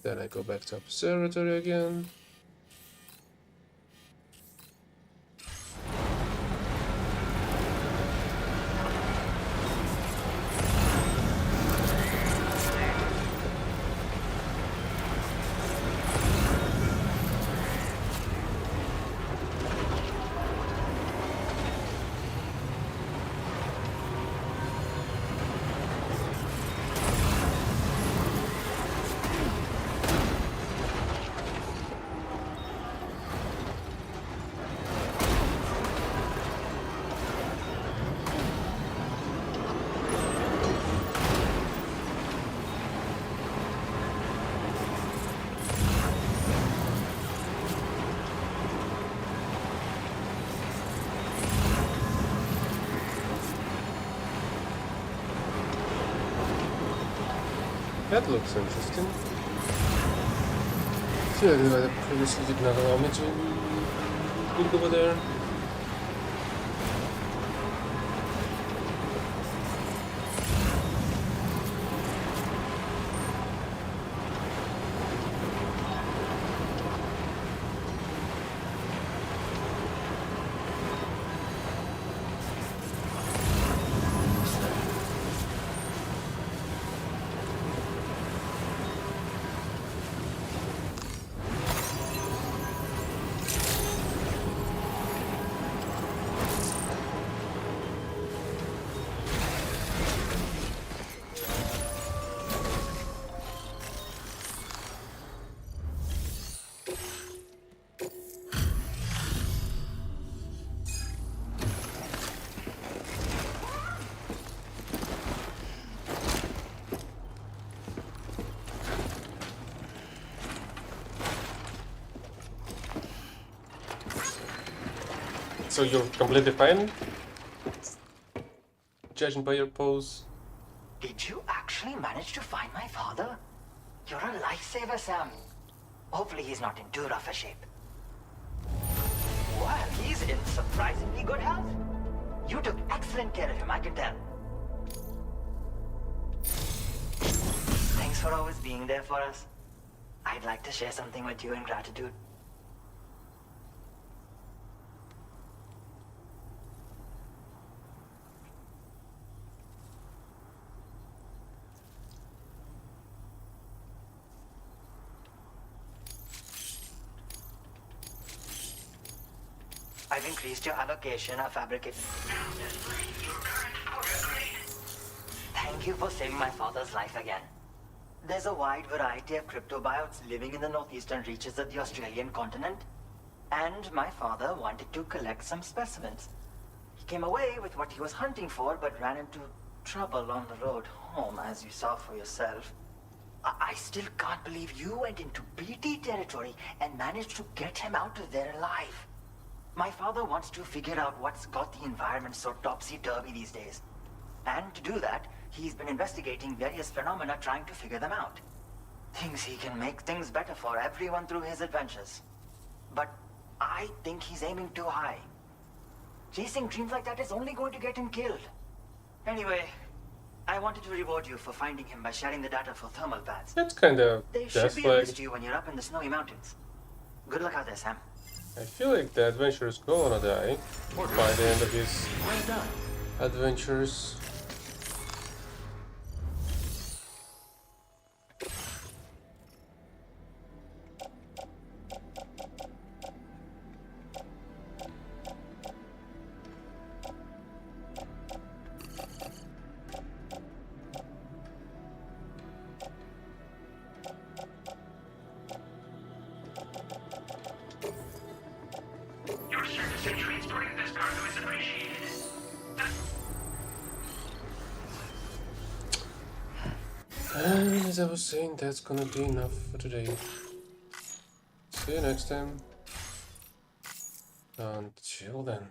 Then I go back to observatory again. That looks interesting. Clearly, that previously did not allow me to look over there. So you're completely fine? Judging by your pose. Did you actually manage to find my father? You're a lifesaver, Sam. Hopefully he's not in too rough a shape. Well, he's in surprisingly good health. You took excellent care of him, I can tell. Thanks for always being there for us. I'd like to share something with you in gratitude. I've increased your allocation of fabricated. Thank you for saving my father's life again. There's a wide variety of cryptobiotes living in the northeastern reaches of the Australian continent, and my father wanted to collect some specimens. He came away with what he was hunting for, but ran into trouble on the road home, as you saw for yourself. I still can't believe you went into BT territory and managed to get him out of there alive. My father wants to figure out what's got the environment so topsy-turvy these days. And to do that, he's been investigating various phenomena trying to figure them out. Thinks he can make things better for everyone through his adventures. But I think he's aiming too high. Chasing dreams like that is only going to get him killed. Anyway, I wanted to reward you for finding him by sharing the data for thermal pads. That's kind of They should be of use to you when you're up in the snowy mountains. Good luck out there, Sam. I feel like the adventurer's gonna die by the end of his adventures. Your service in transporting this cargo is appreciated. And as I was saying, that's gonna be enough for today. See you next time. Until then.